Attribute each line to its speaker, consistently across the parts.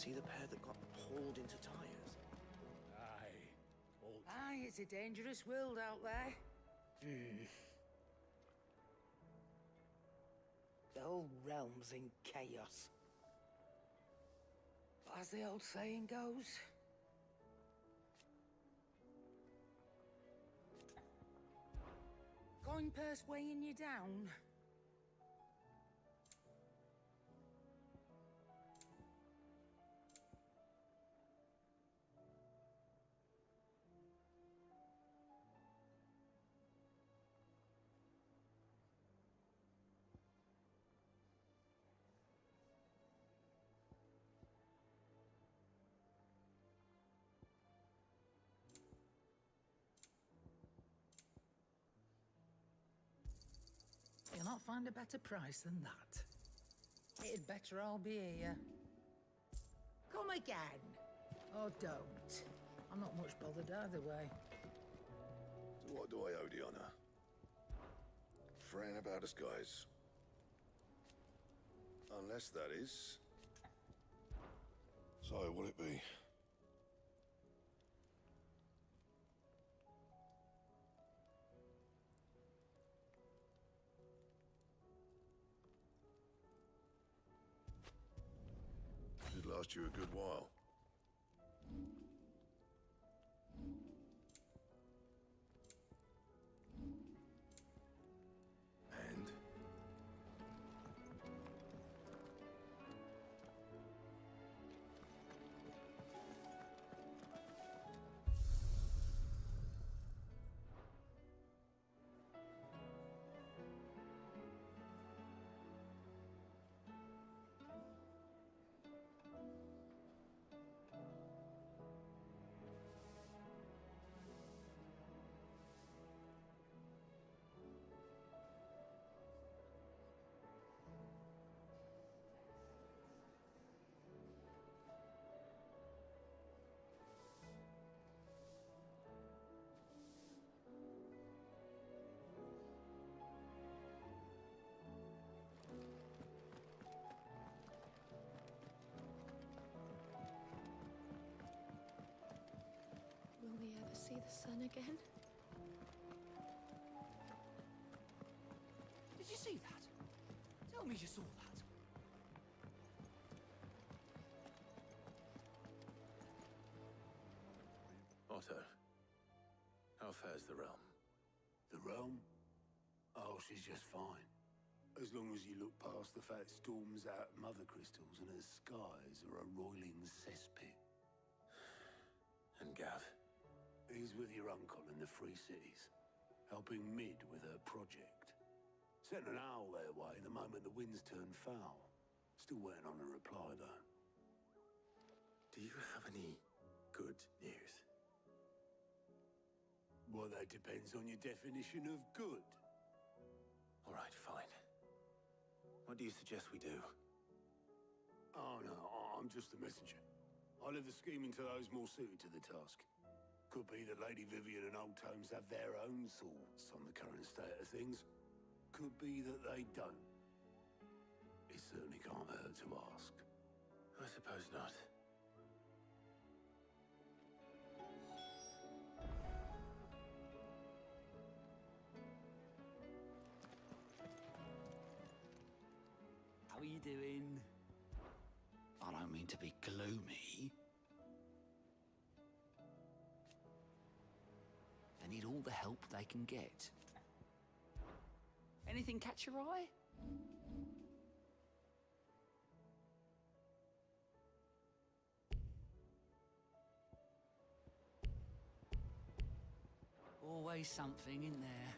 Speaker 1: see the pair that got hauled into tires?
Speaker 2: Aye. Old.
Speaker 3: Aye, it's a dangerous world out there. The whole realm's in chaos. But as the old saying goes... coin purse weighing you down? You'll not find a better price than that. It'd better all be here. Come again. Or don't. I'm not much bothered either way.
Speaker 4: So what do I owe the honor? Fretting about us, guys. Unless that is... So, what'll it be? Should last you a good while. And?
Speaker 5: Will we ever see the sun again?
Speaker 6: Did you see that? Tell me you saw that.
Speaker 7: Otto, how fares the realm?
Speaker 8: The realm? Oh, she's just fine. As long as you look past the fat storms out mother crystals and her skies are a roiling cesspit.
Speaker 7: And Gav?
Speaker 8: He's with your uncle in the Free Cities, helping Mid with her project. Sent an owl their way the moment the winds turned foul. Still waiting on a reply, though.
Speaker 7: Do you have any good news?
Speaker 8: Well, that depends on your definition of good.
Speaker 7: All right, fine. What do you suggest we do?
Speaker 8: Oh, no, I'm just a messenger. I leave the scheming to those more suited to the task. Could be that Lady Vivian and Old Tomes have their own thoughts on the current state of things. Could be that they don't. It certainly can't hurt to ask.
Speaker 7: I suppose not.
Speaker 6: How are you doing?
Speaker 9: I don't mean to be gloomy. They need all the help they can get.
Speaker 6: Anything catch your eye? Always something in there.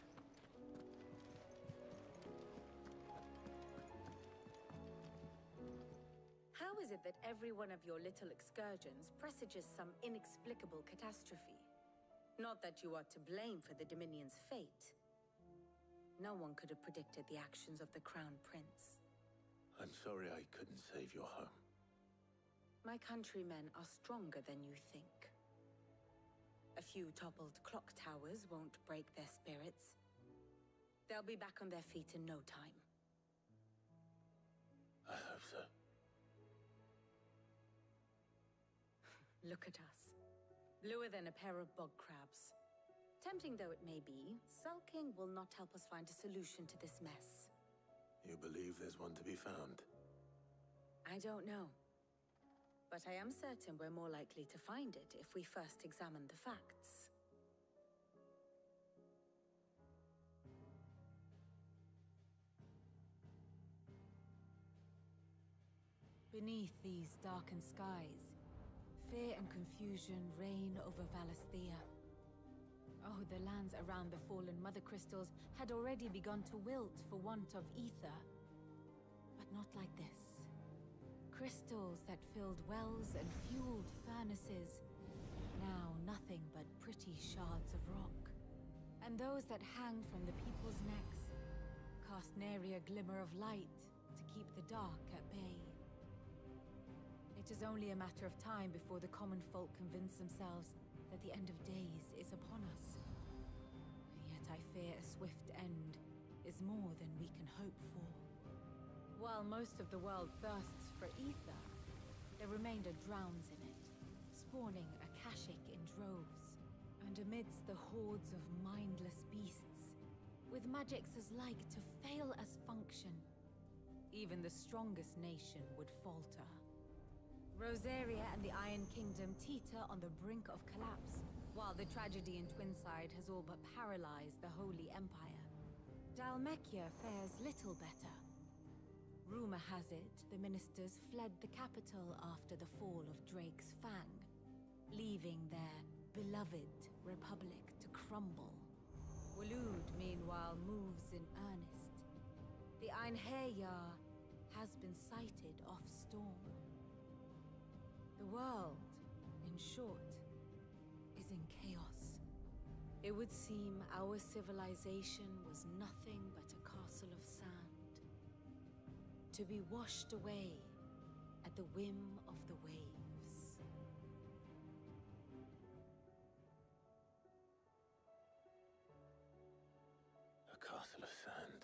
Speaker 10: How is it that every one of your little excursions presages some inexplicable catastrophe? Not that you are to blame for the Dominion's fate. No one could have predicted the actions of the Crown Prince.
Speaker 7: I'm sorry I couldn't save your home.
Speaker 10: My countrymen are stronger than you think. A few toppled clock towers won't break their spirits. They'll be back on their feet in no time.
Speaker 7: I hope so.
Speaker 10: Look at us. Bluer than a pair of bog crabs. Tempting though it may be, sulking will not help us find a solution to this mess.
Speaker 7: You believe there's one to be found?
Speaker 10: I don't know. But I am certain we're more likely to find it if we first examine the facts. Beneath these darkened skies, fear and confusion reign over Valisthea. Oh, the lands around the fallen Mother Crystals had already begun to wilt for want of ether. But not like this. Crystals that filled wells and fueled furnaces, now nothing but pretty shards of rock. And those that hang from the people's necks cast nary a glimmer of light to keep the dark at bay. It is only a matter of time before the common folk convince themselves that the end of days is upon us. Yet I fear a swift end is more than we can hope for. While most of the world thirsts for ether, the remainder drowns in it, spawning Akashic in droves. And amidst the hordes of mindless beasts, with magics as like to fail as function, even the strongest nation would falter. Rosaria and the Iron Kingdom teeter on the brink of collapse, while the tragedy in Twinside has all but paralyzed the Holy Empire. Dhalmekia fares little better. Rumor has it the ministers fled the capital after the fall of Drake's Fang, leaving their beloved republic to crumble. Waloed, meanwhile, moves in earnest. The Einherjar has been sighted off-storm. The world, in short, is in chaos. It would seem our civilization was nothing but a castle of sand, to be washed away at the whim of the waves.
Speaker 7: A castle of sand.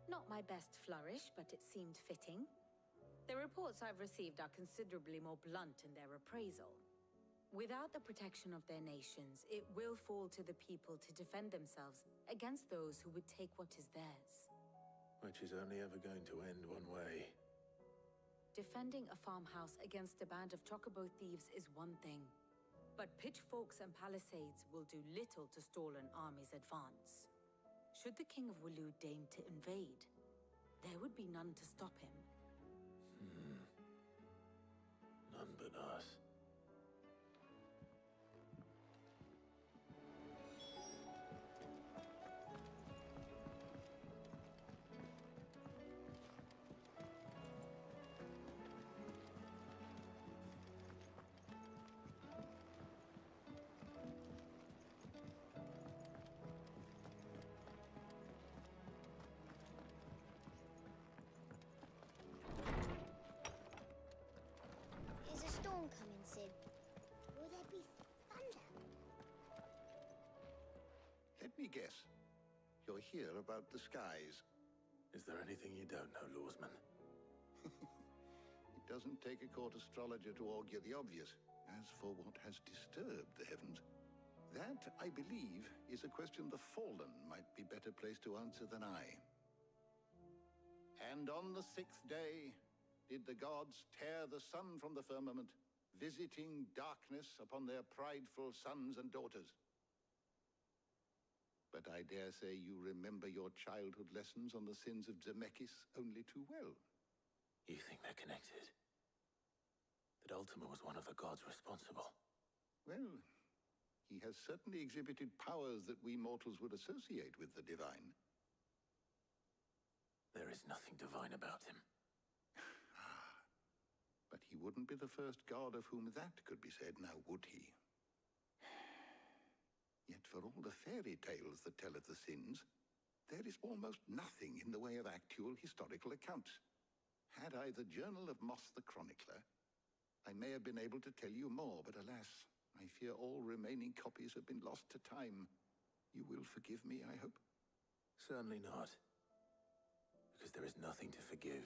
Speaker 10: Not my best flourish, but it seemed fitting. The reports I've received are considerably more blunt in their appraisal. Without the protection of their nations, it will fall to the people to defend themselves against those who would take what is theirs.
Speaker 7: Which is only ever going to end one way.
Speaker 10: Defending a farmhouse against a band of chocobo thieves is one thing, but pitchforks and palisades will do little to stall an army's advance. Should the King of Waloed deign to invade, there would be none to stop him.
Speaker 7: None but us.
Speaker 11: Is a storm coming, Sid? Will there be thunder?
Speaker 4: Let me guess. You're here about the skies.
Speaker 7: Is there anything you don't know, Lawsman?
Speaker 4: It doesn't take a court astrologer to augur the obvious. As for what has disturbed the heavens, that, I believe, is a question the Fallen might be better placed to answer than I. And on the 6th day did the gods tear the sun from the firmament, visiting darkness upon their prideful sons and daughters. But I dare say you remember your childhood lessons on the sins of Zemeckis only too well.
Speaker 7: You think they're connected? That Ultima was one of the gods responsible?
Speaker 4: Well, he has certainly exhibited powers that we mortals would associate with the divine.
Speaker 7: There is nothing divine about him.
Speaker 4: But he wouldn't be the first god of whom that could be said, now would he? Yet for all the fairy tales that tell of the sins, there is almost nothing in the way of actual historical accounts. Had I the Journal of Moss the Chronicler, I may have been able to tell you more, but alas, I fear all remaining copies have been lost to time. You will forgive me, I hope?
Speaker 7: Certainly not. Because there is nothing to forgive.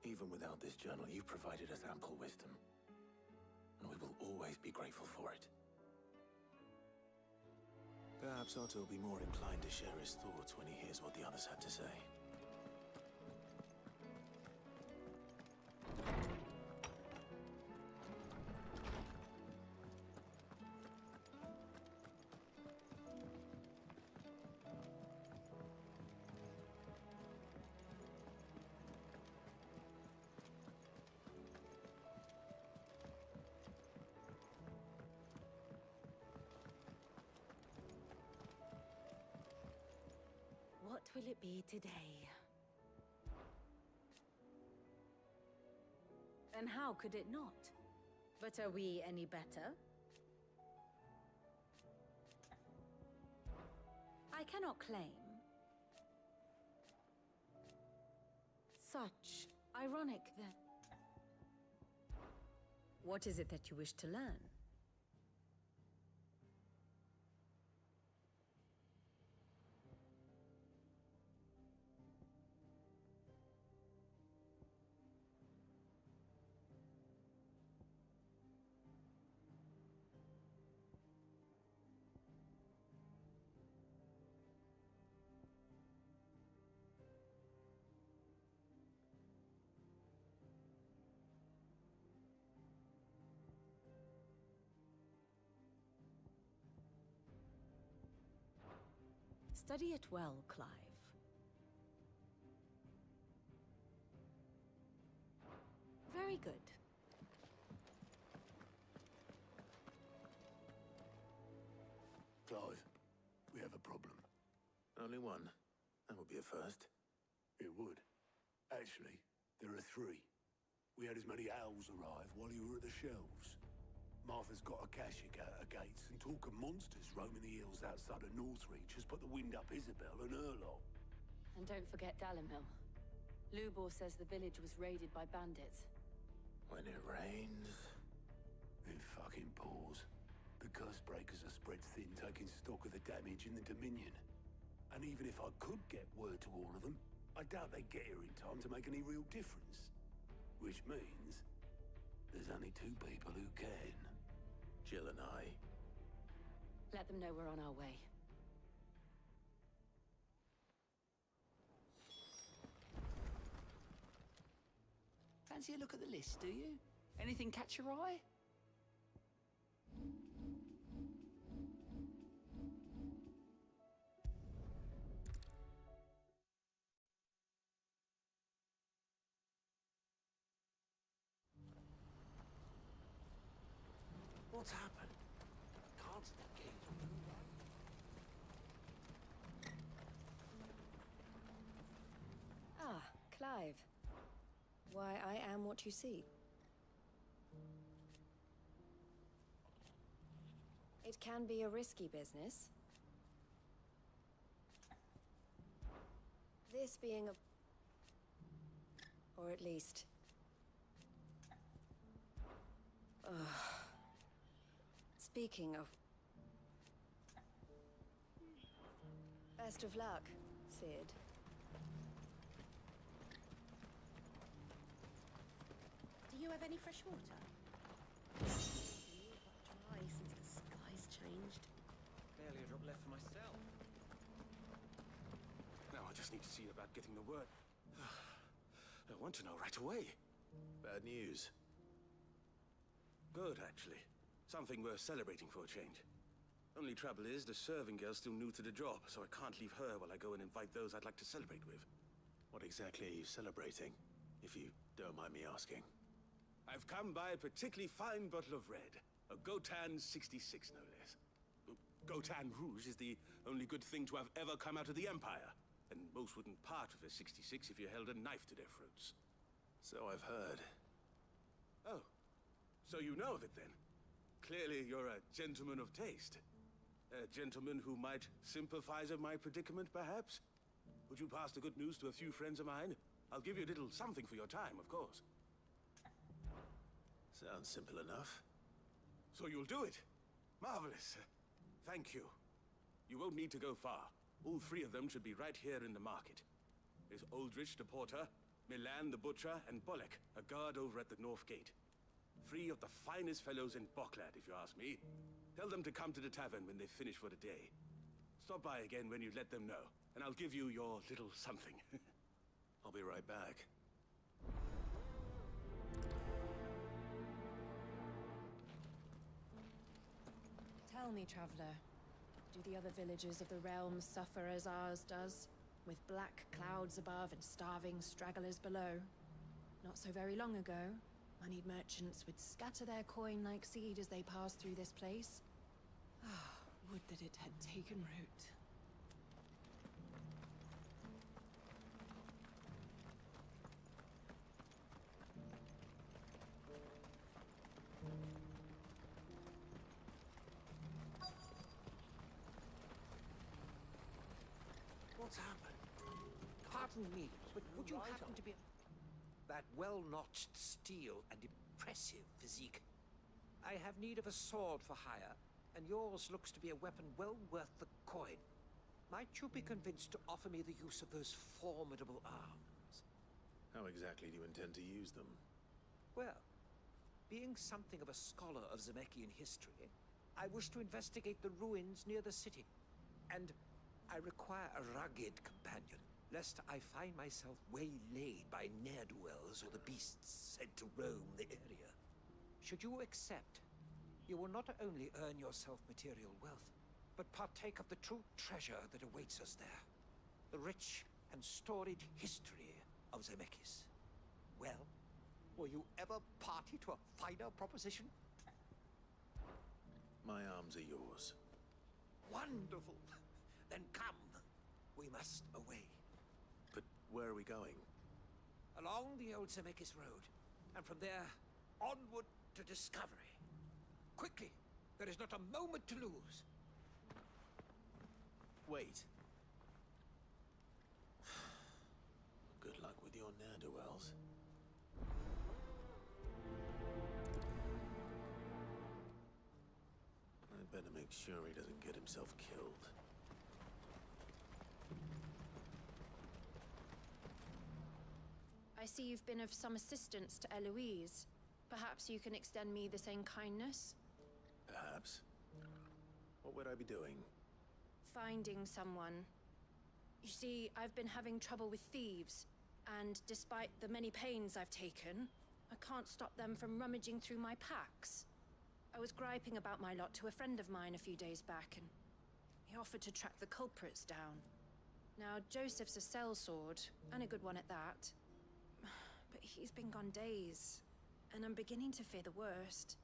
Speaker 7: Even without this journal, you've provided us ample wisdom. and we will always be grateful for it. Perhaps Otto will be more inclined to share his thoughts when he hears what the others had to say.
Speaker 10: What will it be today? And how could it not? But are we any better? I cannot claim. Such ironic then. What is it that you wish to learn? Study it well, Clive. Very good.
Speaker 8: Clive, we have a problem.
Speaker 7: Only one. That would be a first.
Speaker 8: It would. Actually, there are three. We had as many owls arrive while you were at the shelves. Martha's got a Akashic out her gates, and talk of monsters roaming the hills outside of Northreach has put the wind up Isabel and her lot.
Speaker 10: And don't forget Dalimil. Lubor says the village was raided by bandits.
Speaker 7: When it rains...
Speaker 8: It fucking pours. The curse breakers are spread thin, taking stock of the damage in the Dominion. And even if I could get word to all of them, I doubt they'd get here in time to make any real difference. Which means there's only two people who can.
Speaker 7: Jill and I.
Speaker 10: Let them know we're on our way.
Speaker 6: Fancy a look at the list, do you? Anything catch your eye?
Speaker 1: What's happened? Can't the gate open?
Speaker 5: Ah, Clive. Why, I am what you see. It can be a risky business. This being a... or at least... Speaking of... Best of luck, Sid.
Speaker 12: Do you have any fresh water? But dry since the sky's changed.
Speaker 1: Barely a drop left for myself.
Speaker 2: Now I just need to see about getting the word. I want to know right away.
Speaker 7: Bad news.
Speaker 2: Good, actually. Something worth celebrating for a change. Only trouble is, the serving girl's still new to the job, so I can't leave her while I go and invite those I'd like to celebrate with.
Speaker 7: What exactly are you celebrating, if you don't mind me asking?
Speaker 2: I've come by a particularly fine bottle of red. A Gotan 66, no less. Gotan Rouge is the only good thing to have ever come out of the Empire. And most wouldn't part with a 66 if you held a knife to their throats.
Speaker 7: So I've heard.
Speaker 2: Oh. So you know of it, then? Clearly you're a gentleman of taste. A gentleman who might sympathize with my predicament, perhaps? Would you pass the good news to a few friends of mine? I'll give you a little something for your time, of course.
Speaker 7: Sounds simple enough.
Speaker 2: So you'll do it? Marvelous. Thank you. You won't need to go far. All three of them should be right here in the market. There's Aldrich the porter, Milan the butcher, and Bolek, a guard over at the north gate. Three of the finest fellows in Boklad, if you ask me. Tell them to come to the tavern when they finish for the day. Stop by again when you let them know, and I'll give you your little something.
Speaker 7: I'll be right back.
Speaker 5: Tell me, traveler, do the other villages of the realm suffer as ours does? With black clouds above and starving stragglers below? Not so very long ago, moneyed merchants would scatter their coin like seed as they passed through this place. Ah, would that it had taken root.
Speaker 1: What's happened? Pardon me, but would you happen to be... That well-notched steel and impressive physique. I have need of a sword for hire, and yours looks to be a weapon well worth the coin. Might you be convinced to offer me the use of those formidable arms?
Speaker 7: How exactly do you intend to use them?
Speaker 1: Well, being something of a scholar of Zemeckis history, I wish to investigate the ruins near the city, and I require a rugged companion, lest I find myself waylaid by ne'er-do-wells or the beasts sent to roam the area. Should you accept, you will not only earn yourself material wealth, but partake of the true treasure that awaits us there. The rich and storied history of Zemeckis. Well, were you ever party to a finer proposition?
Speaker 7: My arms are yours.
Speaker 1: Wonderful! Then come. We must away.
Speaker 7: But where are we going?
Speaker 1: Along the old Zemeckis Road, and from there, onward to discovery. Quickly! There is not a moment to lose.
Speaker 7: Wait. Good luck with your ne'er-do-wells. I'd better make sure he doesn't get himself killed.
Speaker 5: I see you've been of some assistance to Eloise. Perhaps you can extend me the same kindness?
Speaker 7: Perhaps. What would I be doing?
Speaker 5: Finding someone. You see, I've been having trouble with thieves, and despite the many pains I've taken, I can't stop them from rummaging through my packs. I was griping about my lot to a friend of mine a few days back, and he offered to track the culprits down. Now, Joseph's a sellsword, and a good one at that. But he's been gone days, and I'm beginning to fear the worst.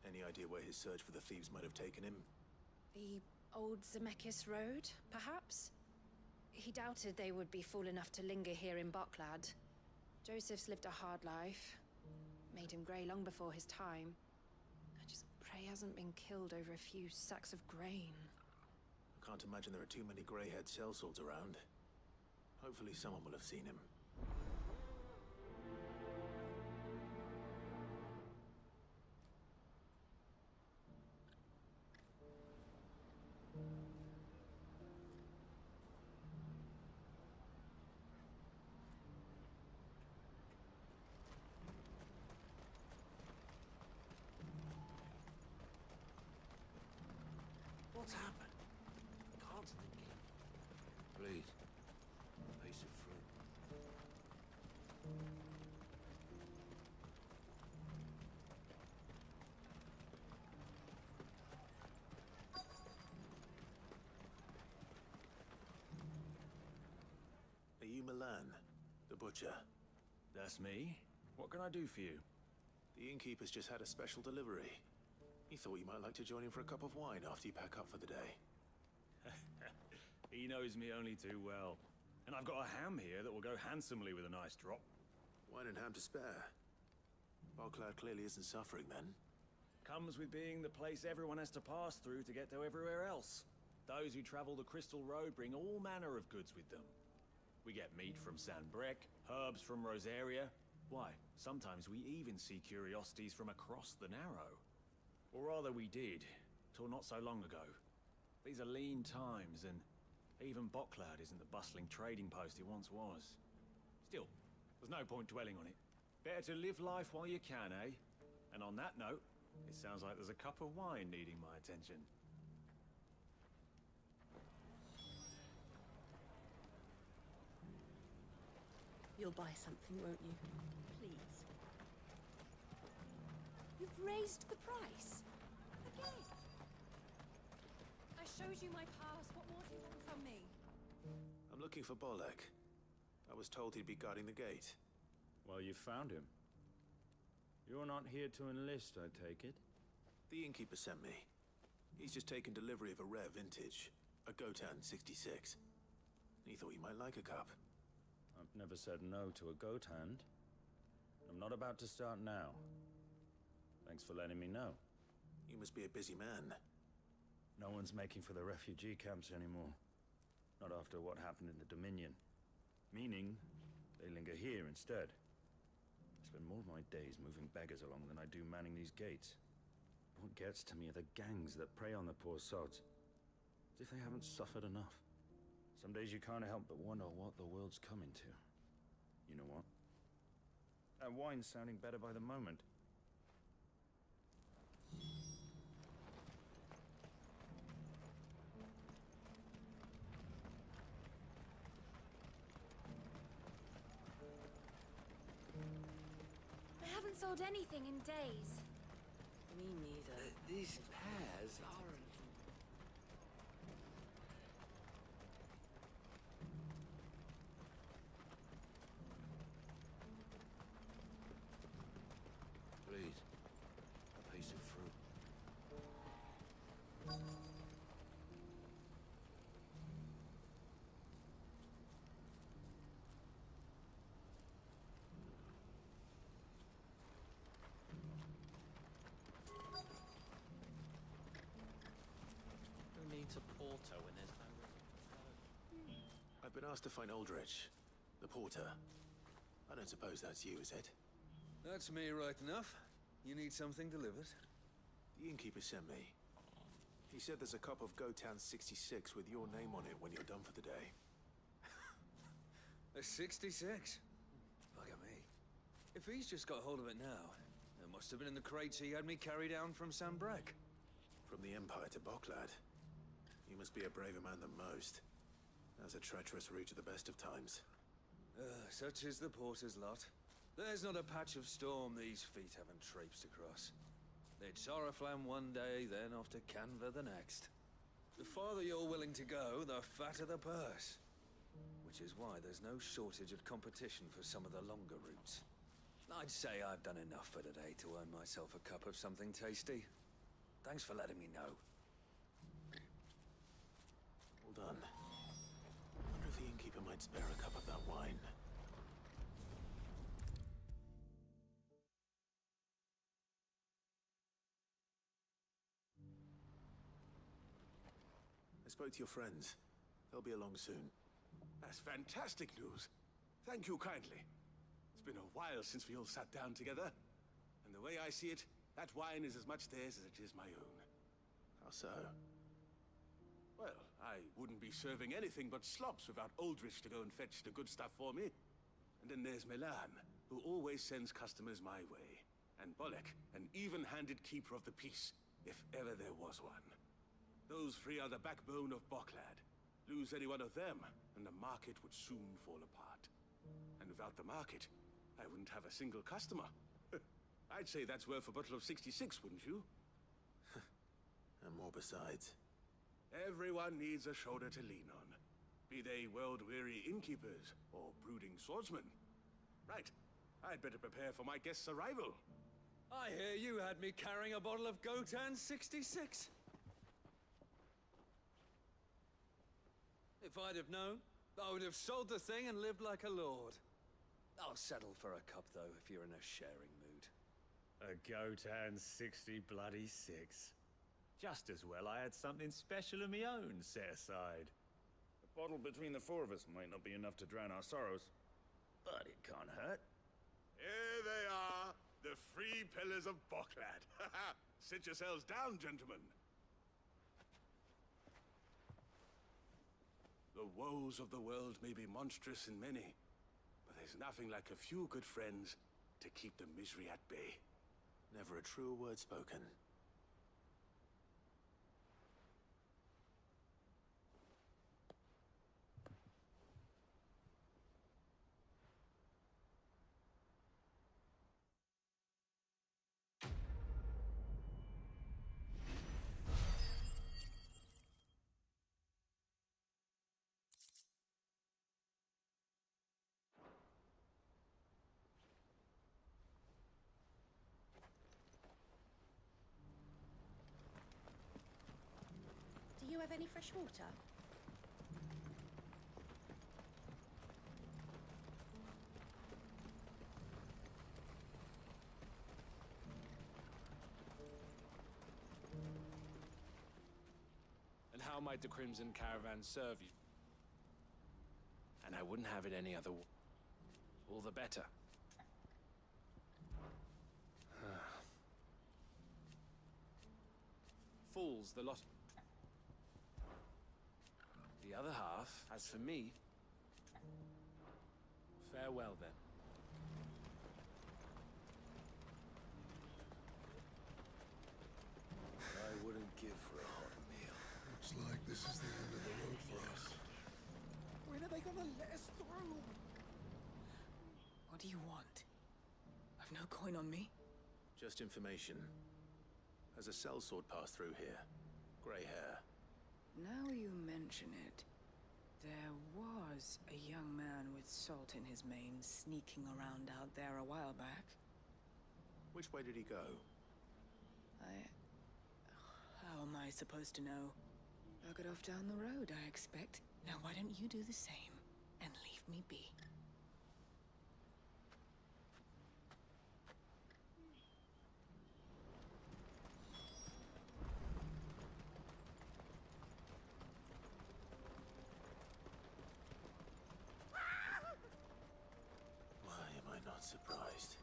Speaker 7: Any idea where his search for the thieves might have taken him?
Speaker 5: The old Zemeckis Road, perhaps? He doubted they would be fool enough to linger here in Boklad. Joseph's lived a hard life. Made him grey long before his time. I just pray he hasn't been killed over a few sacks of grain.
Speaker 7: I can't imagine there are too many grey-haired sellswords around. Hopefully someone will have seen him.
Speaker 1: What's happened? Can't the game?
Speaker 8: Please. A piece of fruit.
Speaker 7: Are you Milan, the butcher?
Speaker 13: That's me. What can I do for you?
Speaker 7: The innkeeper's just had a special delivery. He thought you might like to join him for a cup of wine after you pack up for the day.
Speaker 13: He knows me only too well. And I've got a ham here that will go handsomely with a nice drop.
Speaker 7: Wine and ham to spare. Boklad clearly isn't suffering then.
Speaker 13: Comes with being the place everyone has to pass through to get to everywhere else. Those who travel the Crystal Road bring all manner of goods with them. We get meat from Sanbrek, herbs from Rosaria. Why, sometimes we even see curiosities from across the Narrow. Or rather we did, till not so long ago. These are lean times, and even Boklad isn't the bustling trading post it once was. Still, there's no point dwelling on it. Better to live life while you can, eh? And on that note, it sounds like there's a cup of wine needing my attention.
Speaker 12: You'll buy something, won't you? Please.
Speaker 5: You've raised the price. Again. I showed you my pass. What more do you want from me?
Speaker 7: I'm looking for Bolek. I was told he'd be guarding the gate.
Speaker 14: Well, you found him. You're not here to enlist, I take it?
Speaker 7: The innkeeper sent me. He's just taken delivery of a rare vintage, a Gotan 66. He thought you might like a cup.
Speaker 14: I've never said no to a goat hand. I'm not about to start now. Thanks for letting me know.
Speaker 7: You must be a busy man.
Speaker 14: No one's making for the refugee camps anymore. Not after what happened in the Dominion. Meaning, they linger here instead. I spend more of my days moving beggars along than I do manning these gates. What gets to me are the gangs that prey on the poor sods. As if they haven't suffered enough. Some days you can't help but wonder what the world's coming to. You know what? That wine's sounding better by the moment.
Speaker 5: I haven't sold anything in days.
Speaker 6: Me neither.
Speaker 1: These pears aren't...
Speaker 9: Please, a piece of fruit.
Speaker 15: Who needs a porter when there's nowhere to go?
Speaker 7: I've been asked to find Aldrich, the porter. I don't suppose that's you, is it?
Speaker 16: That's me right enough. You need something delivered?
Speaker 7: The innkeeper sent me. He said there's a cup of Gotan 66 with your name on it when you're done for the day.
Speaker 16: A 66? Bugger me. If he's just got hold of it now, it must have been in the crates he had me carry down from Sanbrek.
Speaker 7: From the Empire to Boklad. You must be a braver man than most. That's a treacherous route at the best of times.
Speaker 16: Such is the porter's lot. There's not a patch of storm these feet haven't traipsed across. It's Oriflamme one day, then off to Canva the next. The farther you're willing to go, the fatter the purse. Which is why there's no shortage of competition for some of the longer routes. I'd say I've done enough for today to earn myself a cup of something tasty. Thanks for letting me know.
Speaker 7: Well done. I wonder if the innkeeper might spare a cup of that wine. I spoke to your friends. They'll be along soon.
Speaker 2: That's fantastic news. Thank you kindly. It's been a while since we all sat down together. And the way I see it, that wine is as much theirs as it is my own.
Speaker 7: How so?
Speaker 2: Well, I wouldn't be serving anything but slops without Aldrich to go and fetch the good stuff for me. And then there's Milan, who always sends customers my way. And Bolek, an even-handed keeper of the peace, if ever there was one. Those three are the backbone of Boklad. Lose any one of them, and the market would soon fall apart. And without the market, I wouldn't have a single customer. I'd say that's worth a bottle of 66, wouldn't you?
Speaker 7: And more besides.
Speaker 2: Everyone needs a shoulder to lean on. Be they world-weary innkeepers or brooding swordsmen. Right. I'd better prepare for my guest's arrival.
Speaker 16: I hear you had me carrying a bottle of Gotan 66. If I'd have known, I would have sold the thing and lived like a lord. I'll settle for a cup, though, if you're in a sharing mood.
Speaker 13: A Gotan 60 bloody 6. Just as well I had something special of my own set aside.
Speaker 14: A bottle between the four of us might not be enough to drown our sorrows, but it can't hurt.
Speaker 2: Here they are, the three pillars of Boklad. Sit yourselves down, gentlemen. The woes of the world may be monstrous in many, but there's nothing like a few good friends to keep the misery at bay.
Speaker 7: Never a truer word spoken.
Speaker 12: Do you have any fresh water?
Speaker 17: And how might the Crimson Caravan serve you? And I wouldn't have it any other way. All the better. Fools, the lot. The other half, as for me, farewell then.
Speaker 2: I wouldn't give for a hot meal.
Speaker 18: Looks like this is the end of the road for us.
Speaker 6: When are they gonna let us through?
Speaker 19: What do you want? I've no coin on me.
Speaker 7: Just information. Has a sellsword passed through here? Grey hair.
Speaker 19: Now you mention it, there was a young man with salt in his mane sneaking around out there a while back.
Speaker 7: Which way did he go?
Speaker 19: How am I supposed to know? I got off down the road, I expect. Now why don't you do the same and leave me be?
Speaker 7: Why am I not surprised?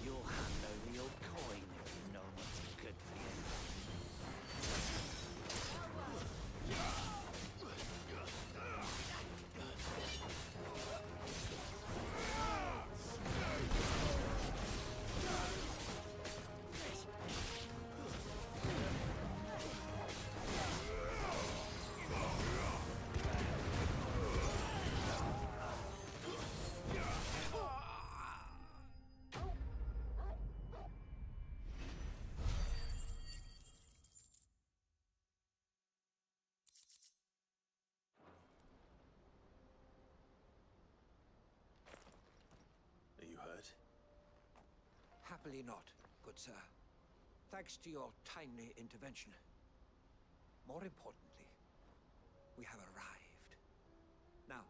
Speaker 9: You'll hand over your coin if you know what's good for you.
Speaker 7: Are you hurt?
Speaker 1: Happily not, good sir. Thanks to your timely intervention. More importantly, we have arrived. Now,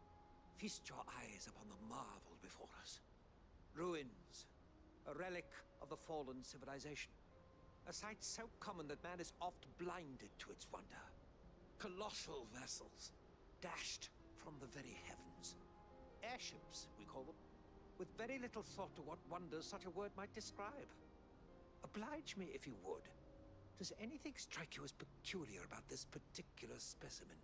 Speaker 1: feast your eyes upon the marvel before us. Ruins, a relic of the fallen civilization. A sight so common that man is oft blinded to its wonder. Colossal vessels, dashed from the very heavens. Airships, we call them, with very little thought to what wonders such a word might describe. Oblige me if you would. Does anything strike you as peculiar about this particular specimen?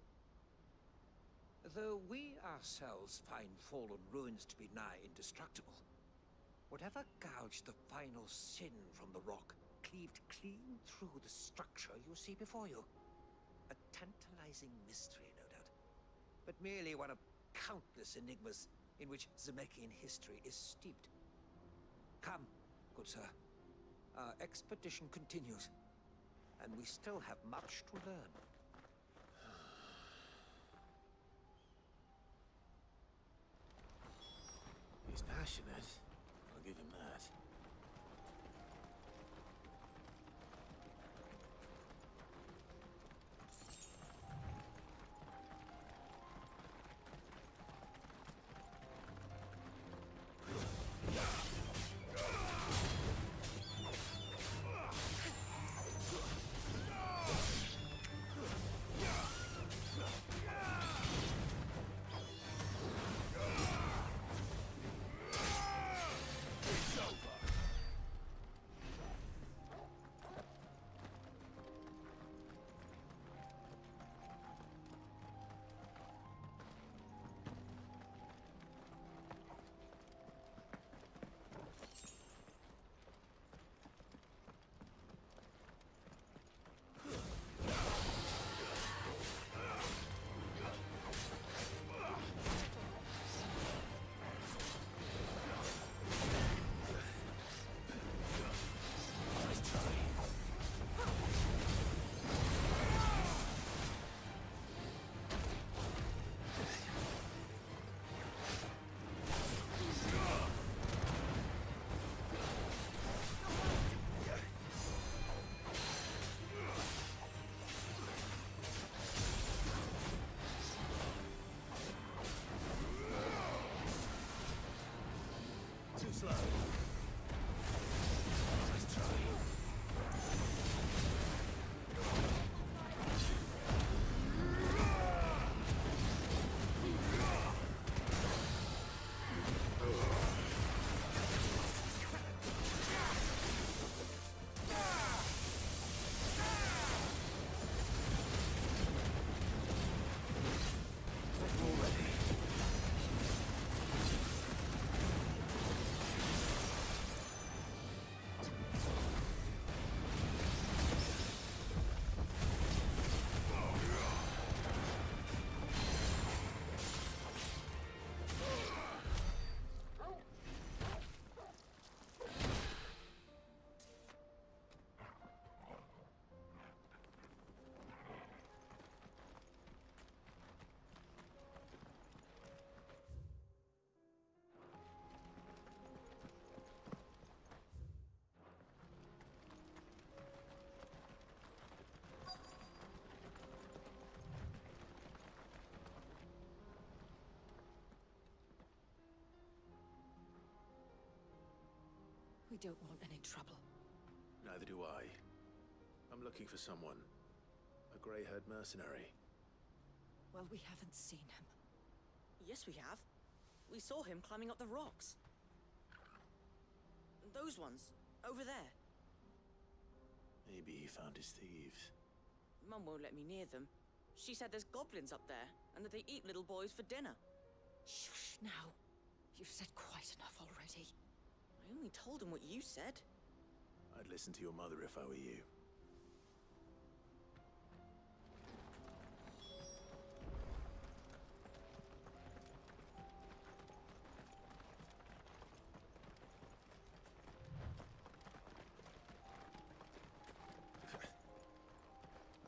Speaker 1: Though we ourselves find fallen ruins to be nigh indestructible, whatever gouged the final sin from the rock cleaved clean through the structure you see before you. A tantalizing mystery, no doubt, but merely one of countless enigmas in which Zemeckyan history is steeped. Come, good sir. Our expedition continues, and we still have much to learn.
Speaker 7: He's passionate. I'll give him that.
Speaker 8: It's over.
Speaker 12: don't want any trouble.
Speaker 7: Neither do I. I'm looking for someone. A grey-haired mercenary.
Speaker 12: Well, we haven't seen him.
Speaker 20: Yes, we have. We saw him climbing up the rocks. Those ones, over there.
Speaker 7: Maybe he found his thieves.
Speaker 20: Mum won't let me near them. She said there's goblins up there, and that they eat little boys for dinner.
Speaker 12: Shush now. You've said quite enough already.
Speaker 20: I only told him what you said.
Speaker 7: I'd listen to your mother if I were you.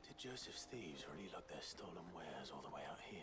Speaker 7: Did Joseph's thieves really lug their stolen wares all the way out here?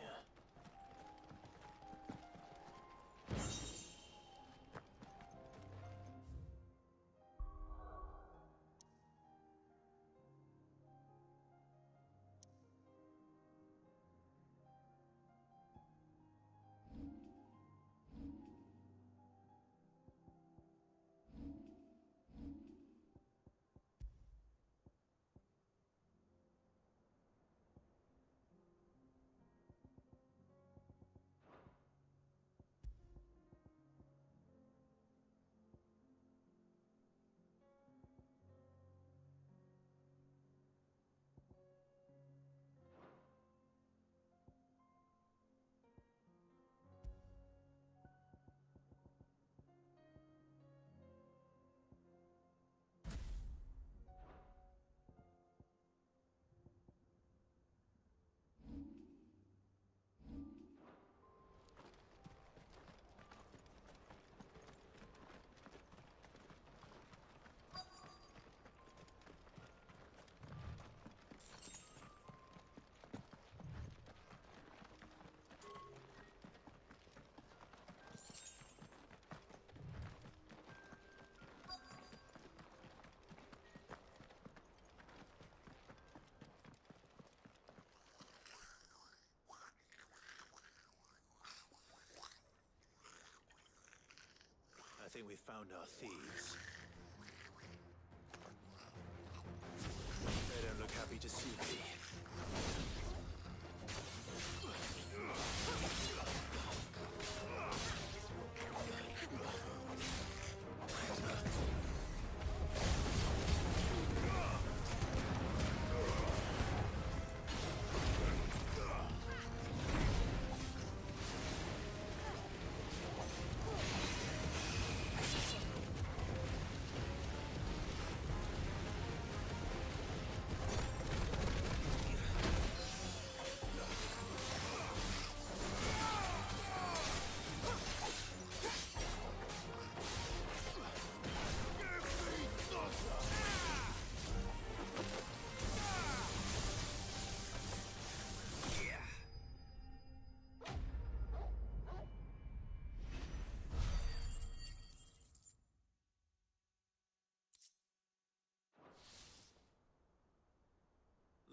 Speaker 7: I think we've found our thieves. They don't look happy to see me.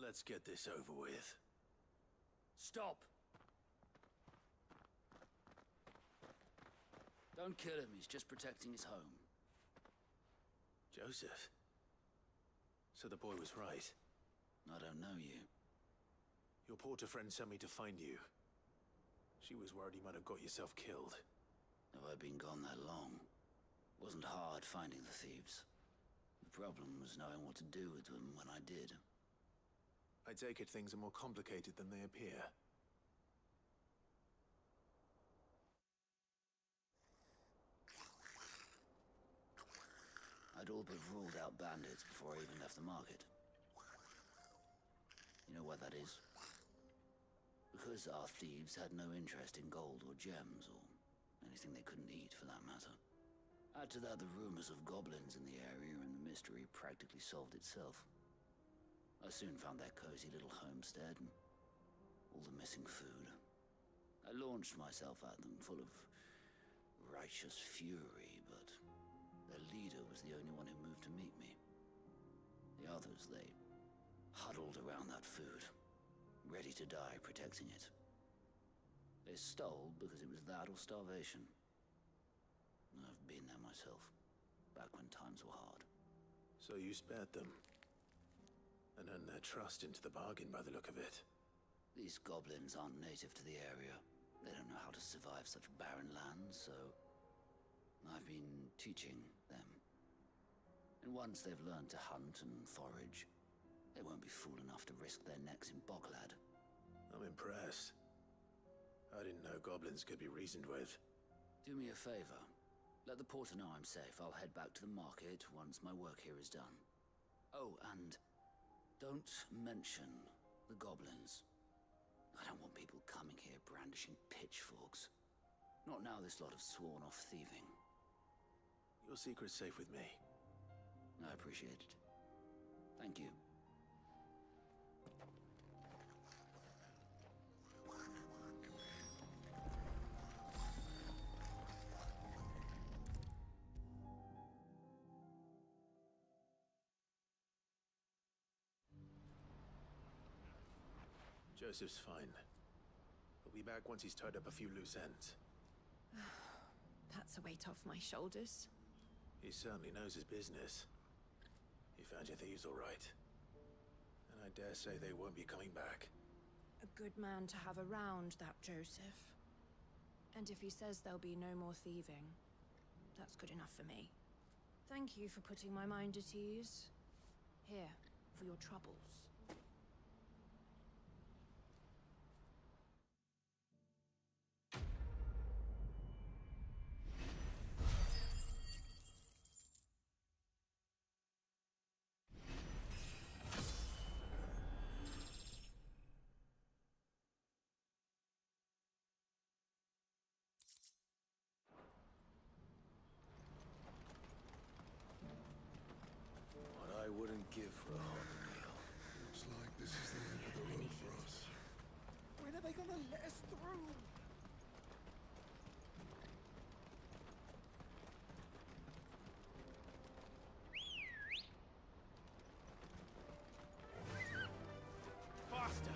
Speaker 7: Let's get this over with.
Speaker 6: Stop! Don't kill him, he's just protecting his home.
Speaker 7: Joseph? So the boy was right.
Speaker 6: I don't know you.
Speaker 7: Your porter friend sent me to find you. She was worried you might have got yourself killed.
Speaker 6: Have I been gone that long? Wasn't hard finding the thieves. The problem was knowing what to do with them when I did.
Speaker 7: I take it things are more complicated than they appear.
Speaker 6: I'd all but ruled out bandits before I even left the market. You know why that is? Because our thieves had no interest in gold or gems, or anything they couldn't eat for that matter. Add to that the rumors of goblins in the area, and the mystery practically solved itself. I soon found their cozy little homestead and all the missing food. I launched myself at them, full of righteous fury, but their leader was the only one who moved to meet me. The others, they huddled around that food, ready to die protecting it. They stole because it was that or starvation. I've been there myself. back when times were hard.
Speaker 7: So you spared them. And earned their trust into the bargain by the look of it.
Speaker 6: These goblins aren't native to the area. They don't know how to survive such barren lands, so I've been teaching them. And once they've learned to hunt and forage, they won't be fool enough to risk their necks in Boglad.
Speaker 7: I'm impressed. I didn't know goblins could be reasoned with.
Speaker 6: Do me a favor. Let the porter know I'm safe. I'll head back to the market once my work here is done. Oh, and don't mention the goblins. I don't want people coming here brandishing pitchforks. Not now this lot have sworn off thieving.
Speaker 7: Your secret's safe with me.
Speaker 6: I appreciate it. Thank you.
Speaker 7: Joseph's fine. He'll be back once he's tied up a few loose ends.
Speaker 5: That's a weight off my shoulders.
Speaker 7: He certainly knows his business. He found your thieves all right. And I dare say they won't be coming back.
Speaker 5: A good man to have around, that Joseph. And if he says there'll be no more thieving, that's good enough for me. Thank you for putting my mind at ease. Here, for your troubles.
Speaker 7: What I wouldn't give for a hot meal.
Speaker 18: Looks like this is the end of the road for us.
Speaker 1: When are they gonna let us through?
Speaker 7: Faster!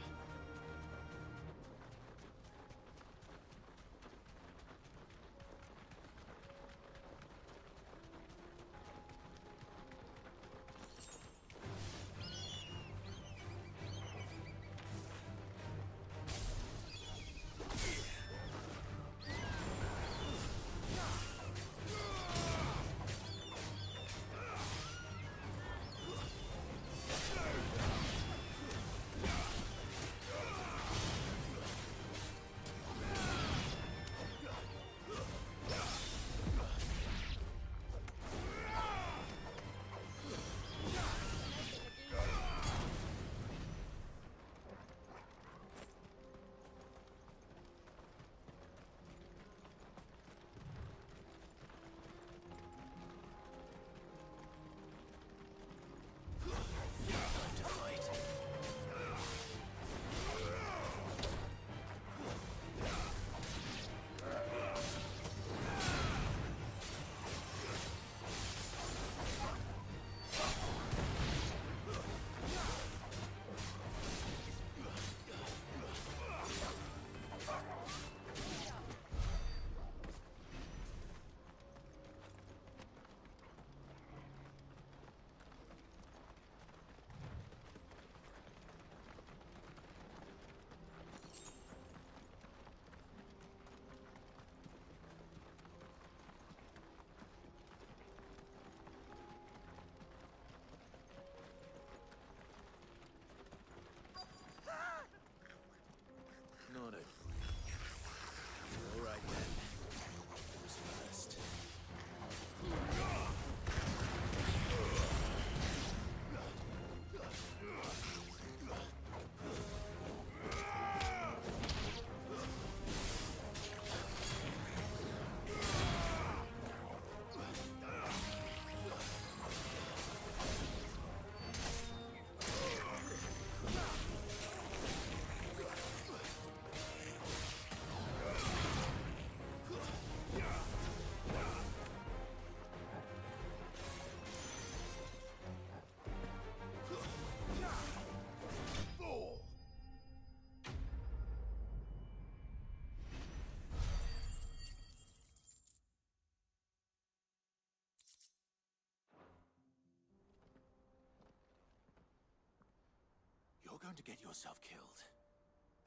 Speaker 7: going to get yourself killed?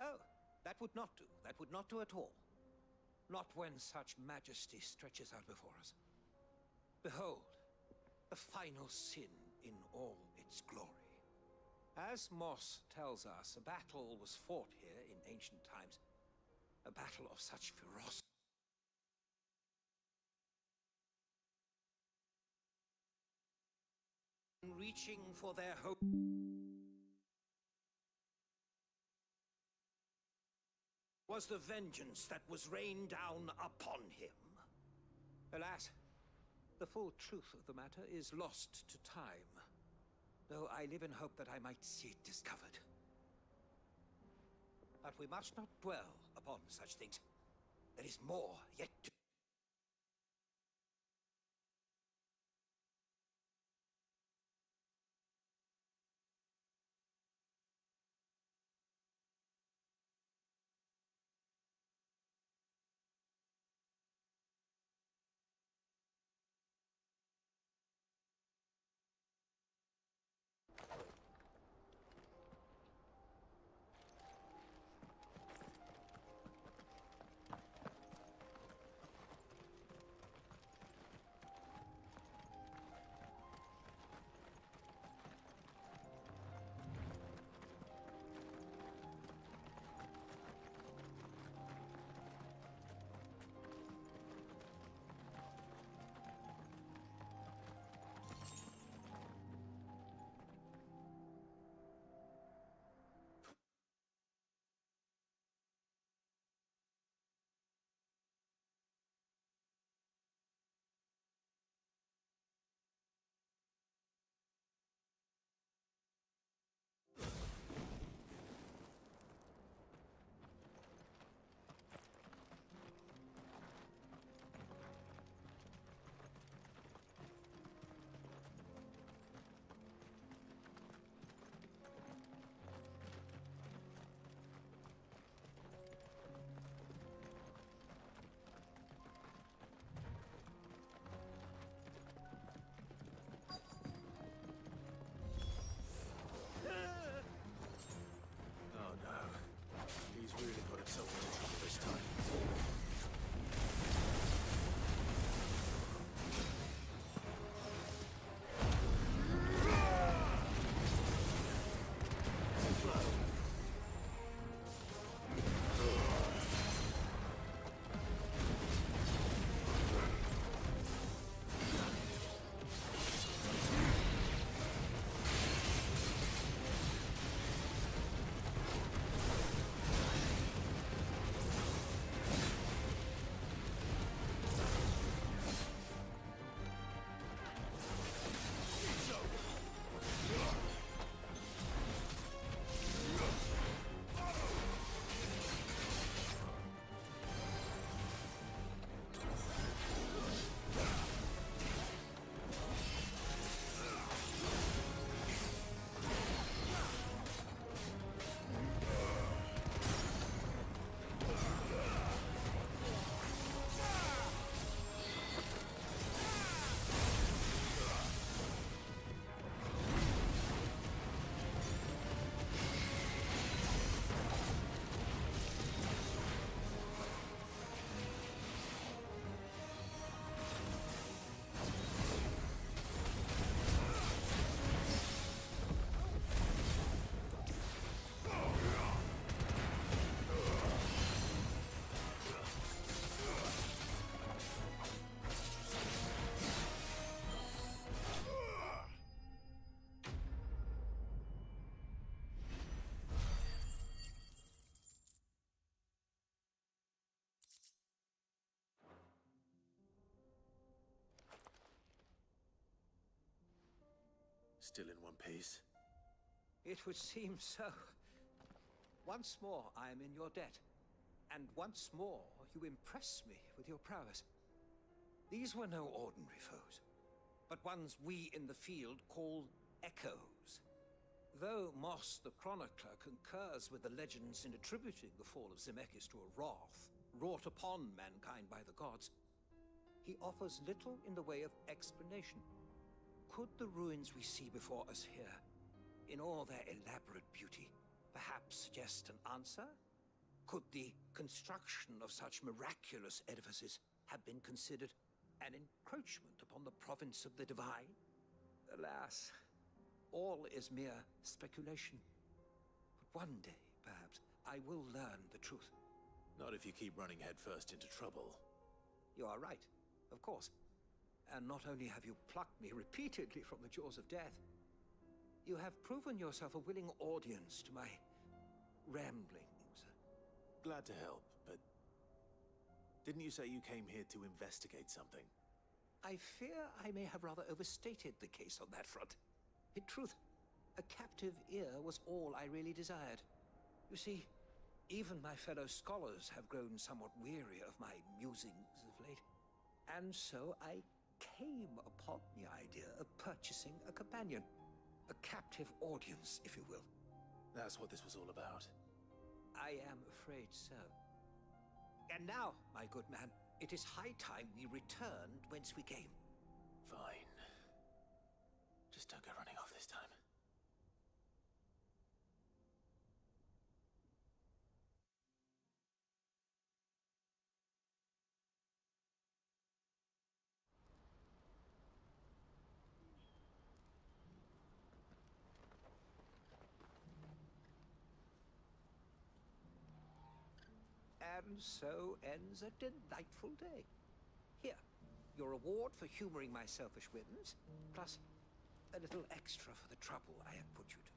Speaker 1: Oh, that would not do. That would not do at all. Not when such majesty stretches out before us. Behold, the final sin in all its glory. As Moss tells us, a battle was fought here in ancient times. A battle of such ferocity. Reaching for their hope. Was the vengeance that was rained down upon him. Alas, the full truth of the matter is lost to time, though I live in hope that I might see it discovered. But we must not dwell upon such things. There is more yet to...
Speaker 7: Oh no. He's really got himself into trouble this time. Still in one piece?
Speaker 1: It would seem so. Once more I am in your debt. And once more you impress me with your prowess. These were no ordinary foes, but ones we in the field call echoes. Though Moss the Chronicler concurs with the legends in attributing the fall of Zemeckis to a wrath wrought upon mankind by the gods, he offers little in the way of explanation. Could the ruins we see before us here, in all their elaborate beauty, perhaps suggest an answer? Could the construction of such miraculous edifices have been considered an encroachment upon the province of the divine? Alas, all is mere speculation. But one day, perhaps, I will learn the truth.
Speaker 7: Not if you keep running headfirst into trouble.
Speaker 1: You are right, of course. And not only have you plucked me repeatedly from the jaws of death, you have proven yourself a willing audience to my ramblings.
Speaker 7: Glad to help, but didn't you say you came here to investigate something?
Speaker 1: I fear I may have rather overstated the case on that front. In truth, a captive ear was all I really desired. You see, even my fellow scholars have grown somewhat weary of my musings of late. And so I came upon the idea of purchasing a companion. A captive audience, if you will.
Speaker 7: That's what this was all about.
Speaker 1: I am afraid so. And now, my good man, it is high time we returned whence we came.
Speaker 7: Fine. Just don't go running off this time.
Speaker 1: And so ends a delightful day. Here, your reward for humoring my selfish whims, plus a little extra for the trouble I have put you to.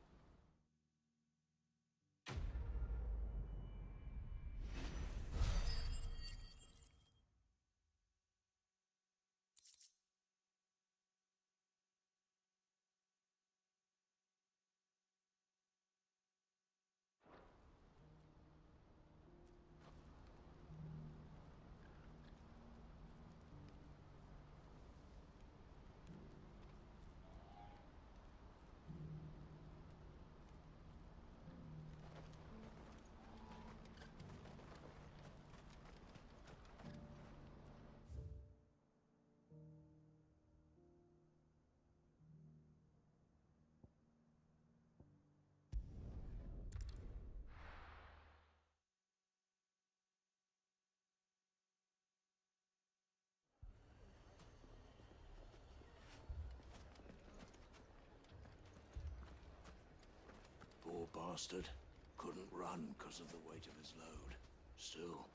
Speaker 8: Poor bastard. Couldn't run because of the weight of his load. Still.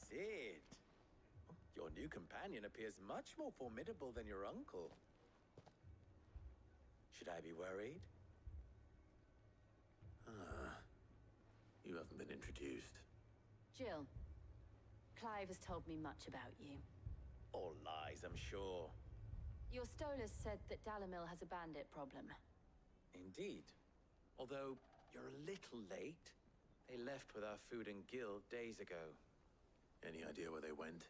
Speaker 9: Sid! Your new companion appears much more formidable than your uncle. Should I be worried?
Speaker 7: You haven't been introduced.
Speaker 21: Jill, Clive has told me much about you.
Speaker 9: All lies, I'm sure.
Speaker 21: Your Stolas said that Dalimil has a bandit problem.
Speaker 9: Indeed. Although, you're a little late. They left with our food and guild days ago.
Speaker 7: Any idea where they went?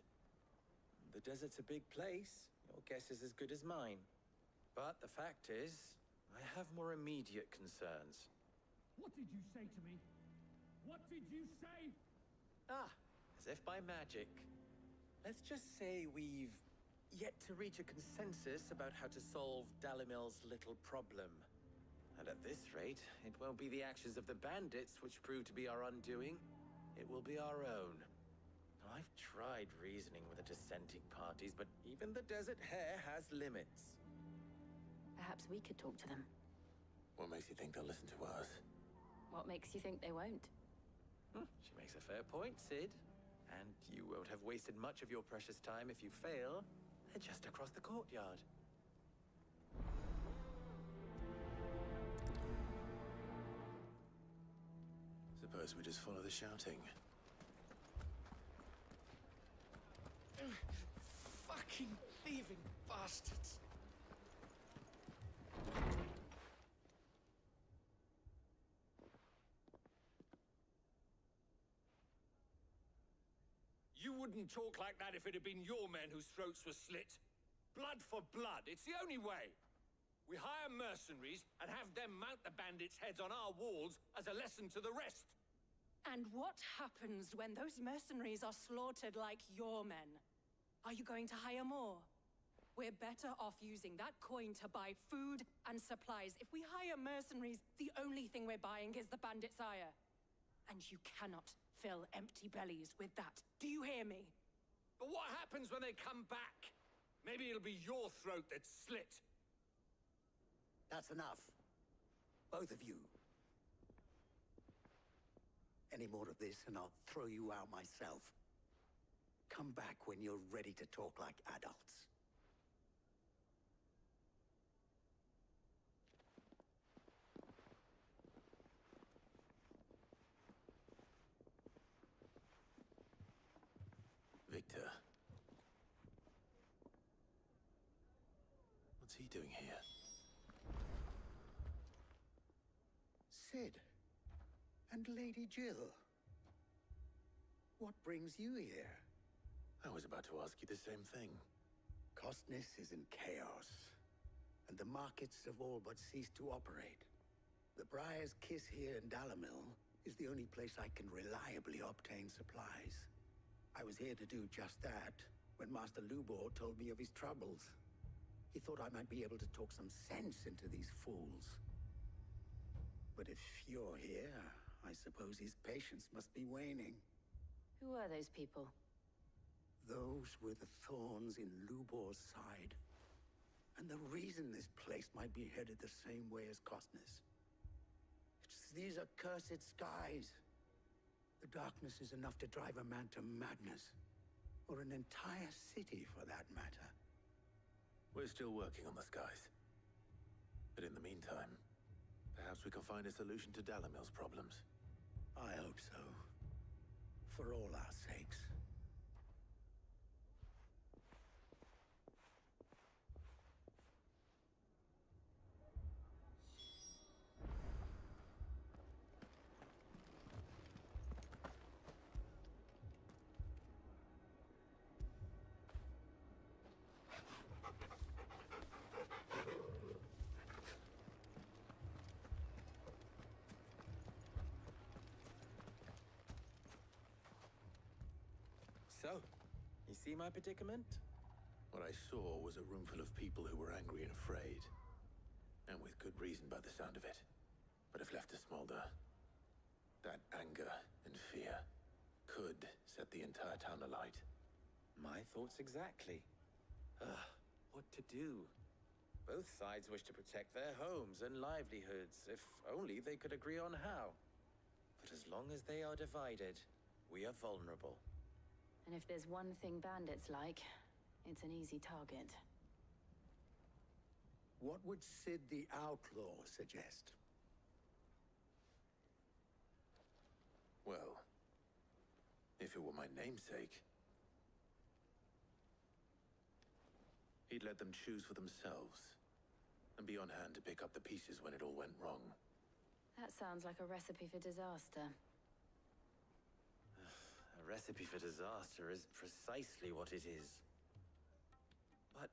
Speaker 9: The desert's a big place. Your guess is as good as mine. But the fact is, I have more immediate concerns.
Speaker 22: What did you say to me? What did you say?
Speaker 9: Ah, as if by magic. Let's just say we've yet to reach a consensus about how to solve Dalimil's little problem. And at this rate, it won't be the actions of the bandits which prove to be our undoing. It will be our own. Now, I've tried reasoning with the dissenting parties, but even the Desert Hare has limits.
Speaker 21: Perhaps we could talk to them.
Speaker 7: What makes you think they'll listen to us?
Speaker 21: What makes you think they won't?
Speaker 9: She makes a fair point, Sid. And you won't have wasted much of your precious time if you fail. They're just across the courtyard.
Speaker 7: Suppose we just follow the shouting.
Speaker 22: Fucking thieving bastards!
Speaker 23: You wouldn't talk like that if it had been your men whose throats were slit. Blood for blood, it's the only way. We hire mercenaries and have them mount the bandits' heads on our walls as a lesson to the rest.
Speaker 5: And what happens when those mercenaries are slaughtered like your men? Are you going to hire more?
Speaker 3: We're better off using that coin to buy food and supplies. If we hire mercenaries, the only thing we're buying is the bandit's ire. And you cannot fill empty bellies with that. Do you hear me?
Speaker 23: But what happens when they come back? Maybe it'll be your throat that's slit.
Speaker 4: That's enough. Both of you. Any more of this and I'll throw you out myself. Come back when you're ready to talk like adults.
Speaker 7: Victor. What's he doing here?
Speaker 4: Sid. And Lady Jill. What brings you here?
Speaker 7: I was about to ask you the same thing.
Speaker 4: Costness is in chaos, and the markets have all but ceased to operate. The Briar's Kiss here in Dalamil is the only place I can reliably obtain supplies. I was here to do just that when Master Lubor told me of his troubles. He thought I might be able to talk some sense into these fools. But if you're here, I suppose his patience must be waning.
Speaker 21: Who are those people?
Speaker 4: Those were the thorns in Lubor's side. And the reason this place might be headed the same way as Costness. It's these accursed skies. The darkness is enough to drive a man to madness. Or an entire city, for that matter.
Speaker 7: We're still working on the skies. But in the meantime, perhaps we can find a solution to Dalamil's problems.
Speaker 4: I hope so. For all our sakes.
Speaker 9: So, you see my predicament?
Speaker 7: What I saw was a room full of people who were angry and afraid. And with good reason by the sound of it. But if left to smolder, that anger and fear could set the entire town alight.
Speaker 9: My thoughts exactly. What to do? Both sides wish to protect their homes and livelihoods, if only they could agree on how. But as long as they are divided, we are vulnerable.
Speaker 21: And if there's one thing bandits like, it's an easy target.
Speaker 4: What would Sid the Outlaw suggest?
Speaker 7: Well, if it were my namesake, he'd let them choose for themselves, and be on hand to pick up the pieces when it all went wrong.
Speaker 21: That sounds like a recipe for disaster.
Speaker 9: A recipe for disaster is precisely what it is. But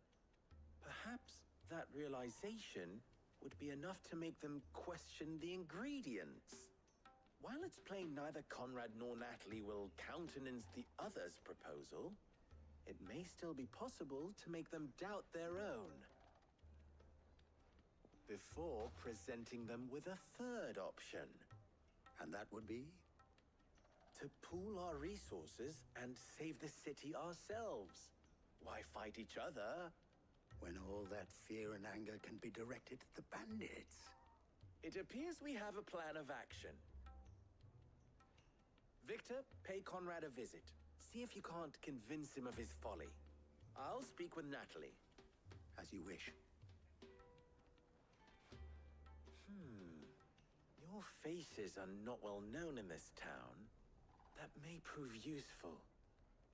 Speaker 9: perhaps that realization would be enough to make them question the ingredients. While it's plain neither Conrad nor Natalie will countenance the other's proposal, it may still be possible to make them doubt their own. Before presenting them with a third option.
Speaker 4: And that would be?
Speaker 9: To pool our resources and save the city ourselves. Why fight each other?
Speaker 4: When all that fear and anger can be directed at the bandits.
Speaker 9: It appears we have a plan of action. Victor, pay Conrad a visit. See if you can't convince him of his folly. I'll speak with Natalie.
Speaker 4: As you wish.
Speaker 9: Your faces are not well known in this town. That may prove useful.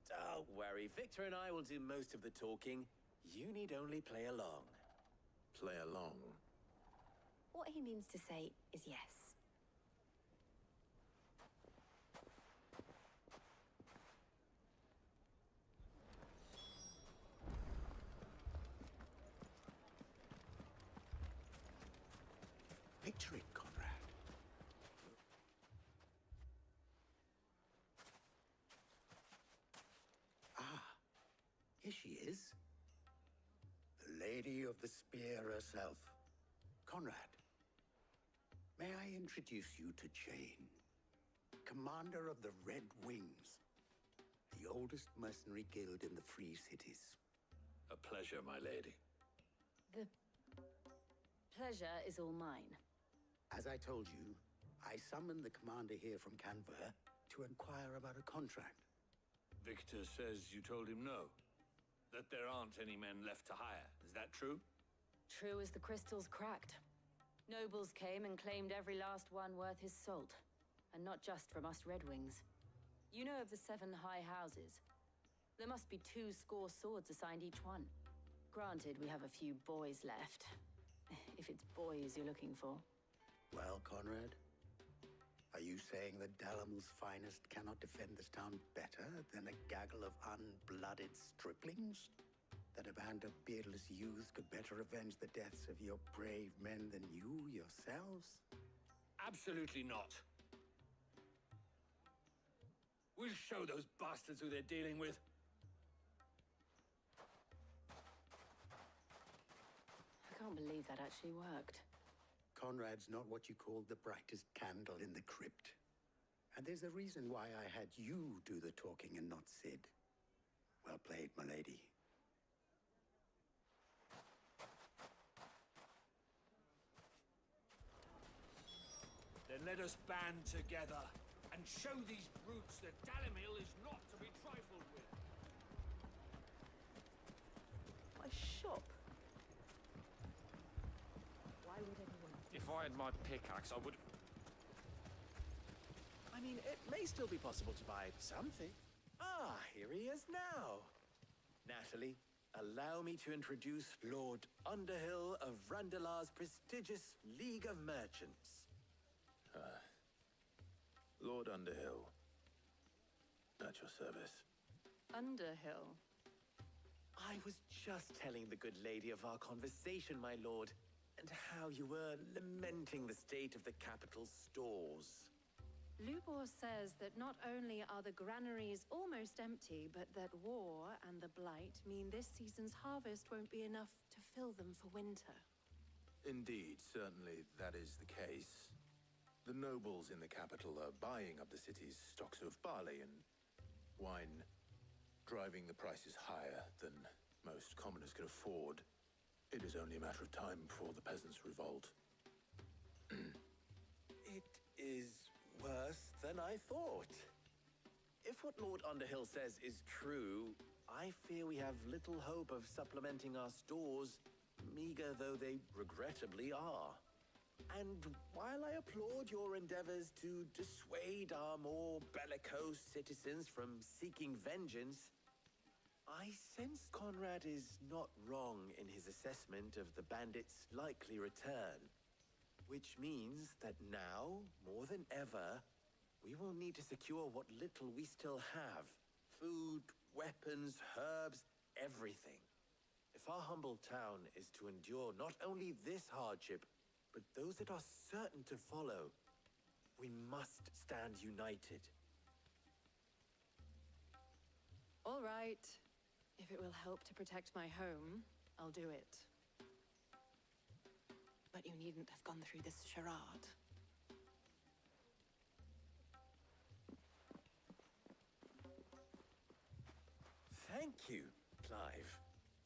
Speaker 9: Don't worry, Victor and I will do most of the talking. You need only play along.
Speaker 7: Play along?
Speaker 21: What he means to say is yes.
Speaker 4: Picture it, Conrad. Ah, here she is. Lady of the Spear herself. Conrad, may I introduce you to Jane, commander of the Red Wings, the oldest mercenary guild in the Free Cities.
Speaker 17: A pleasure, my lady.
Speaker 21: The pleasure is all mine.
Speaker 4: As I told you, I summoned the commander here from Canver to inquire about a contract.
Speaker 23: Victor says you told him no. That there aren't any men left to hire. Is that true?
Speaker 21: True as the crystals cracked. Nobles came and claimed every last one worth his salt. And not just from us Red Wings. You know of the 7 high houses. There must be 2 score swords assigned each one. Granted, we have a few boys left. If it's boys you're looking for.
Speaker 4: Well, Conrad, are you saying that Dalamil's finest cannot defend this town better than a gaggle of unblooded striplings? That a band of beardless youths could better avenge the deaths of your brave men than you yourselves?
Speaker 23: Absolutely not. We'll show those bastards who they're dealing with.
Speaker 21: I can't believe that actually worked.
Speaker 4: Conrad's not what you called the brightest candle in the crypt. And there's a reason why I had you do the talking and not Sid. Well played, my lady.
Speaker 23: Then let us band together and show these brutes that Dalamil is not to be trifled with.
Speaker 12: My shop. Why would anyone?
Speaker 17: If I had my pickaxe, I would...
Speaker 9: I mean, it may still be possible to buy something. Ah, here he is now. Natalie, allow me to introduce Lord Underhill of Randalar's prestigious League of Merchants.
Speaker 7: Lord Underhill. At your service.
Speaker 21: Underhill.
Speaker 9: I was just telling the good lady of our conversation, my lord, and how you were lamenting the state of the capital's stores.
Speaker 5: Lubor says that not only are the granaries almost empty, but that war and the Blight mean this season's harvest won't be enough to fill them for winter.
Speaker 7: Indeed, certainly that is the case. The nobles in the capital are buying up the city's stocks of barley and wine, driving the prices higher than most commoners can afford. It is only a matter of time before the peasants revolt.
Speaker 9: It is worse than I thought. If what Lord Underhill says is true, I fear we have little hope of supplementing our stores, meager though they regrettably are. And while I applaud your endeavors to dissuade our more bellicose citizens from seeking vengeance, I sense Conrad is not wrong in his assessment of the bandits' likely return. Which means that now, more than ever, we will need to secure what little we still have. Food, weapons, herbs, everything. If our humble town is to endure not only this hardship, but those that are certain to follow, we must stand united.
Speaker 5: All right. If it will help to protect my home, I'll do it. But you needn't have gone through this charade.
Speaker 9: Thank you, Clive.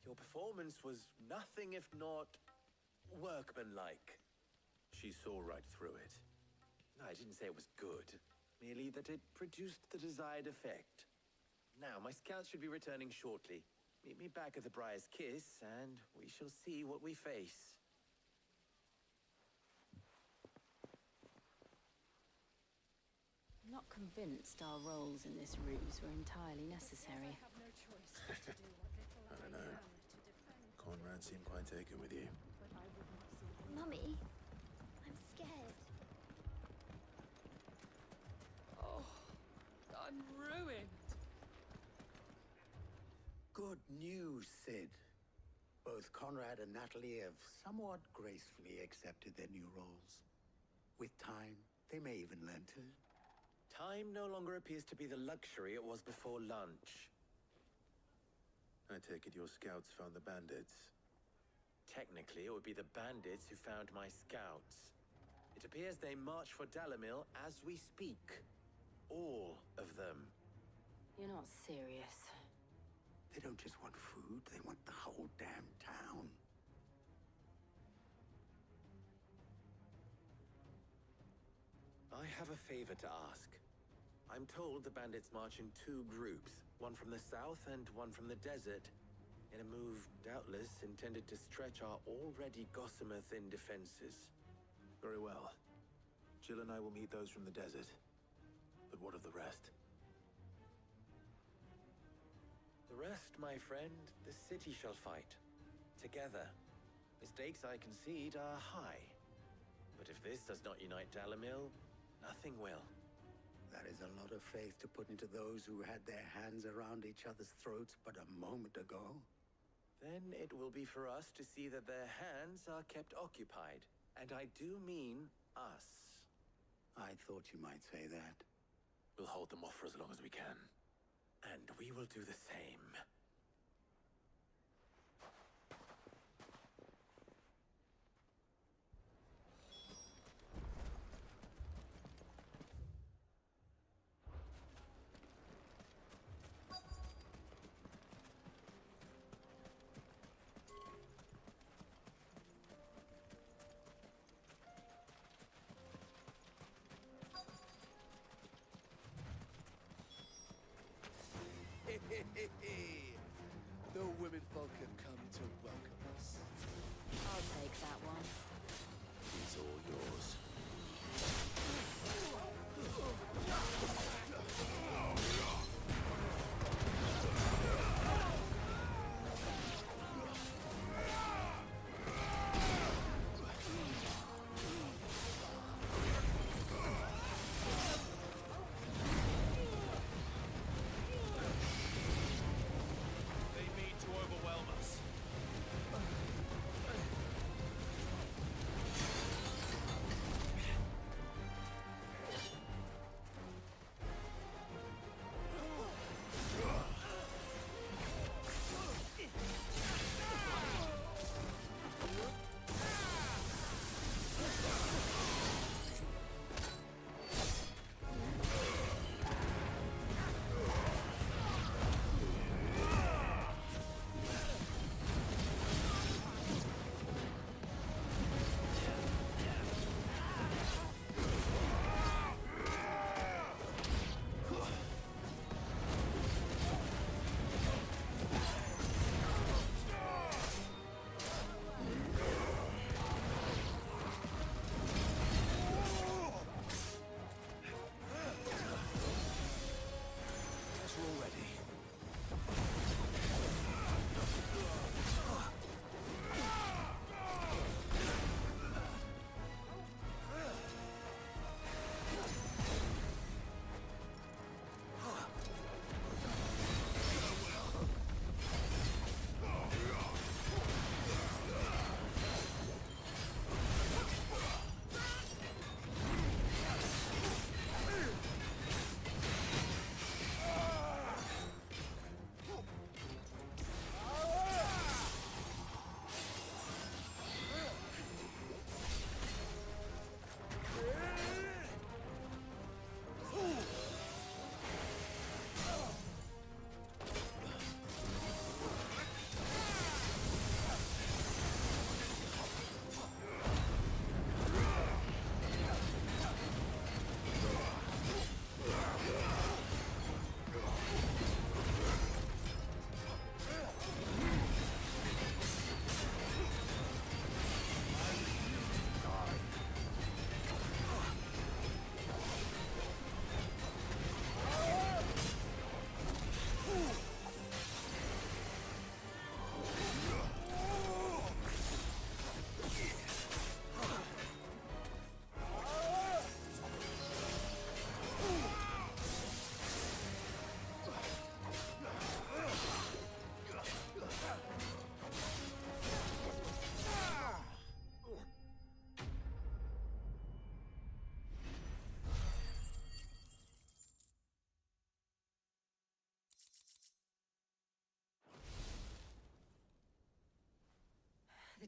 Speaker 9: Your performance was nothing if not workmanlike.
Speaker 7: She saw right through it.
Speaker 9: No, I didn't say it was good. Merely that it produced the desired effect. Now, my scouts should be returning shortly. Meet me back at the Briar's Kiss, and we shall see what we face.
Speaker 21: I'm not convinced our roles in this ruse were entirely necessary.
Speaker 7: I don't know. Conrad seemed quite taken with you.
Speaker 10: Mummy, I'm scared.
Speaker 3: Oh, I'm ruined.
Speaker 4: Good news, Sid. Both Conrad and Natalie have somewhat gracefully accepted their new roles. With time, they may even learn to.
Speaker 9: Time no longer appears to be the luxury it was before lunch.
Speaker 7: I take it your scouts found the bandits.
Speaker 9: Technically, it would be the bandits who found my scouts. It appears they march for Dalimil as we speak. All of them.
Speaker 21: You're not serious.
Speaker 4: They don't just want food, they want the whole damn town.
Speaker 9: I have a favor to ask. I'm told the bandits march in two groups, one from the south and one from the desert, in a move doubtless intended to stretch our already gossamer-thin defenses.
Speaker 7: Very well. Jill and I will meet those from the desert. But what of the rest?
Speaker 9: The rest, my friend, the city shall fight. Together. The stakes, I concede, are high. But if this does not unite Dalimil, nothing will.
Speaker 4: That is a lot of faith to put into those who had their hands around each other's throats but a moment ago.
Speaker 9: Then it will be for us to see that their hands are kept occupied. And I do mean us.
Speaker 4: I thought you might say that.
Speaker 7: We'll hold them off for as long as we can.
Speaker 9: And we will do the same.
Speaker 11: The women folk have come to welcome us.
Speaker 21: I'll take that one.
Speaker 7: It's all yours.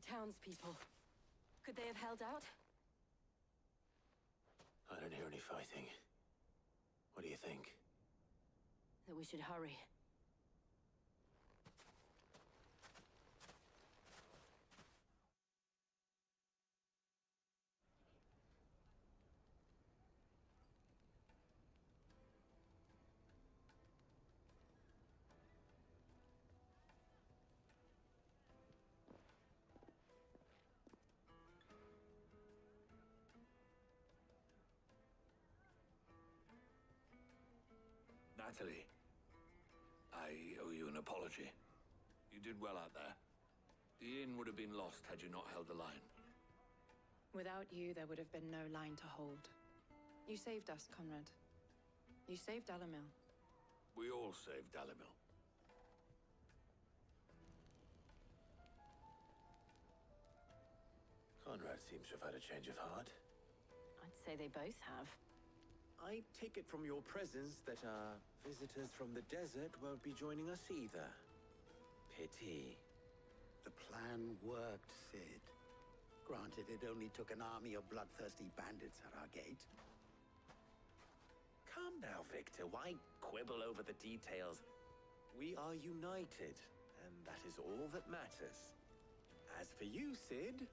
Speaker 3: townspeople. Could they have held out?
Speaker 7: I don't hear any fighting. What do you think?
Speaker 3: That we should hurry.
Speaker 17: Natalie, I owe you an apology. You did well out there. The inn would have been lost had you not held the line.
Speaker 5: Without you, there would have been no line to hold. You saved us, Conrad. You saved Dalimil.
Speaker 17: We all saved Dalimil.
Speaker 7: Conrad seems to have had a change of heart.
Speaker 21: I'd say they both have.
Speaker 9: I take it from your presence that our visitors from the desert won't be joining us either. Pity.
Speaker 4: The plan worked, Sid. Granted, it only took an army of bloodthirsty bandits at our gate.
Speaker 9: Calm now, Victor. Why quibble over the details? We are united, and that is all that matters. As for you, Sid,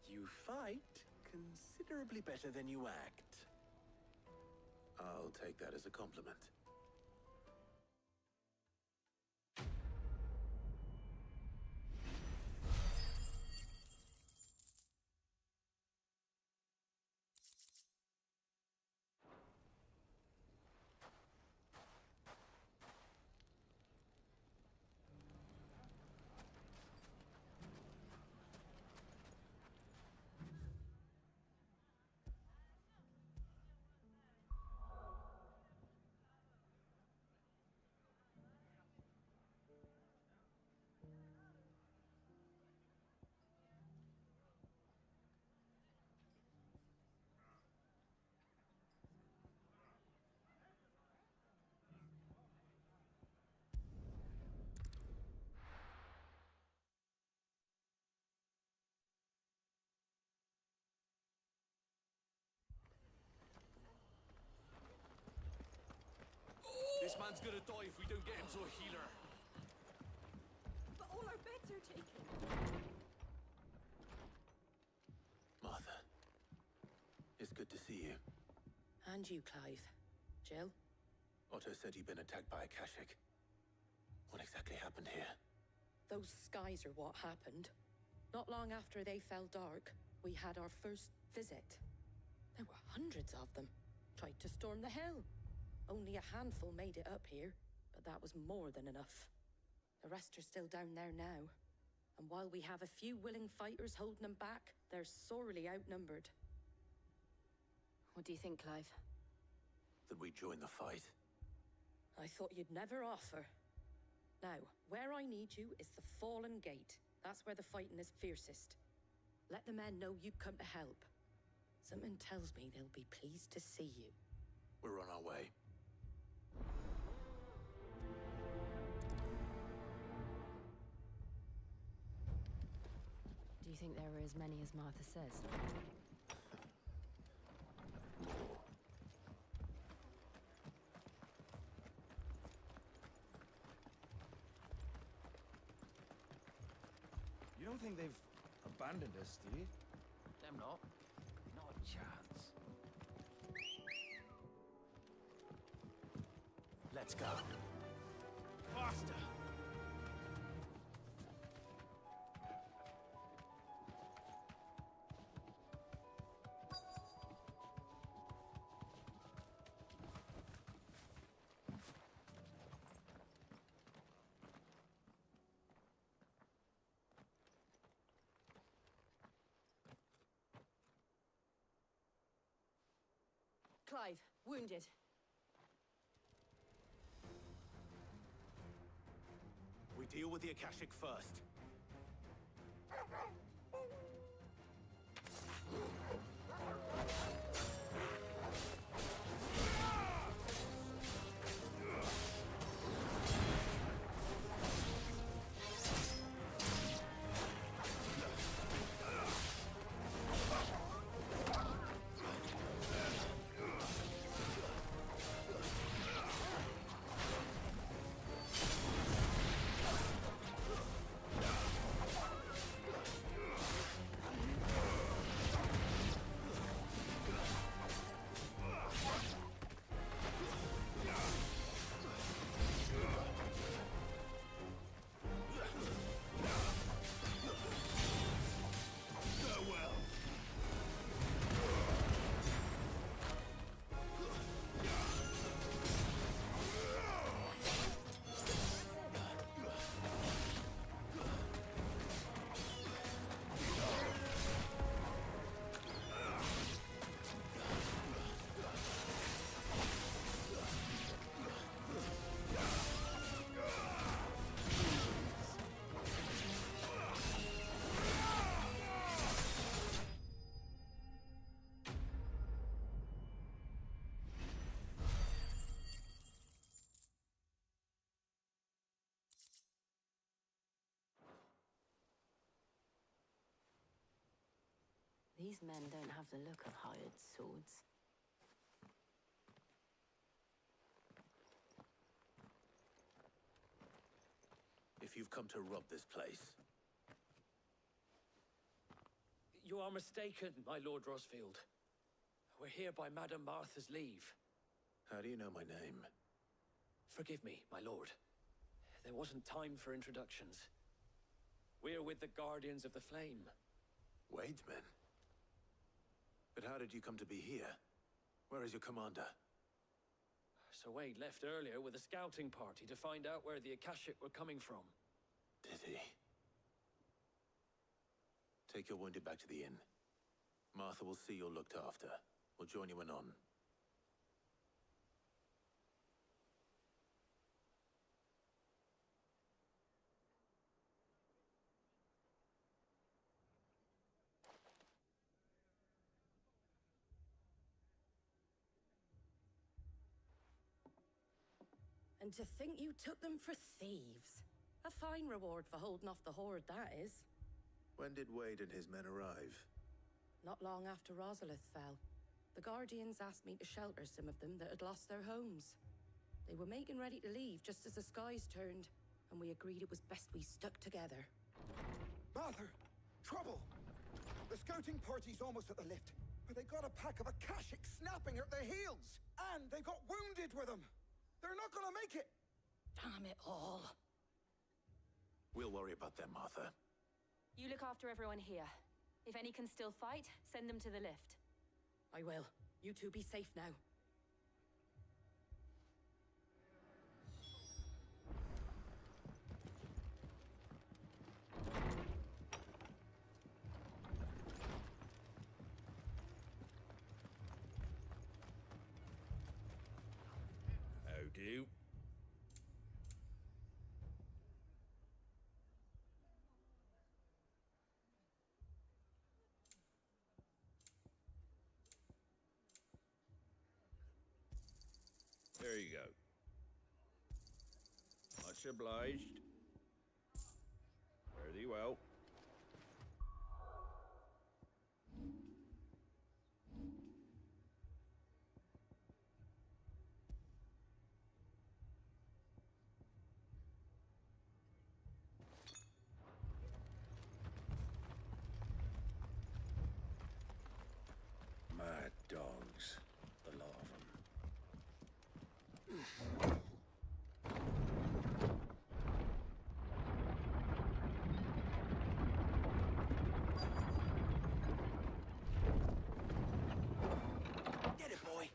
Speaker 9: you fight considerably better than you act.
Speaker 7: I'll take that as a compliment.
Speaker 23: This man's gonna die if we don't get him to a healer.
Speaker 3: But all our beds are taken.
Speaker 7: Martha, it's good to see you.
Speaker 12: And you, Clive. Jill?
Speaker 7: Otto said you'd been attacked by a Kashik. What exactly happened here?
Speaker 12: Those skies are what happened. Not long after they fell dark, we had our first visit. There were hundreds of them. Tried to storm the hill. Only a handful made it up here, but that was more than enough. The rest are still down there now. And while we have a few willing fighters holding them back, they're sorely outnumbered.
Speaker 21: What do you think, Clive?
Speaker 7: That we join the fight?
Speaker 12: I thought you'd never offer. Now, where I need you is the Fallen Gate. That's where the fighting is fiercest. Let the men know you come to help. Something tells me they'll be pleased to see you.
Speaker 7: We're on our way.
Speaker 21: Do you think there are as many as Martha says?
Speaker 14: You don't think they've abandoned us, do you?
Speaker 17: Them not. Not a chance.
Speaker 9: Let's go. Faster!
Speaker 3: Clive, wounded.
Speaker 9: We deal with the Akashic first.
Speaker 21: These men don't have the look of hired swords.
Speaker 7: If you've come to rob this place,
Speaker 13: You are mistaken, my Lord Rosfield. We're here by Madame Martha's leave.
Speaker 7: how do you know my name?
Speaker 13: Forgive me, my lord. There wasn't time for introductions. We're with the Guardians of the Flame.
Speaker 7: Wade's men? But how did you come to be here? Where is your commander?
Speaker 13: Sir Wade left earlier with a scouting party to find out where the Akashic were coming from.
Speaker 7: Did he? Take your wounded back to the inn. Martha will see you're looked after. We'll join you anon.
Speaker 12: And to think you took them for thieves. A fine reward for holding off the horde, that is.
Speaker 7: When did Wade and his men arrive?
Speaker 12: Not long after Rosalith fell. The Guardians asked me to shelter some of them that had lost their homes. They were making ready to leave just as the skies turned, and we agreed it was best we stuck together.
Speaker 15: Martha! Trouble! The scouting party's almost at the lift, but they got a pack of Akashic snapping at their heels! And they got wounded with them! They're not gonna make it!
Speaker 12: Damn it all.
Speaker 7: We'll worry about them, Martha.
Speaker 21: You look after everyone here. If any can still fight, send them to the lift.
Speaker 12: I will. You two be safe now.
Speaker 14: How do? There you go. Much obliged. Fare thee well.
Speaker 4: Mad dogs, the lot of them.
Speaker 1: Get it, boy!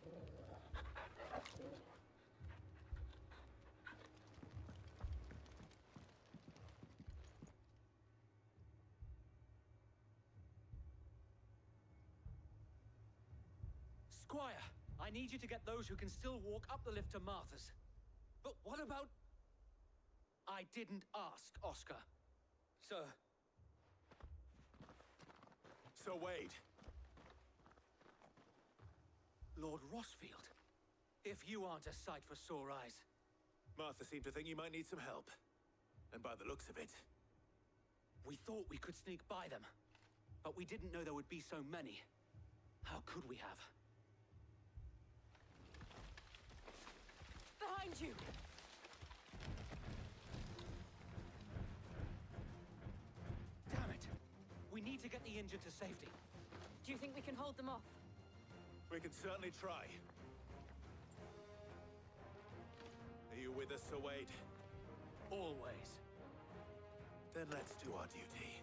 Speaker 13: Squire, I need you to get those who can still walk up the lift to Martha's. But what about... I didn't ask, Oscar. Sir.
Speaker 7: Sir Wade.
Speaker 13: Lord Rosfield. If you aren't a sight for sore eyes.
Speaker 7: Martha seemed to think you might need some help. And by the looks of it...
Speaker 13: We thought we could sneak by them. But we didn't know there would be so many. How could we have?
Speaker 3: Behind you!
Speaker 13: Damn it! We need to get the injured to safety.
Speaker 21: Do you think we can hold them off?
Speaker 2: We can certainly try. Are you with us, Sir Wade?
Speaker 13: Always.
Speaker 2: Then let's do our duty.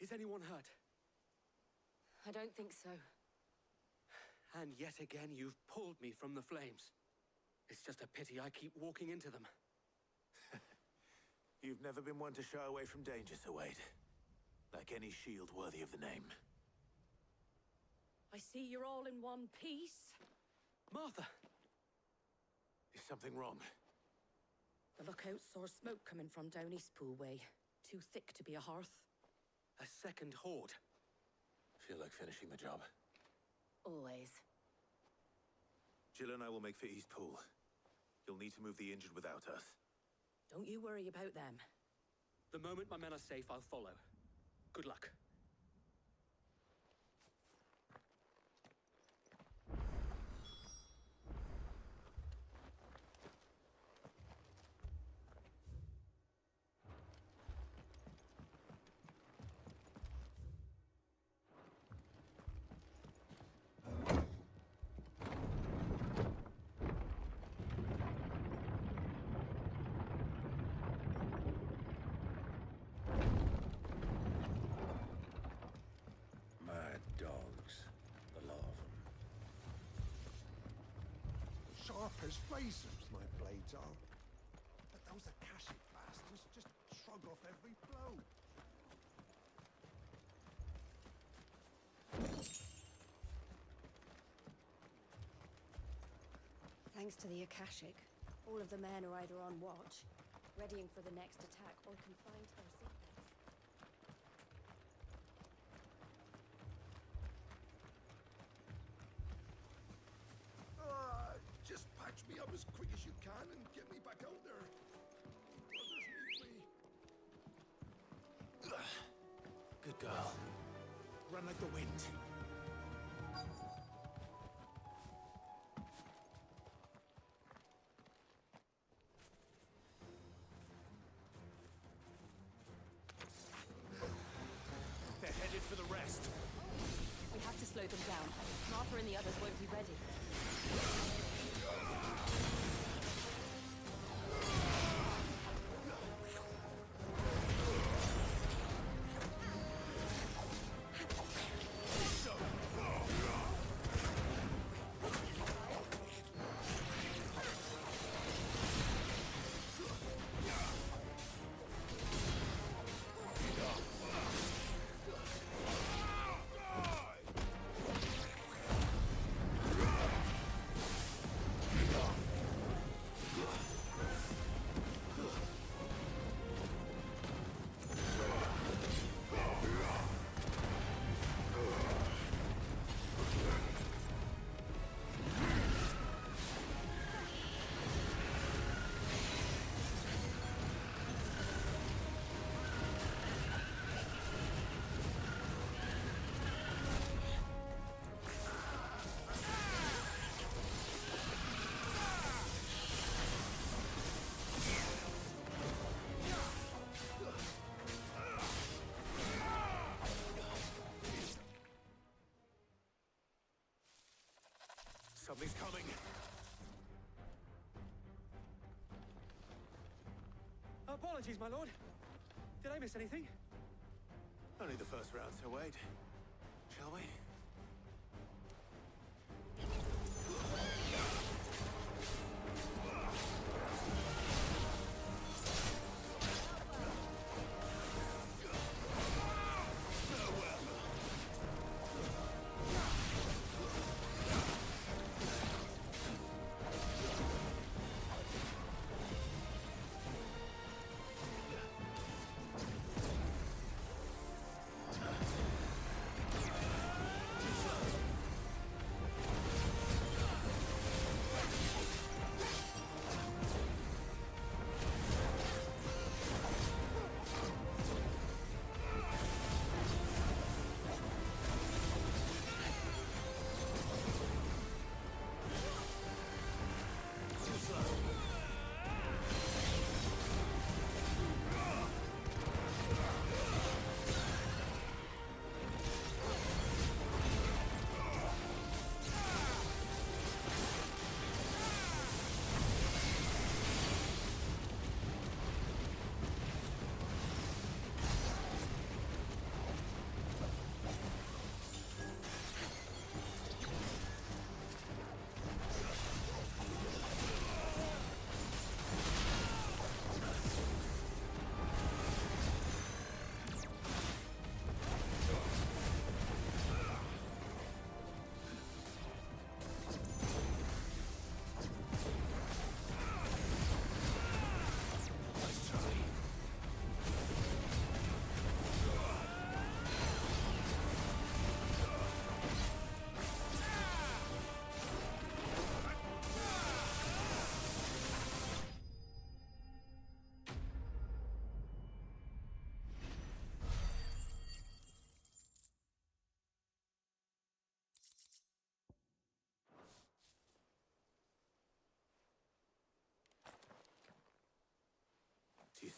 Speaker 13: Is anyone hurt?
Speaker 21: I don't think so.
Speaker 13: And yet again, you've pulled me from the flames. It's just a pity I keep walking into them.
Speaker 7: You've never been one to shy away from danger, Sir Wade. Like any shield worthy of the name.
Speaker 12: I see you're all in one piece.
Speaker 13: Martha!
Speaker 7: Is something wrong?
Speaker 12: The lookout saw smoke coming from down Eastpool way. Too thick to be a hearth.
Speaker 13: A second horde.
Speaker 7: Feel like finishing the job.
Speaker 21: Always.
Speaker 7: Jill and I will make for Eastpool. You'll need to move the injured without us.
Speaker 12: Don't you worry about them.
Speaker 13: The moment my men are safe, I'll follow. Good luck.
Speaker 14: Mad dogs. The lot of them.
Speaker 15: Sharp as razors, my blades are. But those Akashic bastards just shrug off every blow.
Speaker 5: Thanks to the Akashic, all of the men are either on watch, readying for the next attack, or confined to their seatbelts.
Speaker 18: Just patch me up as quick as you can and get me back out there. Brothers need me.
Speaker 7: Good girl. Run like the wind.
Speaker 2: They're headed for the rest.
Speaker 21: We have to slow them down. Martha and the others won't be ready.
Speaker 7: Something's coming.
Speaker 13: Apologies, my lord. Did I miss anything?
Speaker 7: Only the first round, Sir Wade. Shall we?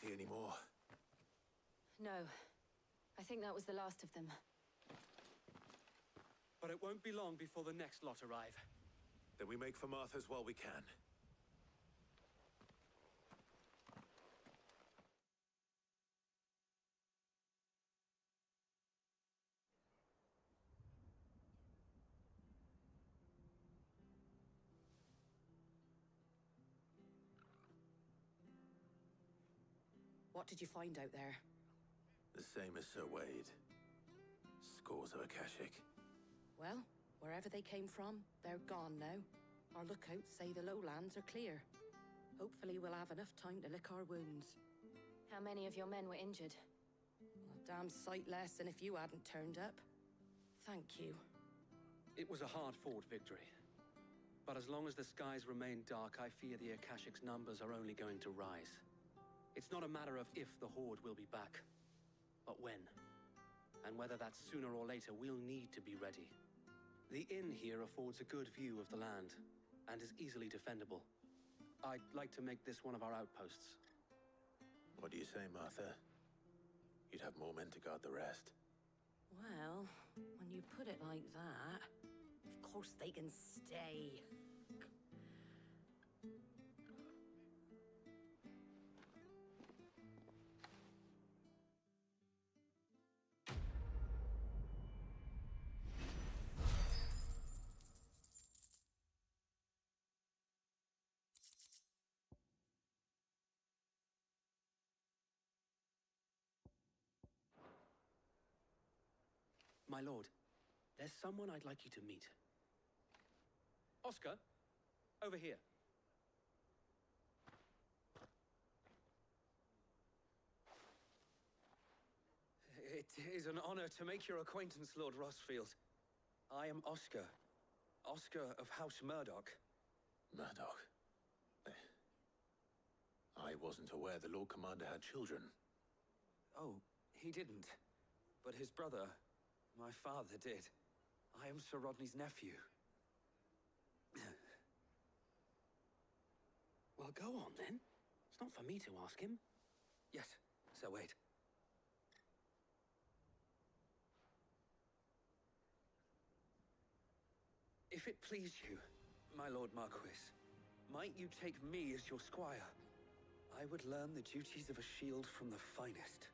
Speaker 7: see any more?
Speaker 21: No. I think that was the last of them.
Speaker 13: But it won't be long before the next lot arrive.
Speaker 7: Then we make for Martha's while we can.
Speaker 12: What did you find out there?
Speaker 7: The same as Sir Wade. Scores of Akashic.
Speaker 12: Well, wherever they came from, they're gone now. Our lookouts say the lowlands are clear. Hopefully we'll have enough time to lick our wounds.
Speaker 21: How many of your men were injured?
Speaker 12: A damn sight less than if you hadn't turned up. Thank you.
Speaker 13: It was a hard-fought victory. But as long as the skies remain dark, I fear the Akashic's numbers are only going to rise. It's not a matter of if the Horde will be back, but when. And whether that's sooner or later, we'll need to be ready. The inn here affords a good view of the land, and is easily defendable. I'd like to make this one of our outposts.
Speaker 7: What do you say, Martha? You'd have more men to guard the rest.
Speaker 12: Well, when you put it like that, of course they can stay.
Speaker 13: My lord, there's someone I'd like you to meet. Oscar, over here.
Speaker 16: It is an honor to make your acquaintance, Lord Rossfield. I am Oscar. Oscar of House Murdoch.
Speaker 7: Murdoch? I wasn't aware the Lord Commander had children.
Speaker 16: Oh, he didn't. But his brother, my father, did. I am Sir Rodney's nephew.
Speaker 13: Well, go on then. It's not for me to ask him.
Speaker 16: Yes, Sir Wade. If it please you, my Lord Marquis, might you take me as your squire? I would learn the duties of a shield from the finest.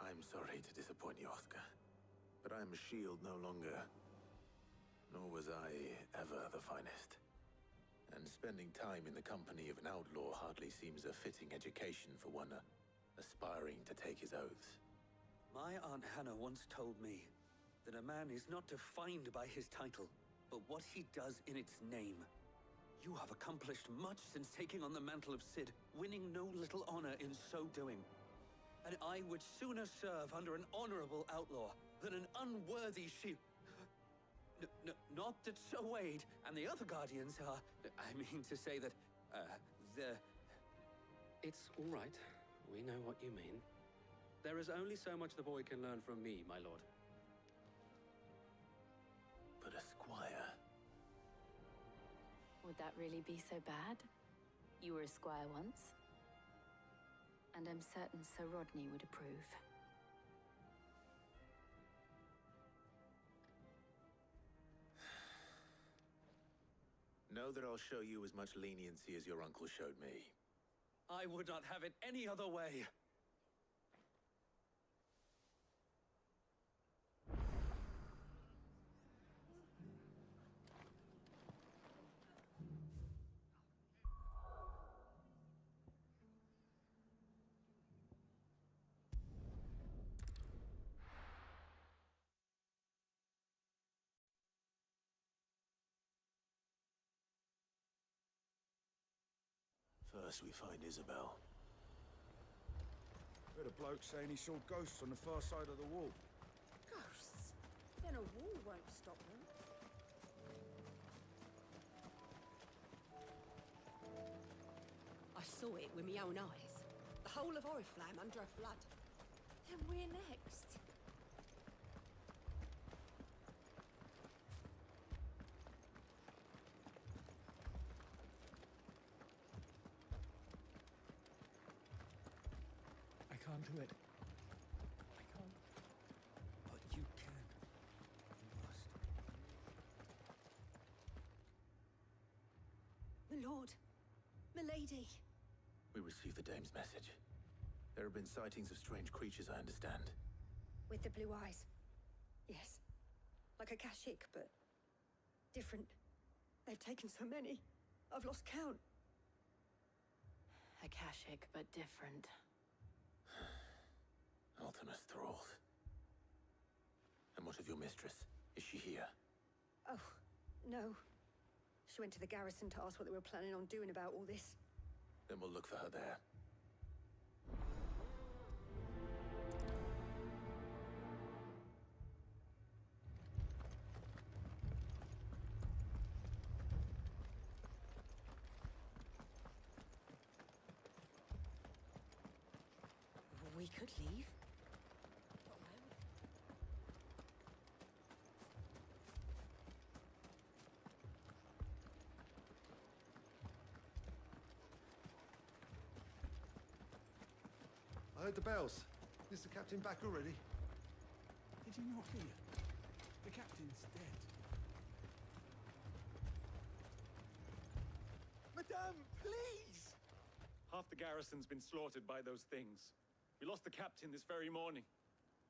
Speaker 7: I'm sorry to disappoint you, Oscar, but I'm a shield no longer. Nor was I ever the finest. And spending time in the company of an outlaw hardly seems a fitting education for one aspiring to take his oaths.
Speaker 16: My Aunt Hannah once told me that a man is not defined by his title, but what he does in its name. You have accomplished much since taking on the mantle of Cid, winning no little honor in so doing. And I would sooner serve under an honorable outlaw than an unworthy shield. Not that Sir Wade and the other Guardians are... I mean to say that,
Speaker 13: It's all right. We know what you mean. There is only so much the boy can learn from me, my lord.
Speaker 7: But a squire...
Speaker 21: Would that really be so bad? You were a squire once. And I'm certain Sir Rodney would approve.
Speaker 7: Know that I'll show you as much leniency as your uncle showed me.
Speaker 16: I would not have it any other way.
Speaker 7: First we find Isabel.
Speaker 15: Heard a bloke saying he saw ghosts on the far side of the wall.
Speaker 12: Ghosts? Then a wall won't stop them.
Speaker 19: I saw it with my own eyes. The whole of Oriflamme under a flood.
Speaker 12: Then we're next.
Speaker 11: undo it. I can't. But you can. You must.
Speaker 19: My lord. Milady.
Speaker 7: We received the dame's message. There have been sightings of strange creatures, I understand.
Speaker 19: With the blue eyes. Yes. Like a Kashik, but different. They've taken so many. I've lost count.
Speaker 21: Akashic, but different.
Speaker 7: Ultimus thralls. And what of your mistress? Is she here?
Speaker 19: Oh, no. She went to the garrison to ask what they were planning on doing about all this.
Speaker 7: Then we'll look for her there.
Speaker 19: We could leave.
Speaker 18: I heard the bells. Is the captain back already?
Speaker 2: Did you not hear? The captain's dead.
Speaker 15: Madame, please!
Speaker 6: Half the garrison's been slaughtered by those things. We lost the captain this very morning.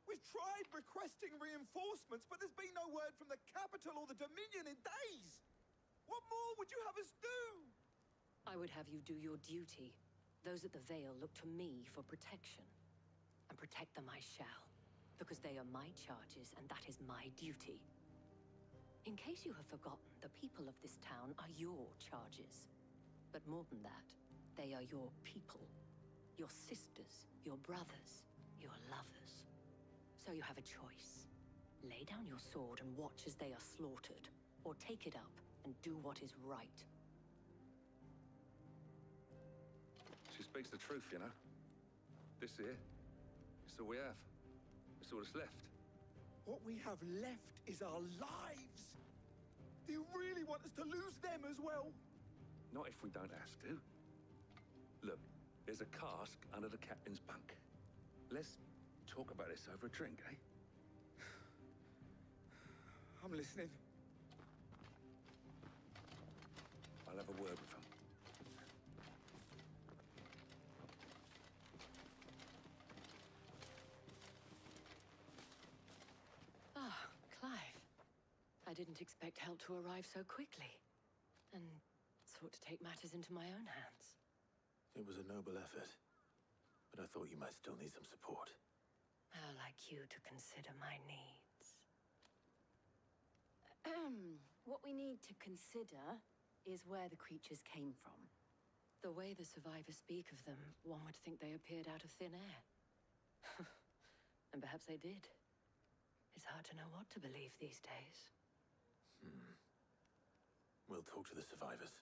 Speaker 15: We've tried requesting reinforcements, but there's been no word from the capital or the Dominion in days! What more would you have us do?
Speaker 21: I would have you do your duty. Those at the Vale look to me for protection. And protect them I shall. Because they are my charges, and that is my duty. In case you have forgotten, the people of this town are your charges. But more than that, they are your people. Your sisters, your brothers, your lovers. So you have a choice. Lay down your sword and watch as they are slaughtered. Or take it up and do what is right.
Speaker 17: She speaks the truth, you know. This here, it's all we have. It's all that's left.
Speaker 15: What we have left is our lives! Do you really want us to lose them as well?
Speaker 17: Not if we don't have to. Look, there's a cask under the captain's bunk. Let's talk about this over a drink, eh?
Speaker 15: I'm listening.
Speaker 17: I'll have a word with him.
Speaker 21: Ah, Clive. I didn't expect help to arrive so quickly. And sought to take matters into my own hands.
Speaker 7: It was a noble effort. But I thought you might still need some support.
Speaker 21: How like you to consider my needs. What we need to consider is where the creatures came from. The way the survivors speak of them, one would think they appeared out of thin air. And perhaps they did. It's hard to know what to believe these days.
Speaker 7: We'll talk to the survivors.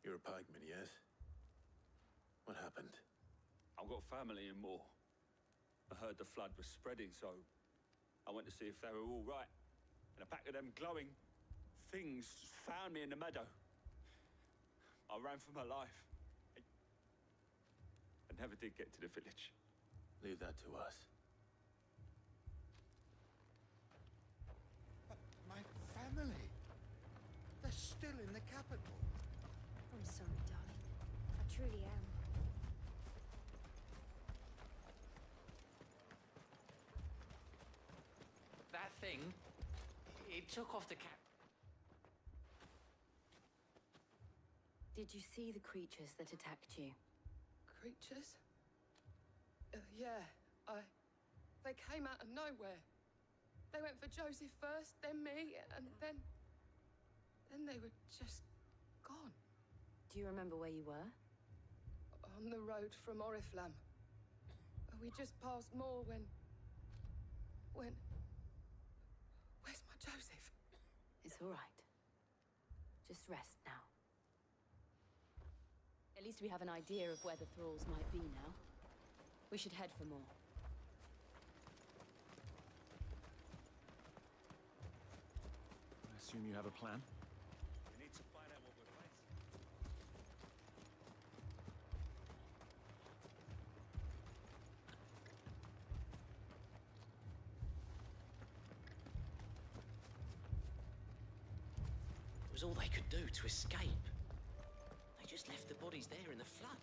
Speaker 7: You're a pikeman, yes? What happened?
Speaker 13: I've got family in Moor. I heard the flood was spreading, so I went to see if they were all right. And a pack of them glowing things found me in the meadow. I ran for my life. I never did get to the village.
Speaker 7: Leave that to us.
Speaker 15: But my family... They're still in the capital.
Speaker 10: I'm sorry, darling. I truly am.
Speaker 8: That thing, it took off the cap.
Speaker 21: Did you see the creatures that attacked you?
Speaker 12: Creatures? Yeah, They came out of nowhere.
Speaker 20: They went for Joseph first, then me, and then they were just gone.
Speaker 21: Do you remember where you were?
Speaker 20: On the road from Oriflamme. We just passed Moor when... Where's my Joseph?
Speaker 21: It's all right. Just rest now. At least we have an idea of where the thralls might be now. We should head for more.
Speaker 6: I assume you have a plan?
Speaker 11: We need to find out what we're fighting.
Speaker 22: It was all they could do to escape. They just left the bodies there in the flood.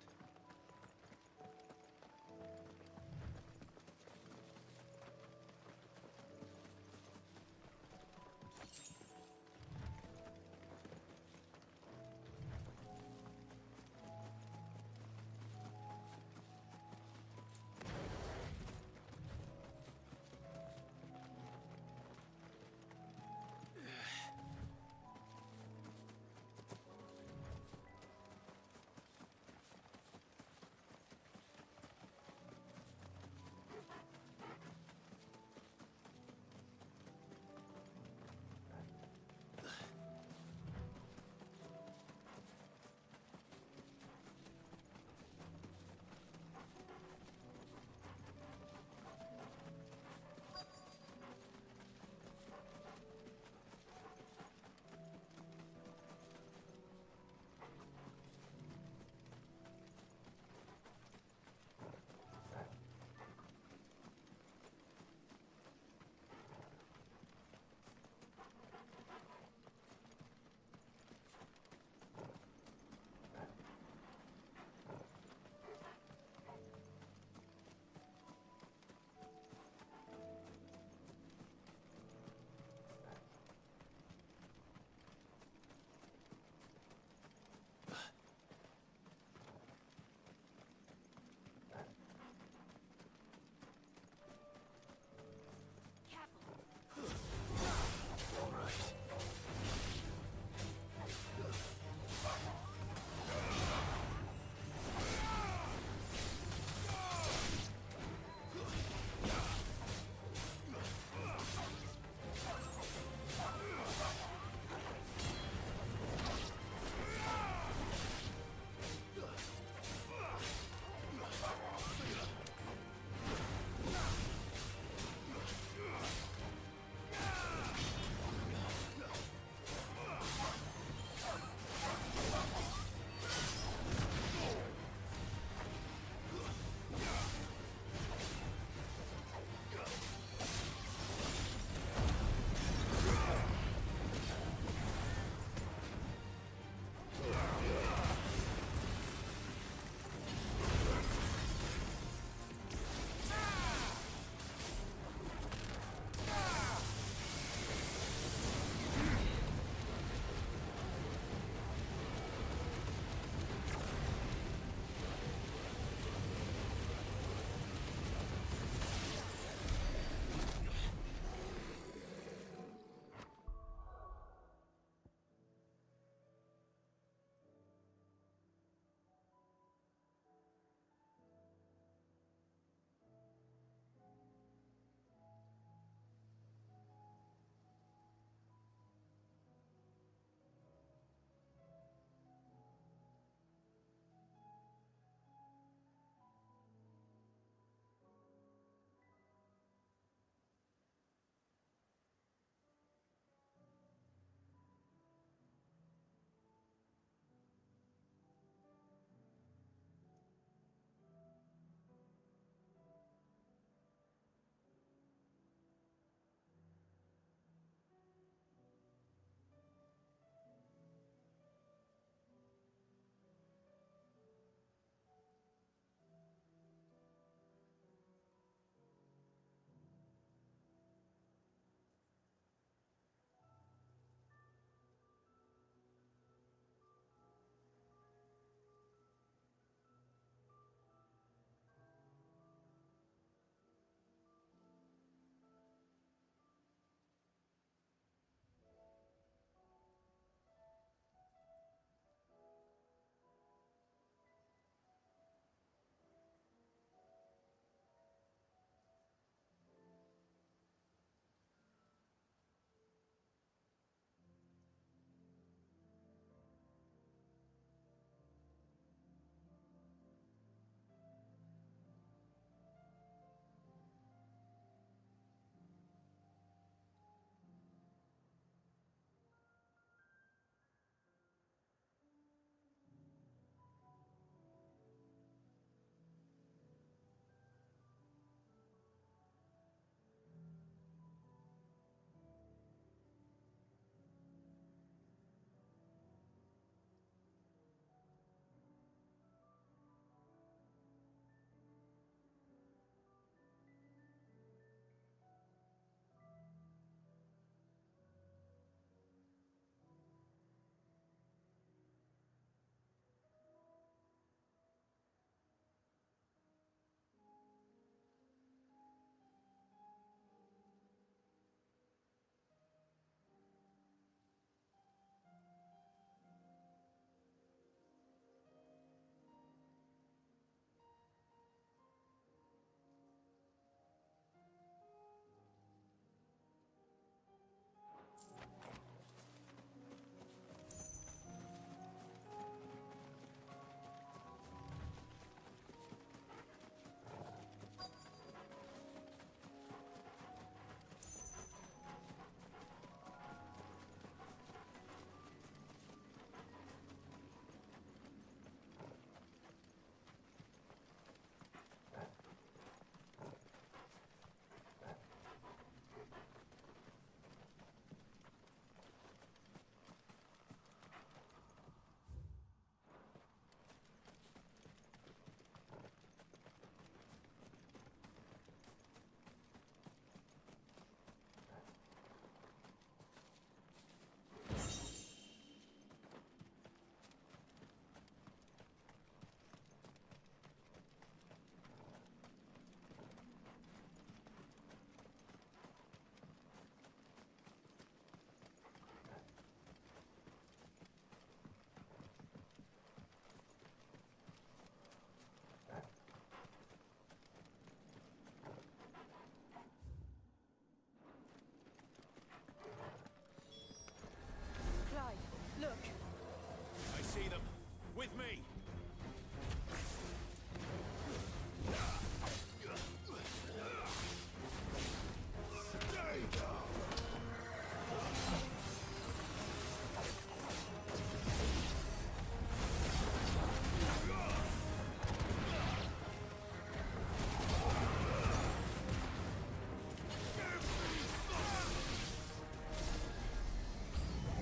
Speaker 2: With me!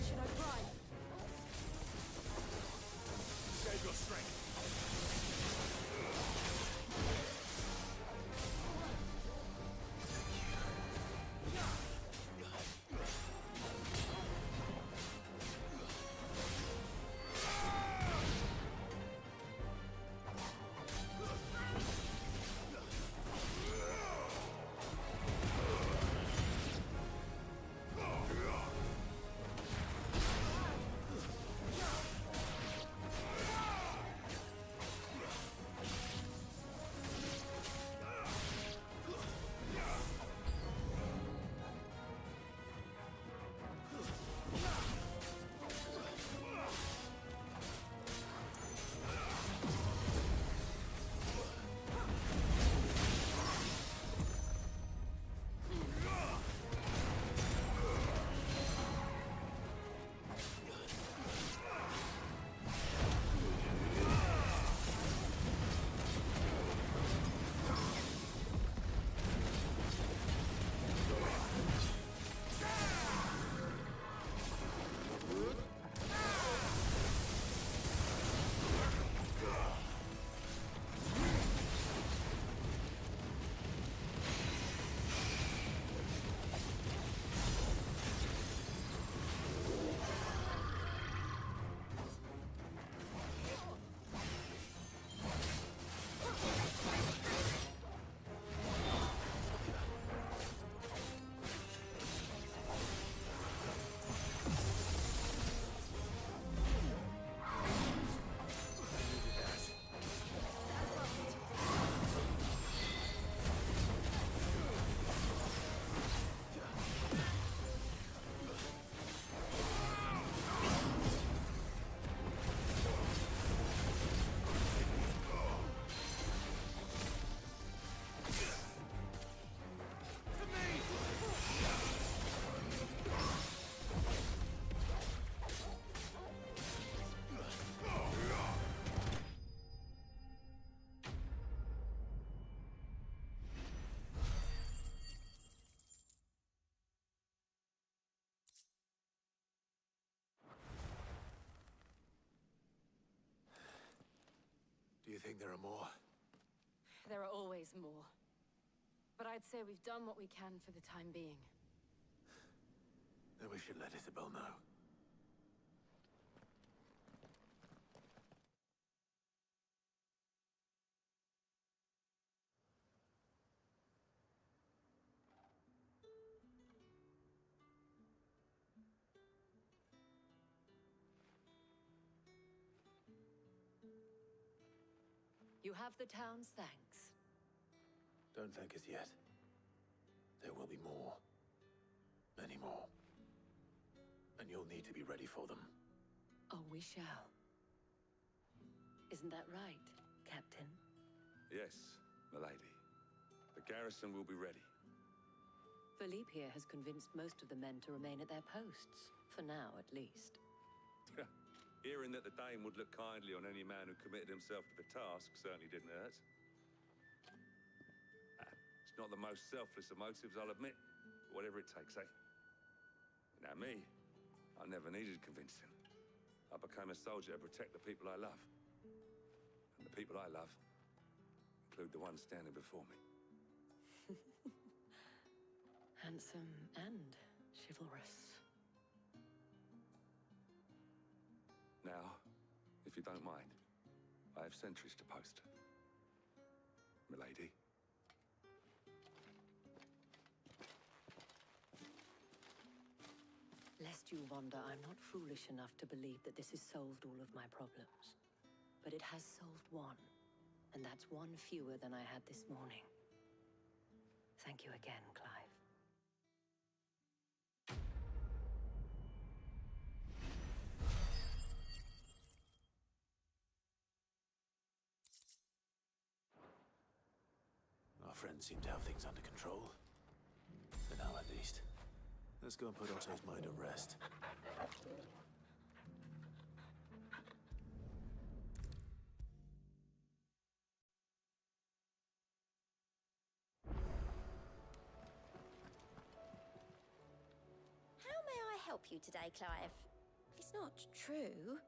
Speaker 3: Should I bribe?
Speaker 2: Save your strength.
Speaker 7: Do you think there are more?
Speaker 21: There are always more. But I'd say we've done what we can for the time being.
Speaker 7: Then we should let Isabel know.
Speaker 21: You have the town's thanks.
Speaker 7: Don't thank us yet. There will be more. Many more. And you'll need to be ready for them.
Speaker 21: Oh, we shall. Isn't that right, Captain?
Speaker 4: Yes, milady. The garrison will be ready.
Speaker 21: Philippe here has convinced most of the men to remain at their posts. For now, at least.
Speaker 4: Hearing that the Dane would look kindly on any man who committed himself to the task certainly didn't hurt. It's not the most selfless of motives, I'll admit. But whatever it takes, eh? Now me, I never needed convincing. I became a soldier to protect the people I love. And the people I love include the ones standing before me.
Speaker 21: Handsome and chivalrous.
Speaker 4: Now, if you don't mind, I have sentries to post. Milady.
Speaker 21: Lest you wonder, I'm not foolish enough to believe that this has solved all of my problems. But it has solved one, and that's one fewer than I had this morning. Thank you again, Clive.
Speaker 7: Our friends seem to have things under control. For now, at least. Let's go and put Otto's mind at rest.
Speaker 10: How may I help you today, Clive?
Speaker 5: It's not true.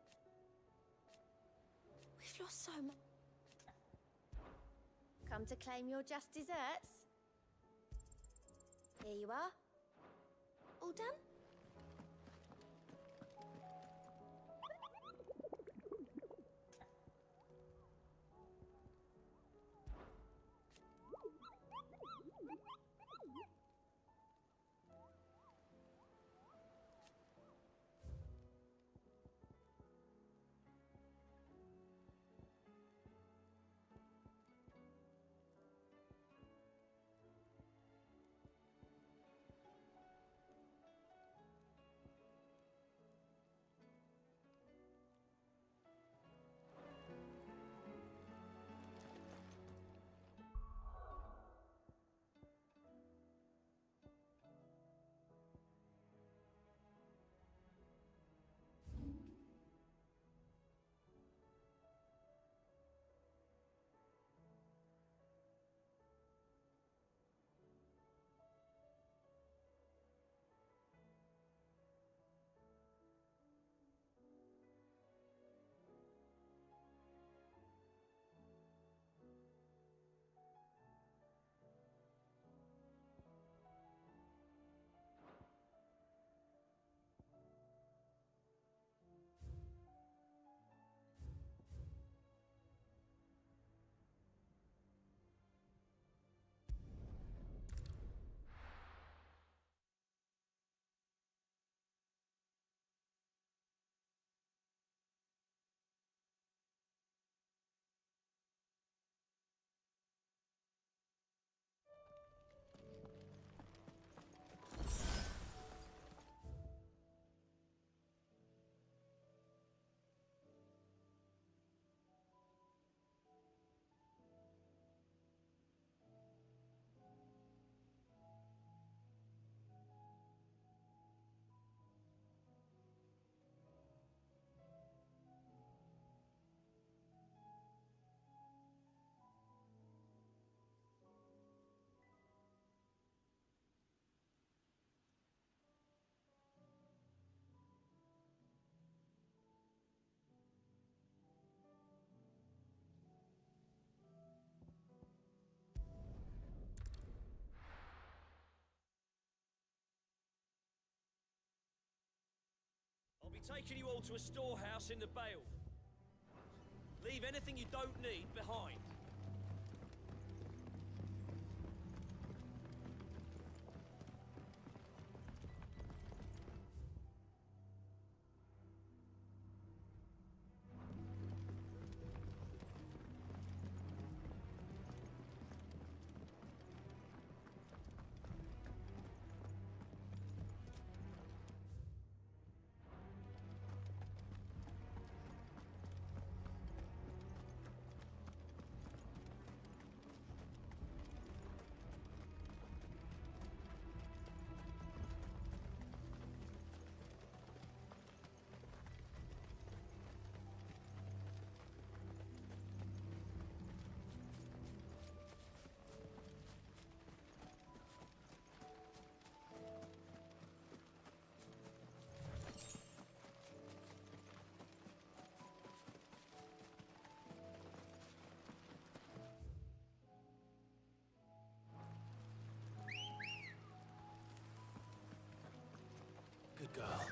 Speaker 5: We've lost so much.
Speaker 10: Come to claim your just desserts? Here you are. All done?
Speaker 1: I'll be taking you all to a storehouse in the Vale. Leave anything you don't need behind.
Speaker 7: Good girl.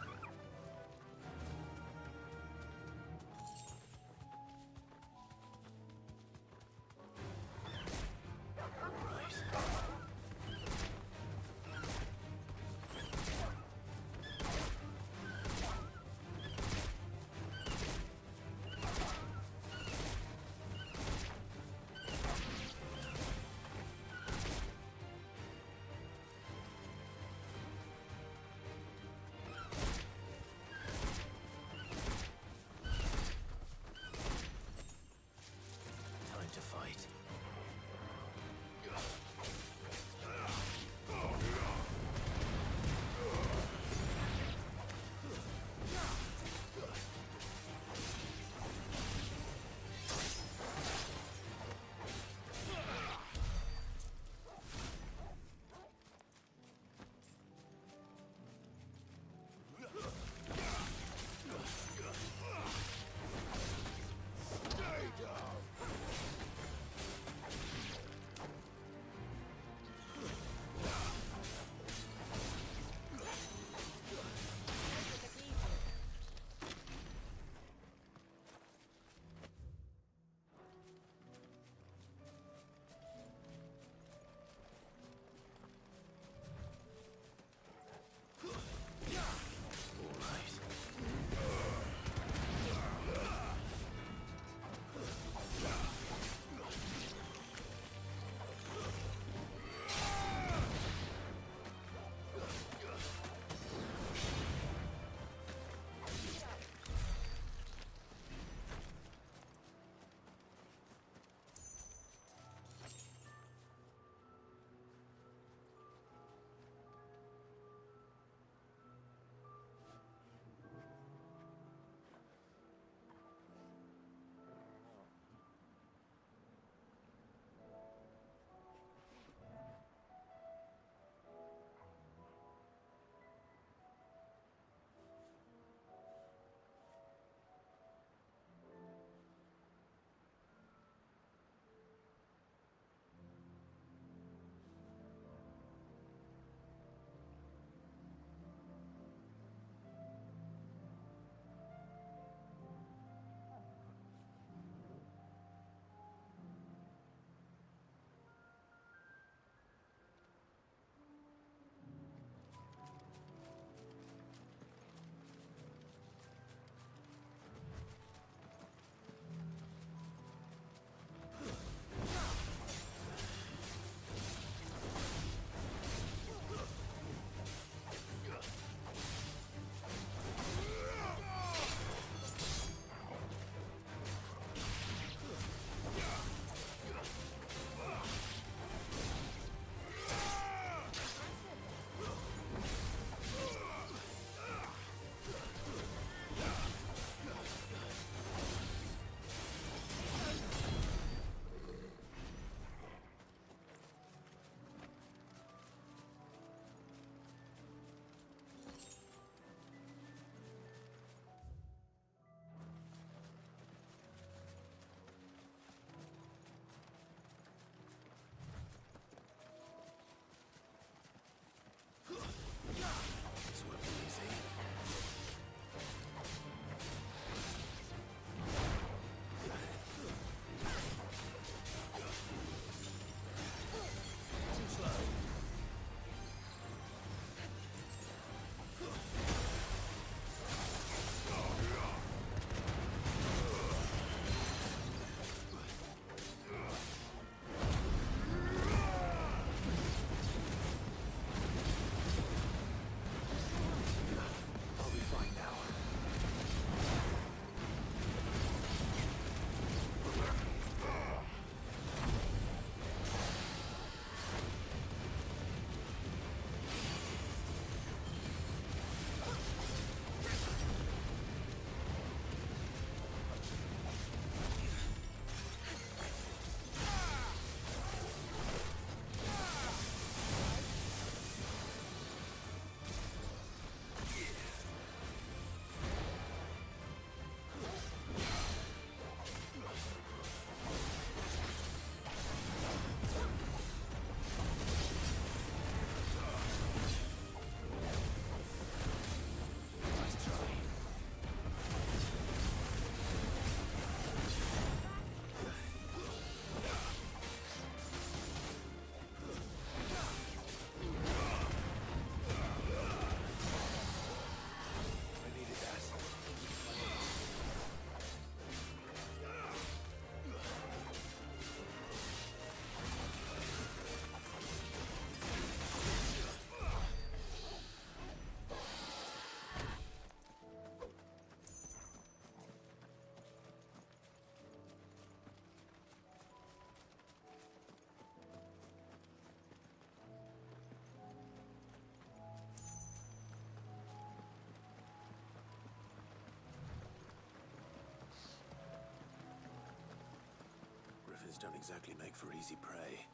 Speaker 7: exactly make for easy prey.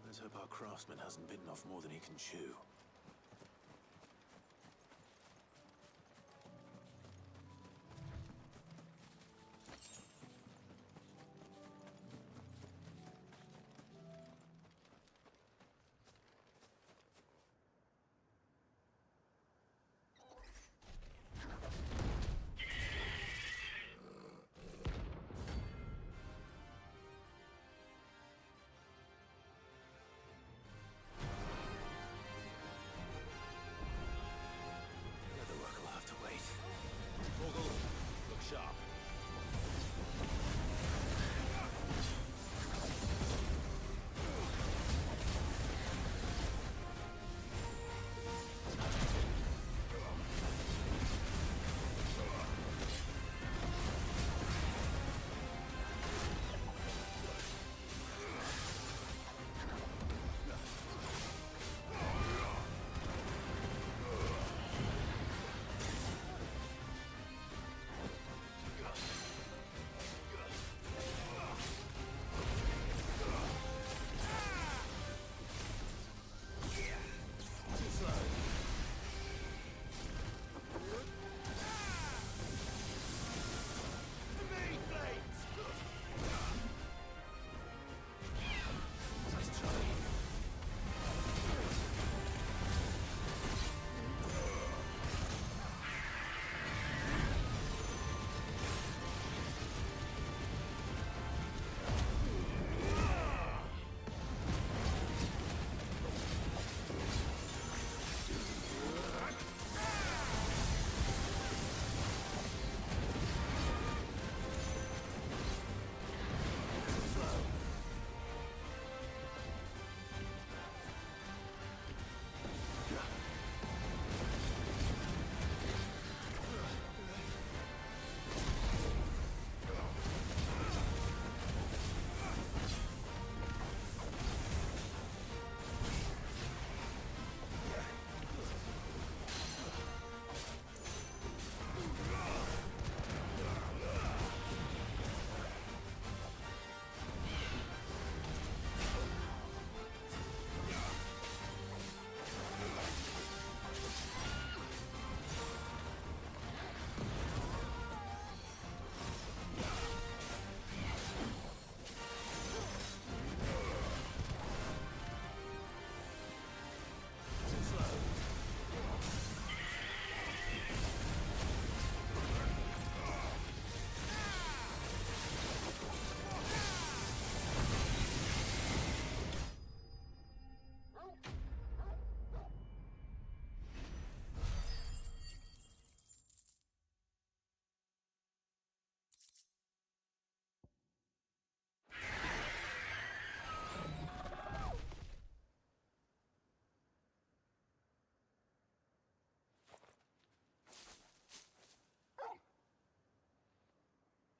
Speaker 7: Let's hope our craftsman hasn't bitten off more than he can chew.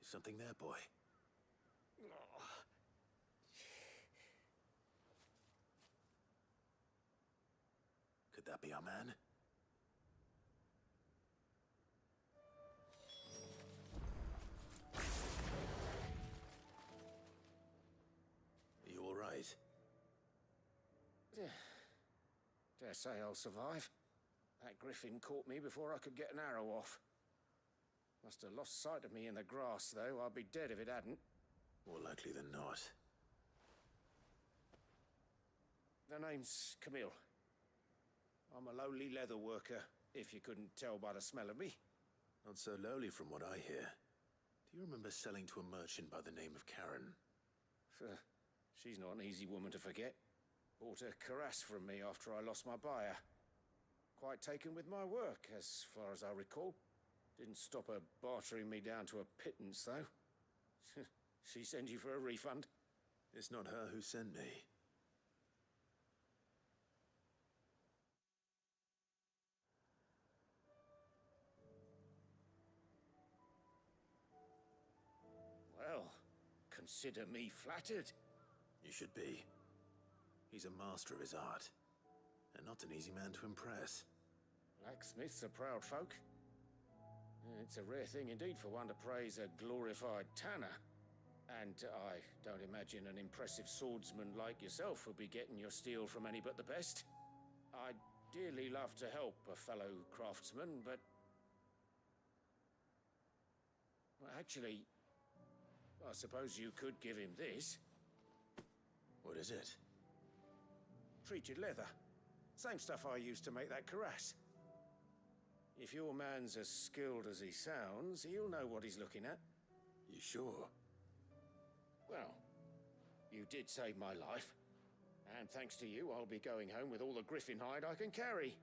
Speaker 7: Something there, boy. Could that be our man? Are you all right?
Speaker 9: Dare say I'll survive. That griffin caught me before I could get an arrow off. Must have lost sight of me in the grass, though. I'd be dead if it hadn't.
Speaker 7: More likely than not.
Speaker 9: The name's Camille. I'm a lowly leather worker, if you couldn't tell by the smell of me.
Speaker 7: Not so lowly from what I hear. Do you remember selling to a merchant by the name of Karen?
Speaker 9: She's not an easy woman to forget. Bought a cuirass from me after I lost my buyer. Quite taken with my work, as far as I recall. Didn't stop her bartering me down to a pittance, though. She send you for a refund?
Speaker 7: It's not her who sent me.
Speaker 9: Well, consider me flattered.
Speaker 7: You should be. He's a master of his art, and not an easy man to impress.
Speaker 9: Blacksmiths are proud folk. It's a rare thing indeed for one to praise a glorified tanner. And I don't imagine an impressive swordsman like yourself will be getting your steel from any but the best. I'd dearly love to help a fellow craftsman, but... Well, actually, I suppose you could give him this.
Speaker 7: What is it?
Speaker 9: Treated leather. Same stuff I used to make that cuirass. If your man's as skilled as he sounds, he'll know what he's looking at.
Speaker 7: You sure?
Speaker 9: Well, you did save my life. And thanks to you, I'll be going home with all the griffin hide I can carry.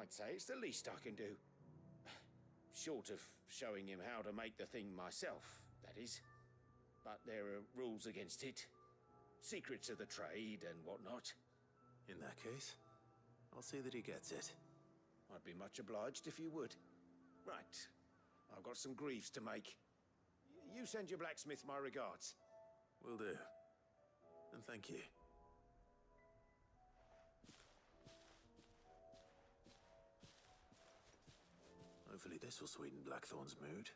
Speaker 9: I'd say it's the least I can do. Short of showing him how to make the thing myself, that is. But there are rules against it. Secrets of the trade and whatnot.
Speaker 7: In that case, I'll see that he gets it.
Speaker 9: I'd be much obliged if you would. Right. I've got some greaves to make. You send your blacksmith my regards.
Speaker 7: Will do. And thank you. Hopefully this will sweeten Blackthorn's mood.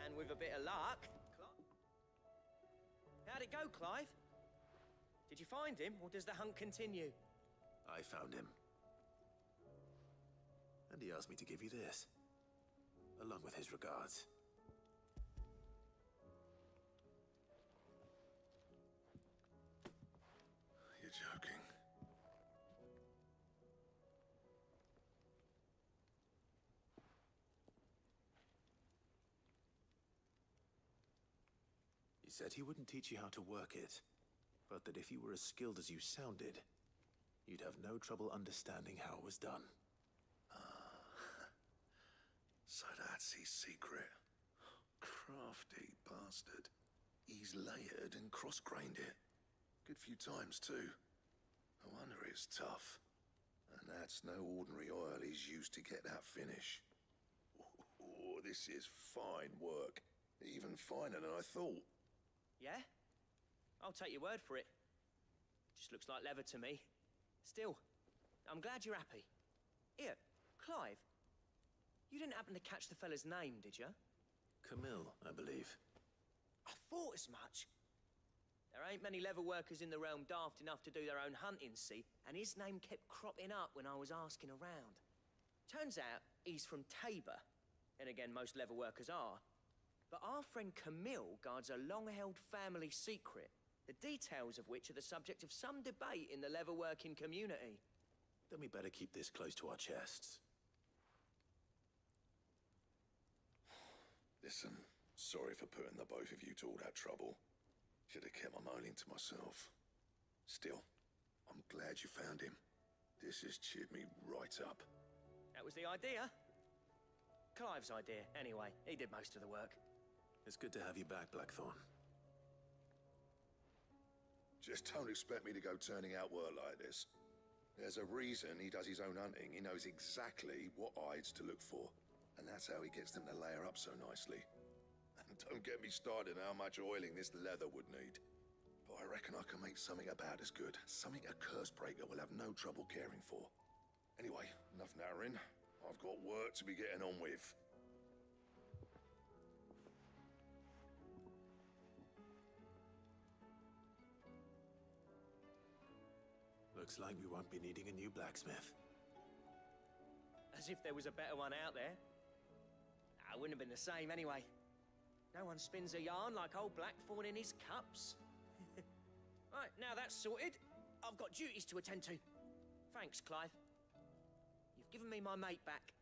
Speaker 14: And with a bit of luck... How'd it go, Clive? Did you find him, or does the hunt continue?
Speaker 7: I found him. And he asked me to give you this, along with his regards.
Speaker 18: You're joking.
Speaker 7: He said he wouldn't teach you how to work it, but that if you were as skilled as you sounded, you'd have no trouble understanding how it was done.
Speaker 18: So that's his secret. Crafty bastard. He's layered and cross-grained it. Good few times, too. No wonder it's tough. And that's no ordinary oil he's used to get that finish. Oh, this is fine work. Even finer than I thought.
Speaker 14: Yeah? I'll take your word for it. Just looks like leather to me. Still, I'm glad you're happy. Here, Clive. You didn't happen to catch the fella's name, did you?
Speaker 7: Camille, I believe.
Speaker 14: I thought as much. There ain't many leather workers in the realm daft enough to do their own hunting, see? And his name kept cropping up when I was asking around. Turns out he's from Tabor. And again, most leather workers are. But our friend Camille guards a long-held family secret, the details of which are the subject of some debate in the leather-working community.
Speaker 7: Then we better keep this close to our chests.
Speaker 18: Listen, sorry for putting the both of you to all that trouble. Should have kept my moaning to myself. Still, I'm glad you found him. This has cheered me right up.
Speaker 14: That was the idea. Clive's idea, anyway. He did most of the work.
Speaker 7: It's good to have you back, Blackthorn.
Speaker 18: Just don't expect me to go turning out work like this. There's a reason he does his own hunting. He knows exactly what hides to look for. And that's how he gets them to layer up so nicely. And don't get me started on how much oiling this leather would need. But I reckon I can make something about as good. Something a Cursebreaker will have no trouble caring for. Anyway, enough narrowing. I've got work to be getting on with.
Speaker 7: Looks like we won't be needing a new blacksmith.
Speaker 14: As if there was a better one out there. I wouldn't have been the same anyway. No one spins a yarn like old Blackthorn in his cups. Right, now that's sorted, I've got duties to attend to. Thanks, Clive. You've given me my mate back.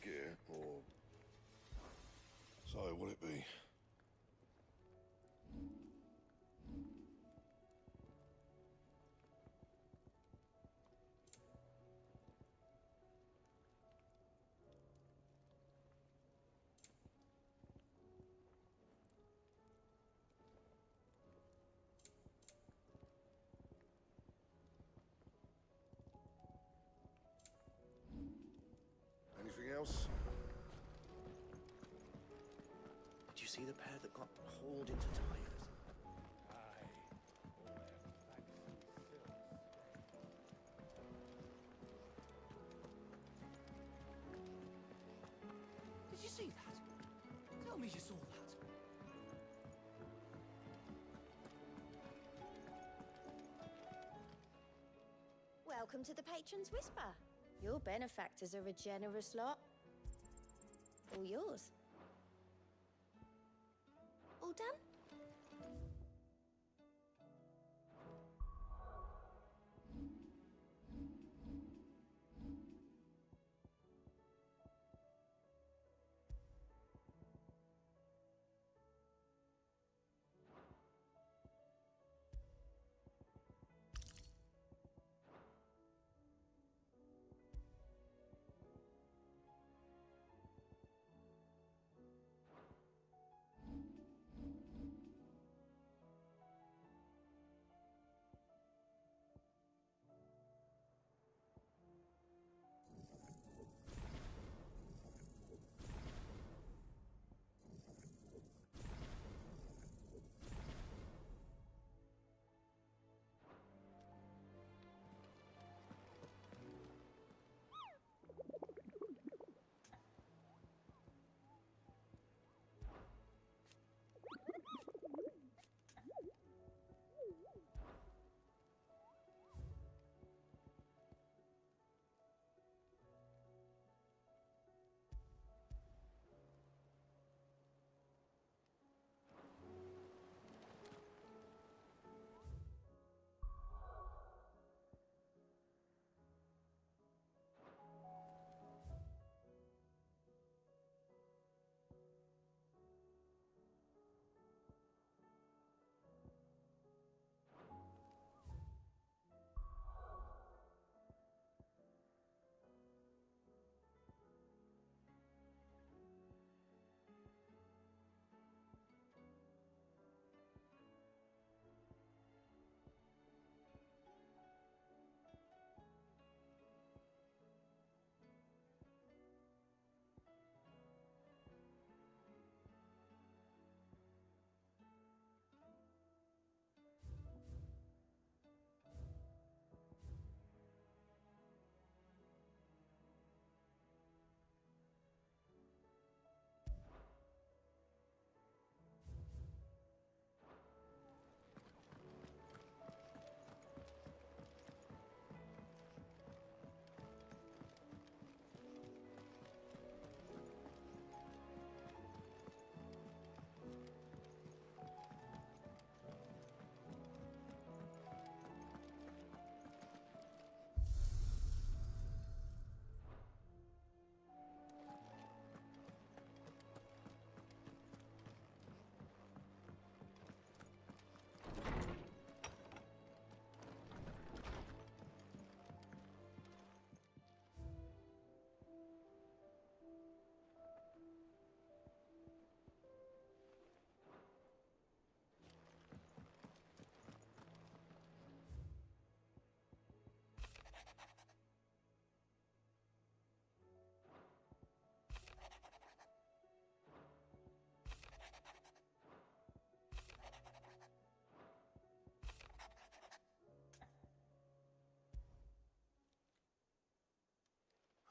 Speaker 18: your gear, or... So, will it be? Anything else?
Speaker 14: Did you see the pair that got hauled into tires?
Speaker 11: Did you see that? Tell me you saw that.
Speaker 10: Welcome to the Patron's Whisper. Your benefactors are a generous lot. All yours. All done?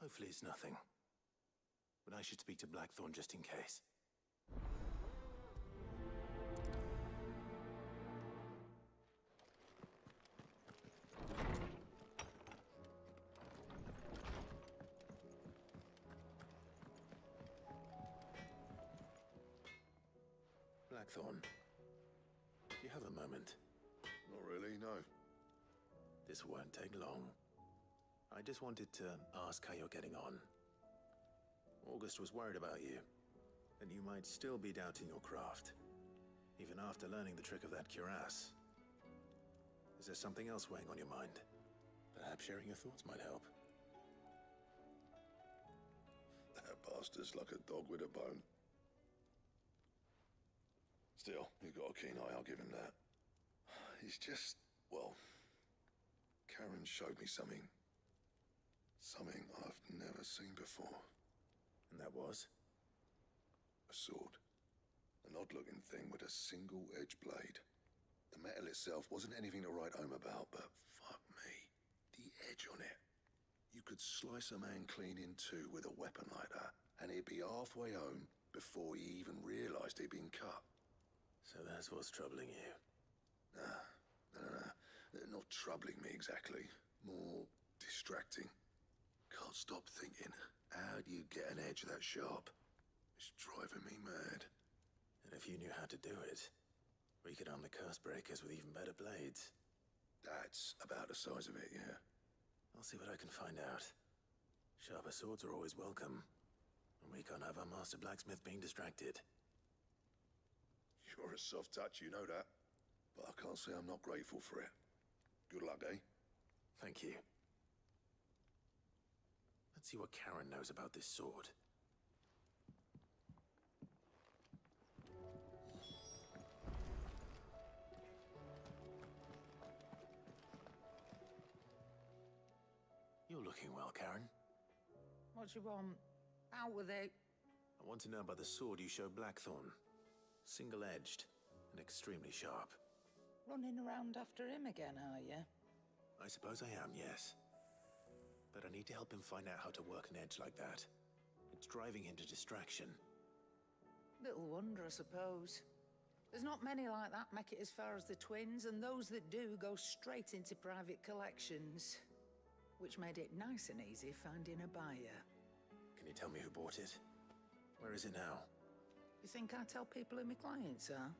Speaker 7: Hopefully it's nothing. But I should speak to Blackthorn just in case. Blackthorn, do you have a moment?
Speaker 18: Not really, no.
Speaker 7: This won't take long. I just wanted to ask how you're getting on. August was worried about you, and you might still be doubting your craft, even after learning the trick of that cuirass. Is there something else weighing on your mind? Perhaps sharing your thoughts might help.
Speaker 18: That bastard's like a dog with a bone. Still, he's got a keen eye, I'll give him that. He's just, well, Karen showed me something. Something I've never seen before.
Speaker 7: And that was?
Speaker 18: A sword. An odd-looking thing with a single-edged blade. The metal itself wasn't anything to write home about, but fuck me. The edge on it. You could slice a man clean in two with a weapon like that, and he'd be halfway home before he even realized he'd been cut.
Speaker 7: So that's what's troubling you?
Speaker 18: Nah. Not troubling me exactly. More distracting. Can't stop thinking, how do you get an edge that sharp? It's driving me mad.
Speaker 7: And if you knew how to do it, we could arm the curse breakers with even better blades.
Speaker 18: That's about the size of it, yeah.
Speaker 7: I'll see what I can find out. Sharper swords are always welcome. And we can't have our master blacksmith being distracted.
Speaker 18: You're a soft touch, you know that. But I can't say I'm not grateful for it. Good luck, eh?
Speaker 7: Thank you. Let's see what Karen knows about this sword. You're looking well, Karen.
Speaker 16: What you want? Out with it.
Speaker 7: I want to know about the sword you showed Blackthorn. Single-edged and extremely sharp.
Speaker 16: Running around after him again, are you?
Speaker 7: I suppose I am, yes. But I need to help him find out how to work an edge like that. It's driving him to distraction.
Speaker 16: Little wonder, I suppose. There's not many like that make it as far as the twins, and those that do go straight into private collections. Which made it nice and easy finding a buyer.
Speaker 7: Can you tell me who bought it? Where is it now?
Speaker 16: You think I tell people who my clients are?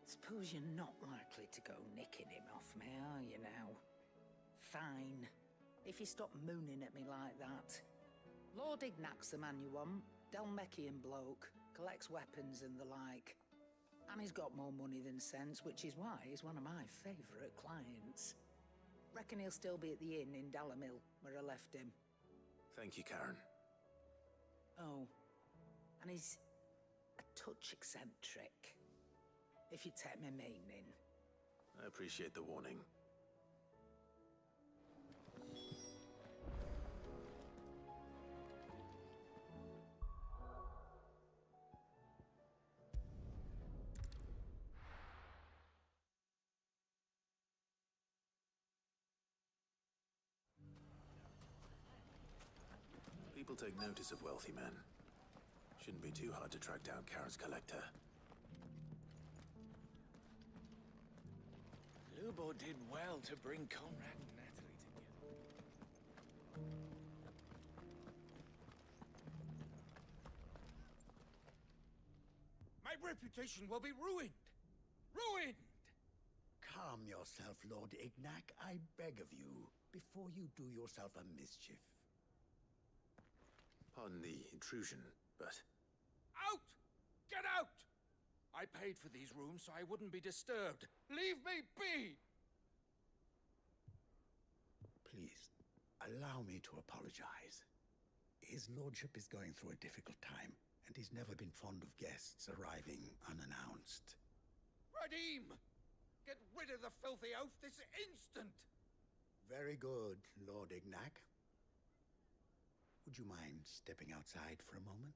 Speaker 16: Suppose you're not likely to go nicking him off me, are you now? Fine. If you stop mooning at me like that. Lord Ignac's the man you want. Dalmekian bloke. Collects weapons and the like. And he's got more money than sense, which is why he's one of my favourite clients. Reckon he'll still be at the inn in Dalamil, where I left him.
Speaker 7: Thank you, Karen.
Speaker 16: Oh. And he's a touch eccentric. If you take my meaning.
Speaker 7: I appreciate the warning. People take notice of wealthy men. Shouldn't be too hard to track down Karen's collector.
Speaker 22: Lubo did well to bring Conrad and Natalie together.
Speaker 19: My reputation will be ruined! Ruined!
Speaker 23: Calm yourself, Lord Ignac, I beg of you, before you do yourself a mischief.
Speaker 7: Pardon the intrusion, but...
Speaker 19: Out! Get out! I paid for these rooms so I wouldn't be disturbed. Leave me be!
Speaker 23: Please, allow me to apologize. His lordship is going through a difficult time, and he's never been fond of guests arriving unannounced.
Speaker 19: Radim! Get rid of the filthy oaf this instant!
Speaker 23: Very good, Lord Ignac. Would you mind stepping outside for a moment?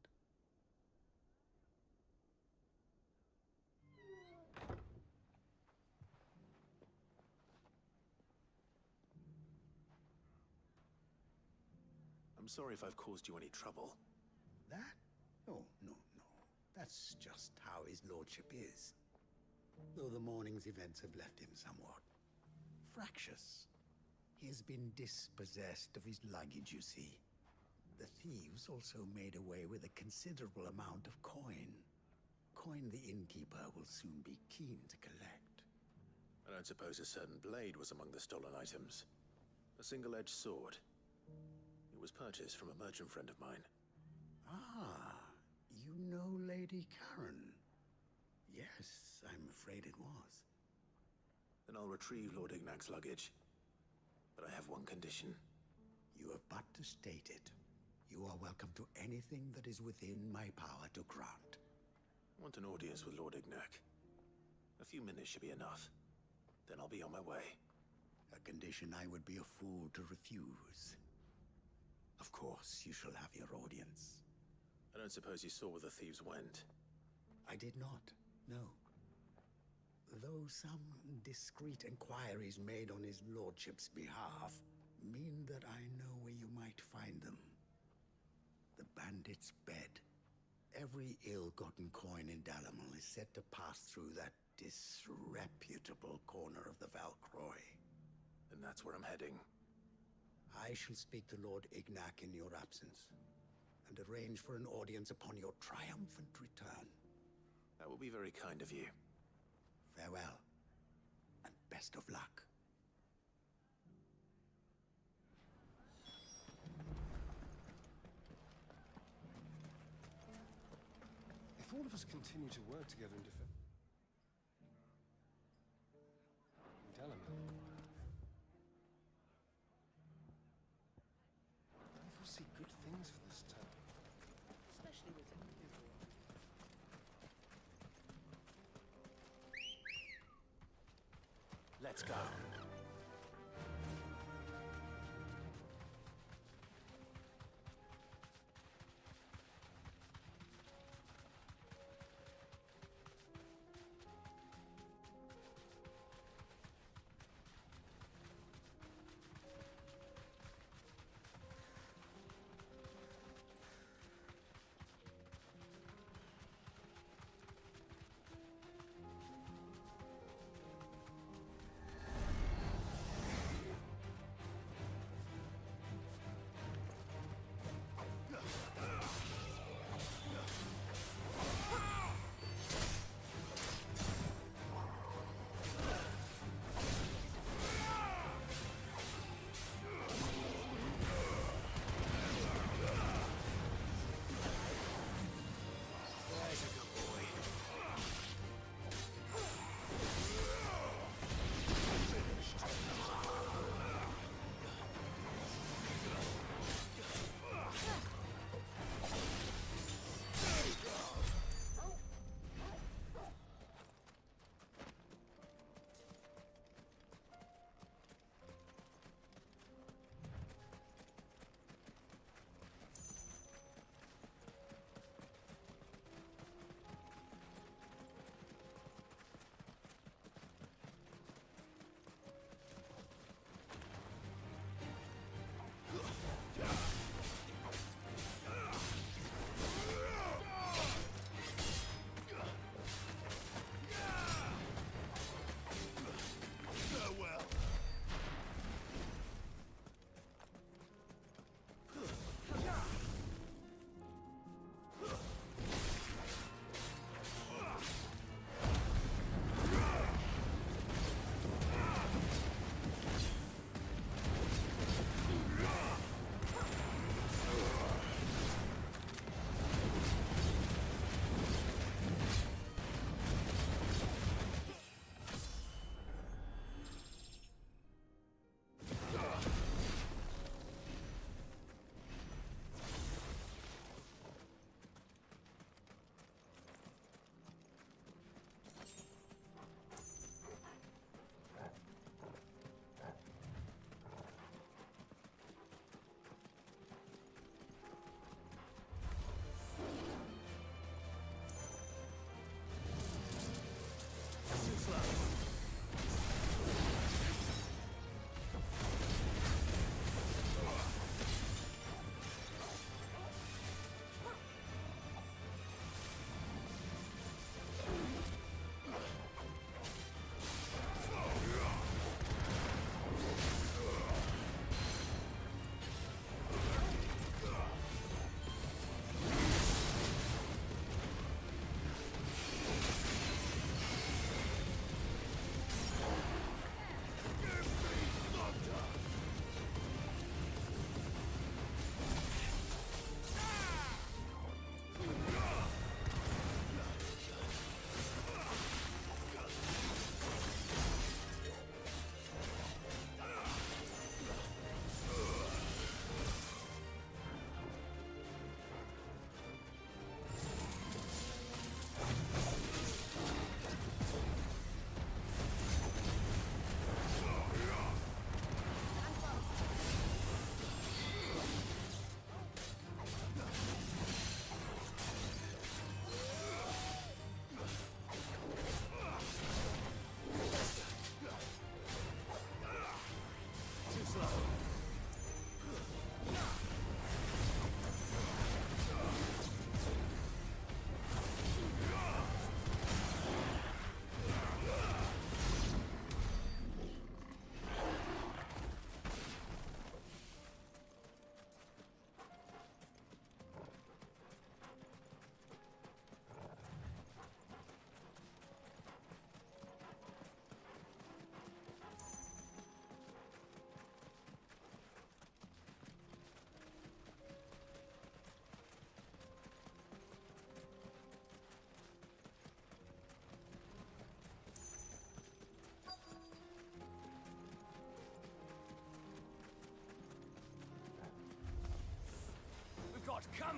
Speaker 7: I'm sorry if I've caused you any trouble.
Speaker 23: That? Oh, no. That's just how his lordship is. Though the morning's events have left him somewhat fractious. He has been dispossessed of his luggage, you see. The thieves also made away with a considerable amount of coin. Coin the innkeeper will soon be keen to collect.
Speaker 7: I don't suppose a certain blade was among the stolen items. A single-edged sword. It was purchased from a merchant friend of mine.
Speaker 23: Ah, you know Lady Karen. Yes, I'm afraid it was.
Speaker 7: Then I'll retrieve Lord Ignac's luggage. But I have one condition.
Speaker 23: You have but to state it. You are welcome to anything that is within my power to grant.
Speaker 7: I want an audience with Lord Ignac. A few minutes should be enough. Then I'll be on my way.
Speaker 23: A condition I would be a fool to refuse. Of course, you shall have your audience.
Speaker 7: I don't suppose you saw where the thieves went.
Speaker 23: I did not, no. Though some discreet inquiries made on his lordship's behalf mean that I know where you might find them. The bandit's bed. Every ill-gotten coin in Dalamal is said to pass through that disreputable corner of the Valcroy.
Speaker 7: And that's where I'm heading.
Speaker 23: I shall speak to Lord Ignac in your absence, and arrange for an audience upon your triumphant return.
Speaker 7: That will be very kind of you.
Speaker 23: Farewell, and best of luck.
Speaker 11: If all of us continue to work together in Delamere, I foresee good things for this town.
Speaker 14: Especially with it.
Speaker 7: Let's go.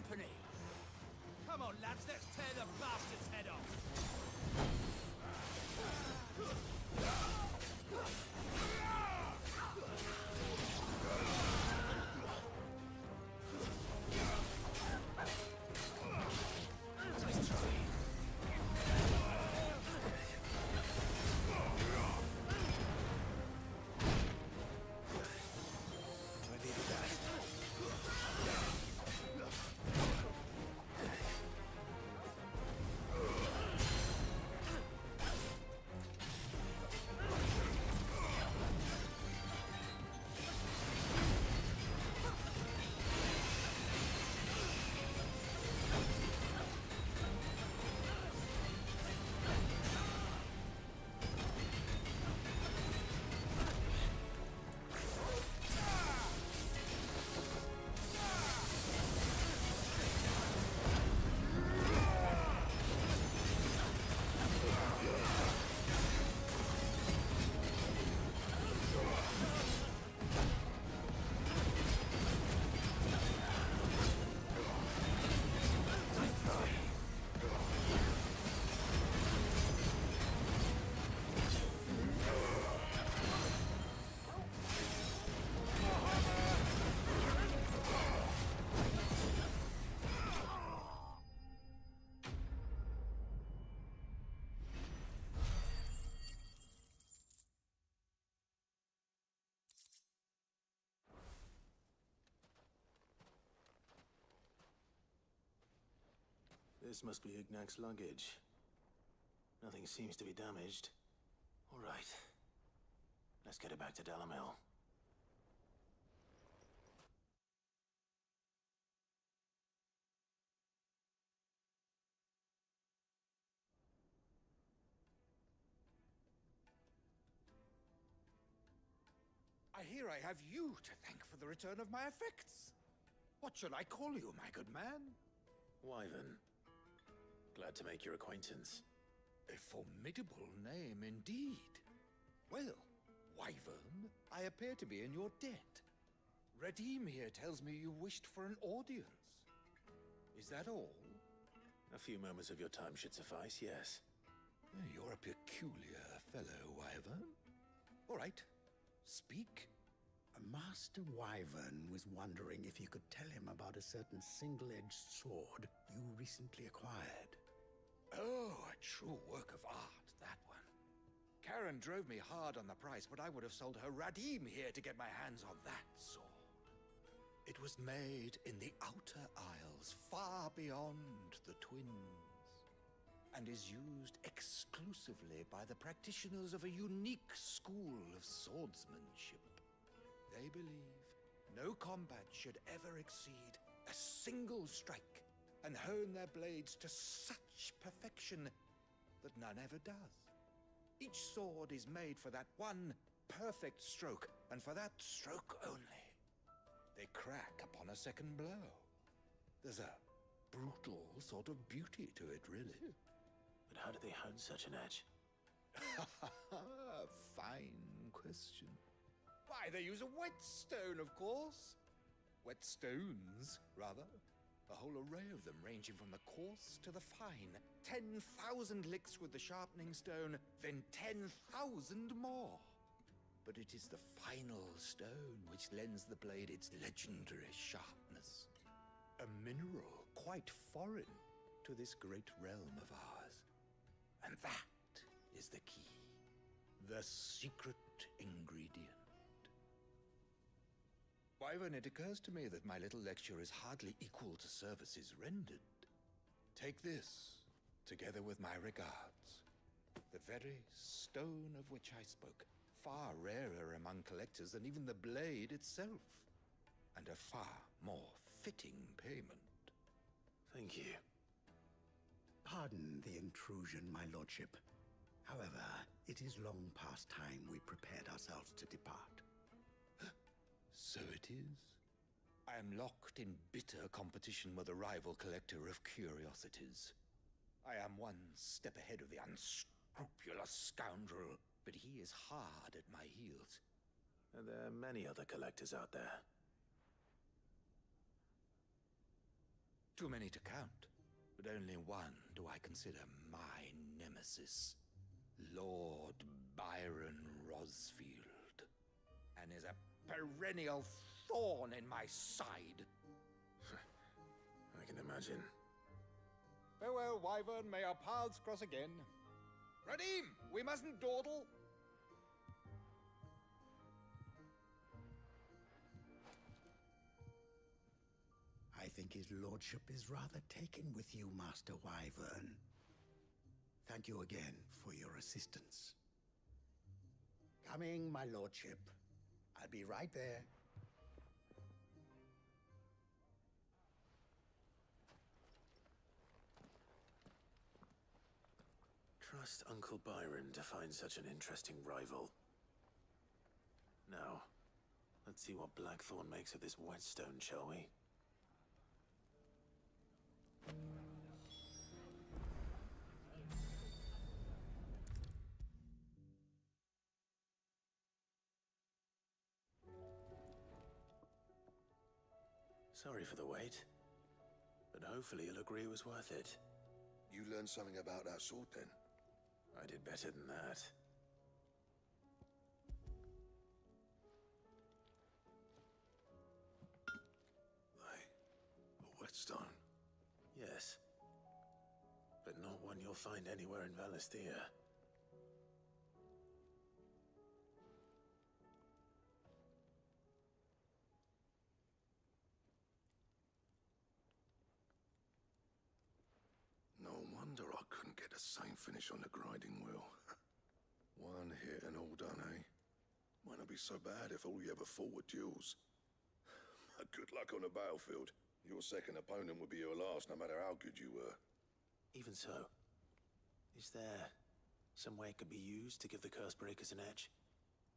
Speaker 19: company. Come on, lads, let's tear the bastard's head off.
Speaker 7: This must be Ignac's luggage. Nothing seems to be damaged. All right. Let's get it back to Delamil.
Speaker 19: I hear I have you to thank for the return of my effects. What should I call you, my good man?
Speaker 7: Wyvern. Glad to make your acquaintance.
Speaker 19: A formidable name indeed. Well, Wyvern, I appear to be in your debt. Redeem here tells me you wished for an audience. Is that all?
Speaker 7: A few moments of your time should suffice, yes.
Speaker 19: You're a peculiar fellow, Wyvern. All right, speak.
Speaker 23: Master Wyvern was wondering if you could tell him about a certain single-edged sword you recently acquired.
Speaker 19: Oh, a true work of art, that one. Karen drove me hard on the price, but I would have sold her Radim here to get my hands on that sword. It was made in the Outer Isles, far beyond the Twins, and is used exclusively by the practitioners of a unique school of swordsmanship. They believe no combat should ever exceed a single strike, and hone their blades to such perfection that none ever does. Each sword is made for that one perfect stroke, and for that stroke only. They crack upon a second blow. There's a brutal sort of beauty to it, really.
Speaker 7: But how do they hone such an edge?
Speaker 19: Fine question. Why, they use a whetstone, of course. Whetstones, rather. A whole array of them, ranging from the coarse to the fine. 10,000 licks with the sharpening stone, then 10,000 more. But it is the final stone which lends the blade its legendary sharpness. A mineral quite foreign to this great realm of ours. And that is the key. The secret ingredient. Wyvern, it occurs to me that my little lecture is hardly equal to services rendered. Take this, together with my regards. The very stone of which I spoke, far rarer among collectors than even the blade itself, and a far more fitting payment.
Speaker 7: Thank you.
Speaker 23: Pardon the intrusion, my lordship. However, it is long past time we prepared ourselves to depart.
Speaker 19: So it is. I am locked in bitter competition with a rival collector of curiosities. I am one step ahead of the unscrupulous scoundrel, but he is hard at my heels.
Speaker 7: And there are many other collectors out there.
Speaker 19: Too many to count, but only one do I consider my nemesis. Lord Byron Rosfield. And is a perennial thorn in my side.
Speaker 7: I can imagine.
Speaker 13: Farewell, Wyvern. May our paths cross again. Radim, we mustn't dawdle.
Speaker 23: I think his lordship is rather taken with you, Master Wyvern. Thank you again for your assistance. Coming, my lordship. I'll be right there.
Speaker 7: Trust Uncle Byron to find such an interesting rival. Now, let's see what Blackthorn makes of this whetstone, shall we? Sorry for the wait, but hopefully you'll agree it was worth it.
Speaker 18: You learned something about that sword, then?
Speaker 7: I did better than that.
Speaker 18: A whetstone?
Speaker 7: Yes. But not one you'll find anywhere in Valisthea.
Speaker 18: No wonder I couldn't get the same finish on the grinding wheel. One hit and all done, eh? Might not be so bad if all you ever fought were duels. Good luck on the battlefield. Your second opponent would be your last, no matter how good you were.
Speaker 7: Even so, is there some way it could be used to give the Cursebreakers an edge?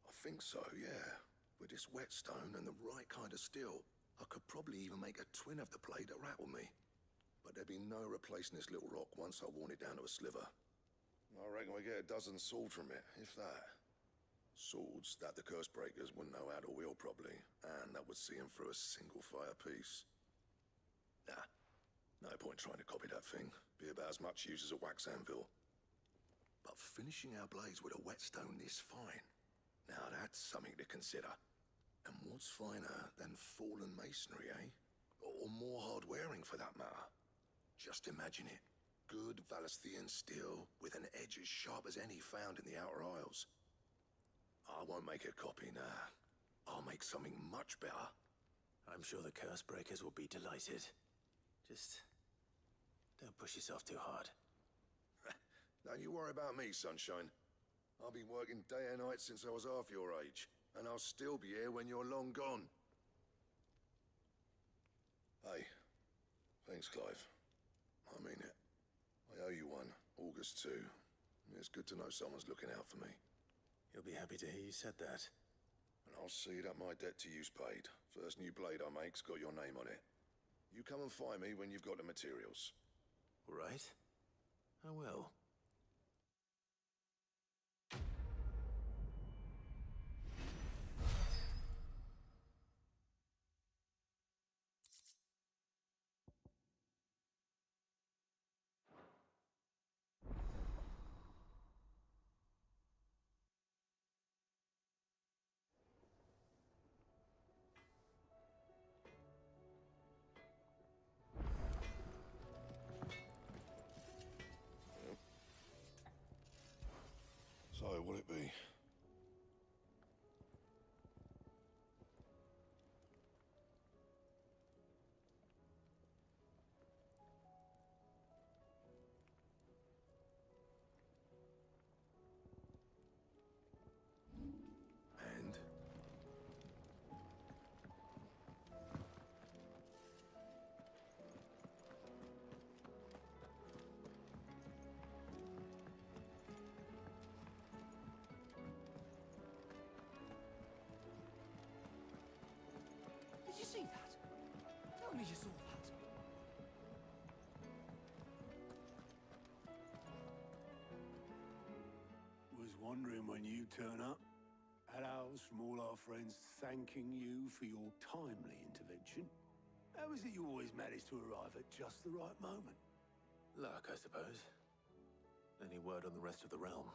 Speaker 18: I think so, yeah. With this whetstone and the right kind of steel, I could probably even make a twin of the blade that rattled me. But there'd be no replacing this little rock once I worn it down to a sliver. I reckon we get a dozen swords from it, if that. Swords that the Cursebreakers wouldn't know how to wield properly, and that would see them through a single fire piece. Nah, no point trying to copy that thing. Be about as much use as a wax anvil. But finishing our blades with a whetstone this fine, now that's something to consider. And what's finer than fallen masonry, eh? Or more hard-wearing, for that matter. Just imagine it. Good Valisthean steel with an edge as sharp as any found in the Outer Isles. I won't make a copy, nah. I'll make something much better.
Speaker 7: I'm sure the Cursebreakers will be delighted. Just don't push yourself too hard.
Speaker 18: Don't you worry about me, sunshine. I've been working day and night since I was half your age, and I'll still be here when you're long gone. Hey, thanks, Clive. I mean it. I owe you one, August too. It's good to know someone's looking out for me.
Speaker 7: You'll be happy to hear you said that.
Speaker 18: And I'll see that my debt to you's paid. First new blade I make's got your name on it. You come and find me when you've got the materials.
Speaker 7: All right. I will.
Speaker 18: So, what'll it be? And?
Speaker 1: Did you see that? Tell me you saw that.
Speaker 2: Was wondering when you turn up. Had owls from all our friends thanking you for your timely intervention.
Speaker 8: How is it you always manage to arrive at just the right moment?
Speaker 7: Luck, I suppose. Any word on the rest of the realm?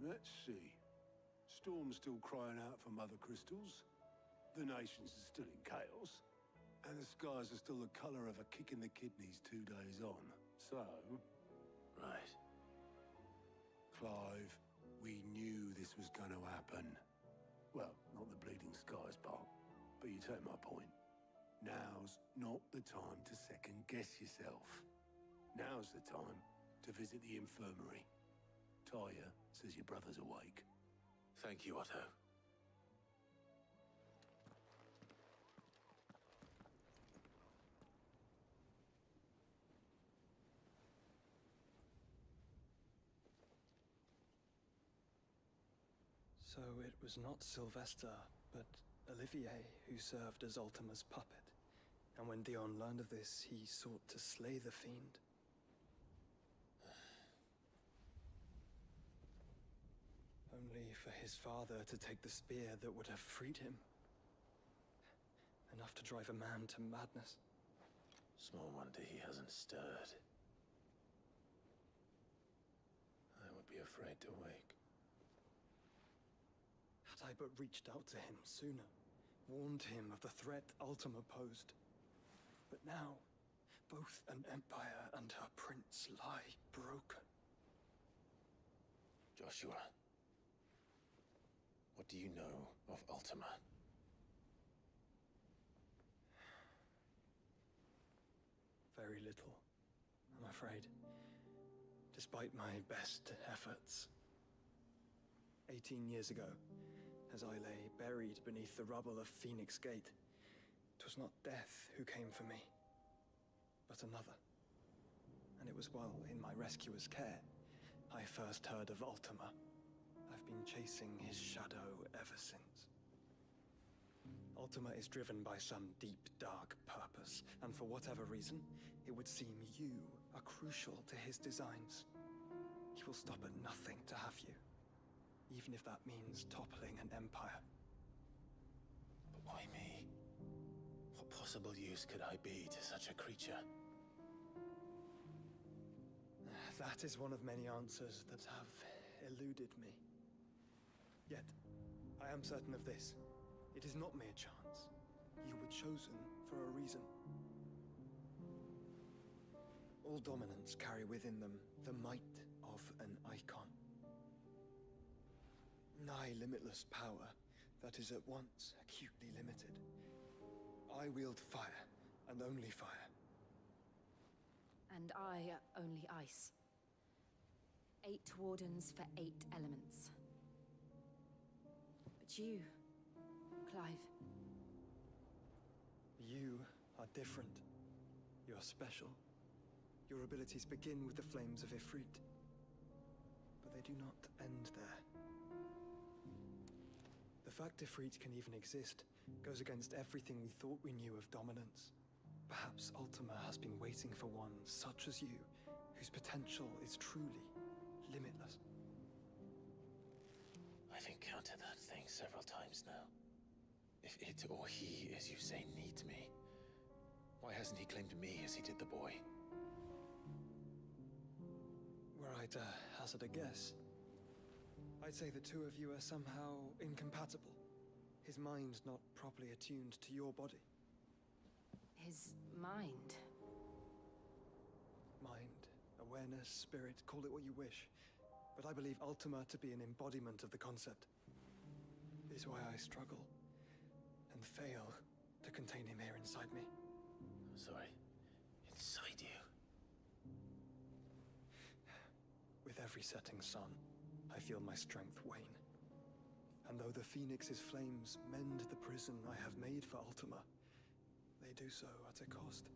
Speaker 8: Let's see. Storm's still crying out for mother crystals. The nations are still in chaos. And the skies are still the color of a kick in the kidneys 2 days on. So...
Speaker 7: Right.
Speaker 8: Clive, we knew this was going to happen. Well, not the bleeding skies part, but you take my point. Now's not the time to second-guess yourself. Now's the time to visit the infirmary. Taya says your brother's awake.
Speaker 7: Thank you, Otto.
Speaker 11: So it was not Sylvester, but Olivier who served as Ultima's puppet. And when Dion learned of this, he sought to slay the fiend. Only for his father to take the spear that would have freed him. Enough to drive a man to madness.
Speaker 7: Small wonder he hasn't stirred. I would be afraid to wake.
Speaker 11: Had I but reached out to him sooner, warned him of the threat Ultima posed. But now, both an empire and her prince lie broken.
Speaker 7: Joshua, what do you know of Ultima?
Speaker 11: Very little, I'm afraid. Despite my best efforts. 18 years ago, as I lay buried beneath the rubble of Phoenix Gate, it was not death who came for me, but another. And it was while in my rescuer's care, I first heard of Ultima. I've been chasing his shadow ever since. Ultima is driven by some deep, dark purpose, and for whatever reason, it would seem you are crucial to his designs. He will stop at nothing to have you, even if that means toppling an empire.
Speaker 7: But why me? What possible use could I be to such a creature?
Speaker 11: That is one of many answers that have eluded me. Yet, I am certain of this. It is not mere chance. You were chosen for a reason. All dominants carry within them the might of an icon. Nigh limitless power that is at once acutely limited. I wield fire, and only fire.
Speaker 21: And I only ice. 8 wardens for 8 elements. But you, Clive.
Speaker 11: You are different. You're special. Your abilities begin with the flames of Ifrit. But they do not end there. The fact Ifrit can even exist goes against everything we thought we knew of dominance. Perhaps Ultima has been waiting for one such as you, whose potential is truly limitless.
Speaker 7: I've encountered that thing several times now. If it or he, as you say, needs me, why hasn't he claimed me as he did the boy?
Speaker 11: Were I to hazard a guess, I'd say the two of you are somehow incompatible. His mind not properly attuned to your body.
Speaker 21: His mind.
Speaker 11: Mind, awareness, spirit, call it what you wish. But I believe Ultima to be an embodiment of the concept. It is why I struggle and fail to contain him here inside me.
Speaker 7: I'm sorry. Inside you?
Speaker 11: With every setting sun, I feel my strength wane. And though the Phoenix's flames mend the prison I have made for Ultima, they do so at a cost.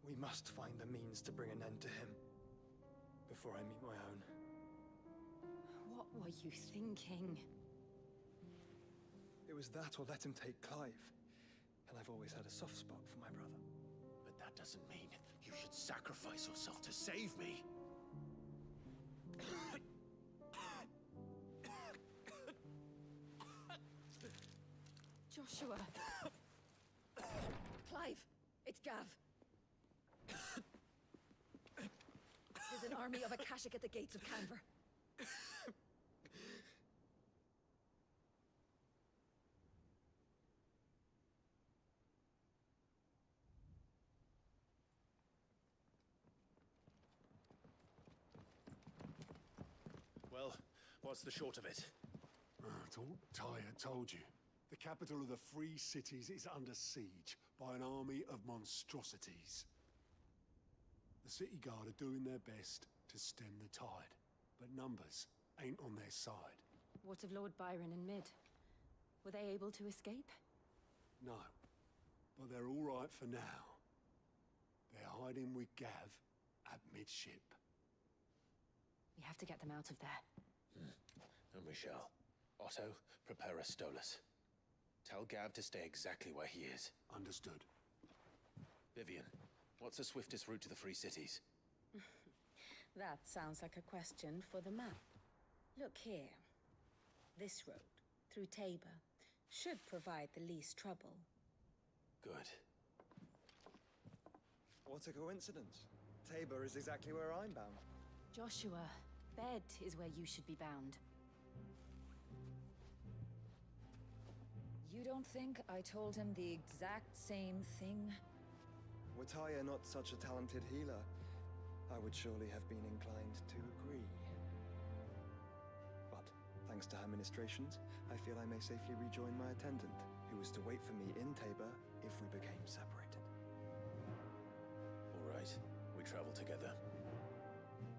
Speaker 11: We must find a means to bring an end to him before I meet my own.
Speaker 21: What were you thinking?
Speaker 11: It was that or let him take Clive. And I've always had a soft spot for my brother.
Speaker 7: But that doesn't mean you should sacrifice yourself to save me.
Speaker 21: Joshua.
Speaker 12: Gav! There's an army of Akashic at the gates of Canver.
Speaker 7: Well, what's the short of it?
Speaker 8: I thought Ty had told you. The capital of the Free Cities is under siege by an army of monstrosities. The City Guard are doing their best to stem the tide, but numbers ain't on their side.
Speaker 21: What of Lord Byron and Mid? Were they able to escape?
Speaker 8: No, but they're all right for now. They're hiding with Gav at midship.
Speaker 21: We have to get them out of there.
Speaker 7: And we shall. Otto, prepare a Stolas. Tell Gav to stay exactly where he is.
Speaker 8: Understood.
Speaker 7: Vivian, what's the swiftest route to the Free Cities?
Speaker 21: That sounds like a question for the map. Look here. This road, through Tabor, should provide the least trouble.
Speaker 7: Good.
Speaker 11: What a coincidence. Tabor is exactly where I'm bound.
Speaker 21: Joshua, Bed is where you should be bound.
Speaker 12: You don't think I told him the exact same thing?
Speaker 11: Were Tyre not such a talented healer, I would surely have been inclined to agree. But, thanks to her ministrations, I feel I may safely rejoin my attendant, who was to wait for me in Tabor if we became separated.
Speaker 7: All right, we travel together.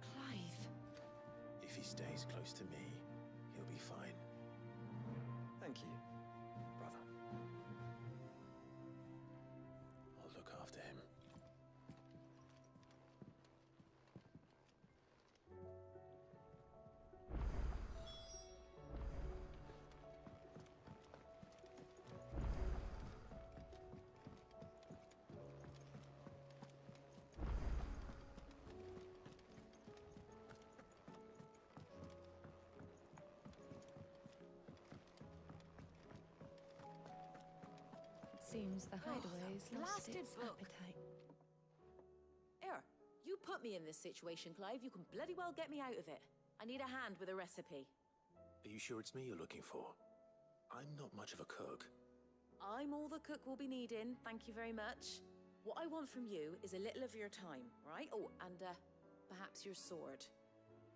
Speaker 21: Clive.
Speaker 7: If he stays close to me, he'll be fine.
Speaker 11: Thank you, brother.
Speaker 7: I'll look after him.
Speaker 21: Seems the hideaway's lost
Speaker 12: blasted
Speaker 21: its
Speaker 12: book.
Speaker 21: appetite.
Speaker 12: Here, you put me in this situation, Clive. You can bloody well get me out of it. I need a hand with a recipe.
Speaker 7: Are you sure it's me you're looking for? I'm not much of a cook.
Speaker 12: I'm all the cook will be needing, thank you very much. What I want from you is a little of your time, right? Oh, and perhaps your sword.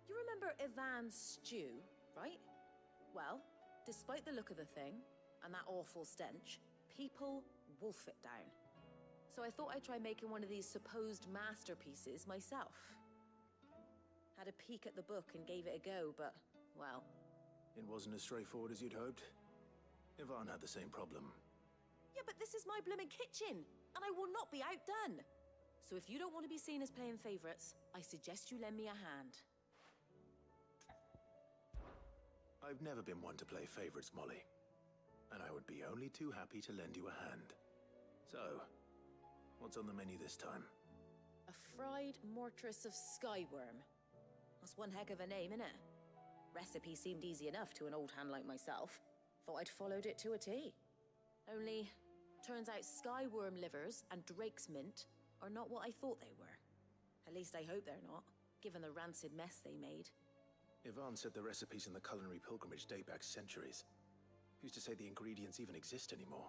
Speaker 12: You remember Ivan's stew, right? Well, despite the look of the thing, and that awful stench, people wolf it down. So I thought I'd try making one of these supposed masterpieces myself. Had a peek at the book and gave it a go, but, well...
Speaker 7: It wasn't as straightforward as you'd hoped. Ivan had the same problem.
Speaker 12: Yeah, but this is my blooming kitchen, and I will not be outdone. So if you don't want to be seen as playing favorites, I suggest you lend me a hand.
Speaker 7: I've never been one to play favorites, Molly. And I would be only too happy to lend you a hand. So, what's on the menu this time?
Speaker 12: A fried mortress of skyworm. That's one heck of a name, innit? Recipe seemed easy enough to an old hand like myself. Thought I'd followed it to a T. Only, turns out skyworm livers and drake's mint are not what I thought they were. At least I hope they're not, given the rancid mess they made.
Speaker 7: Ivan said the recipes in the culinary pilgrimage date back centuries. Who's to say the ingredients even exist anymore?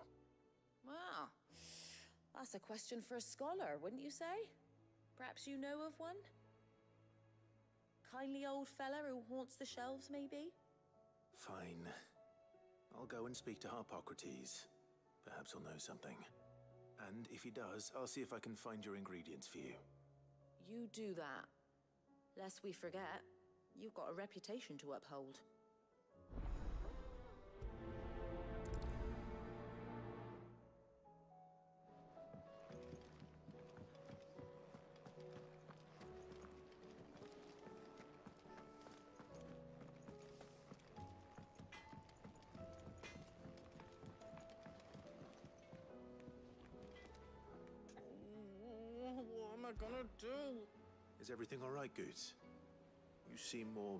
Speaker 12: Wow. That's a question for a scholar, wouldn't you say? Perhaps you know of one? Kindly old fella who haunts the shelves, maybe?
Speaker 7: Fine. I'll go and speak to Harpocrates. Perhaps he'll know something. And if he does, I'll see if I can find your ingredients for you.
Speaker 12: You do that. Lest we forget, you've got a reputation to uphold.
Speaker 14: What am I gonna do?
Speaker 7: Is everything all right, Goots? You seem more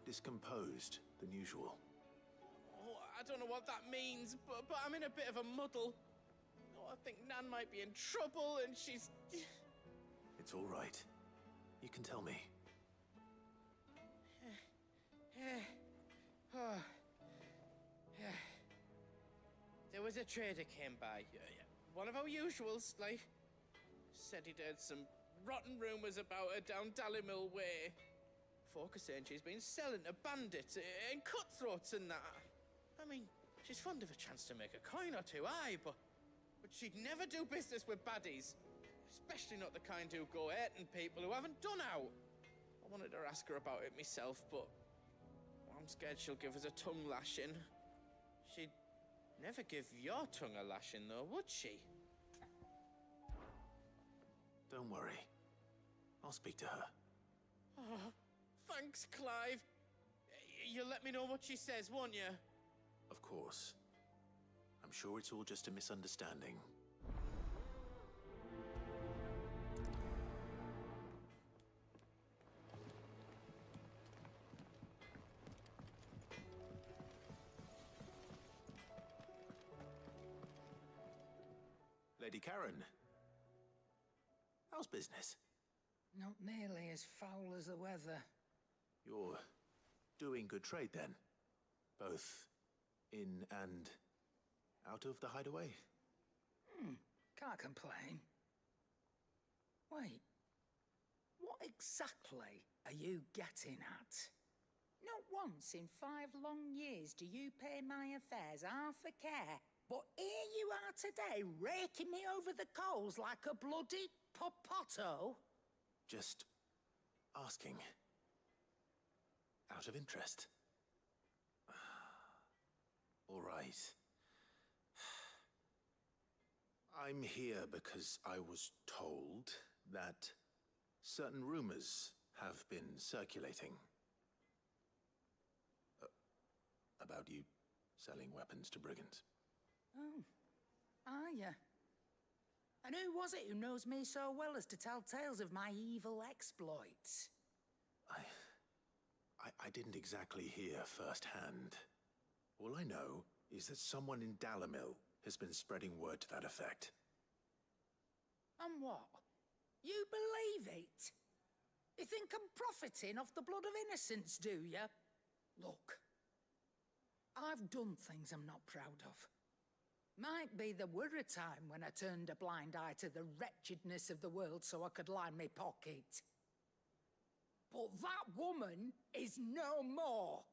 Speaker 7: discomposed than usual.
Speaker 14: Oh, I don't know what that means, but I'm in a bit of a muddle.
Speaker 15: Oh, I think Nan might be in trouble and she's...
Speaker 7: It's all right. You can tell me.
Speaker 15: There was a trader came by. One of our usuals, like. Said he'd heard some rotten rumours about her down Dallymil Way. Folk are saying she's been selling to bandits and cutthroats and that. I mean, she's fond of a chance to make a coin or two, aye, but she'd never do business with baddies. Especially not the kind who go hurting people who haven't done out. I wanted to ask her about it myself, but I'm scared she'll give us a tongue lashing. She'd never give your tongue a lashing, though, would she?
Speaker 7: Don't worry. I'll speak to her.
Speaker 15: Oh, thanks, Clive. You'll let me know what she says, won't you?
Speaker 7: Of course. I'm sure it's all just a misunderstanding. Lady Karen. How's business?
Speaker 16: Not nearly as foul as the weather.
Speaker 7: You're doing good trade then? Both in and out of the hideaway?
Speaker 16: Can't complain. Wait. What exactly are you getting at? Not once in 5 long years do you pay my affairs half a care. But here you are today, raking me over the coals like a bloody popoto.
Speaker 7: Just asking. Out of interest. All right. I'm here because I was told that certain rumors have been circulating. About you selling weapons to brigands.
Speaker 16: Oh, are you? And who was it who knows me so well as to tell tales of my evil exploits?
Speaker 7: I didn't exactly hear firsthand. All I know is that someone in Dallymil has been spreading word to that effect.
Speaker 16: And what? You believe it? You think I'm profiting off the blood of innocents, do you? Look, I've done things I'm not proud of. Might be there were a time when I turned a blind eye to the wretchedness of the world so I could line my pocket. But that woman is no more.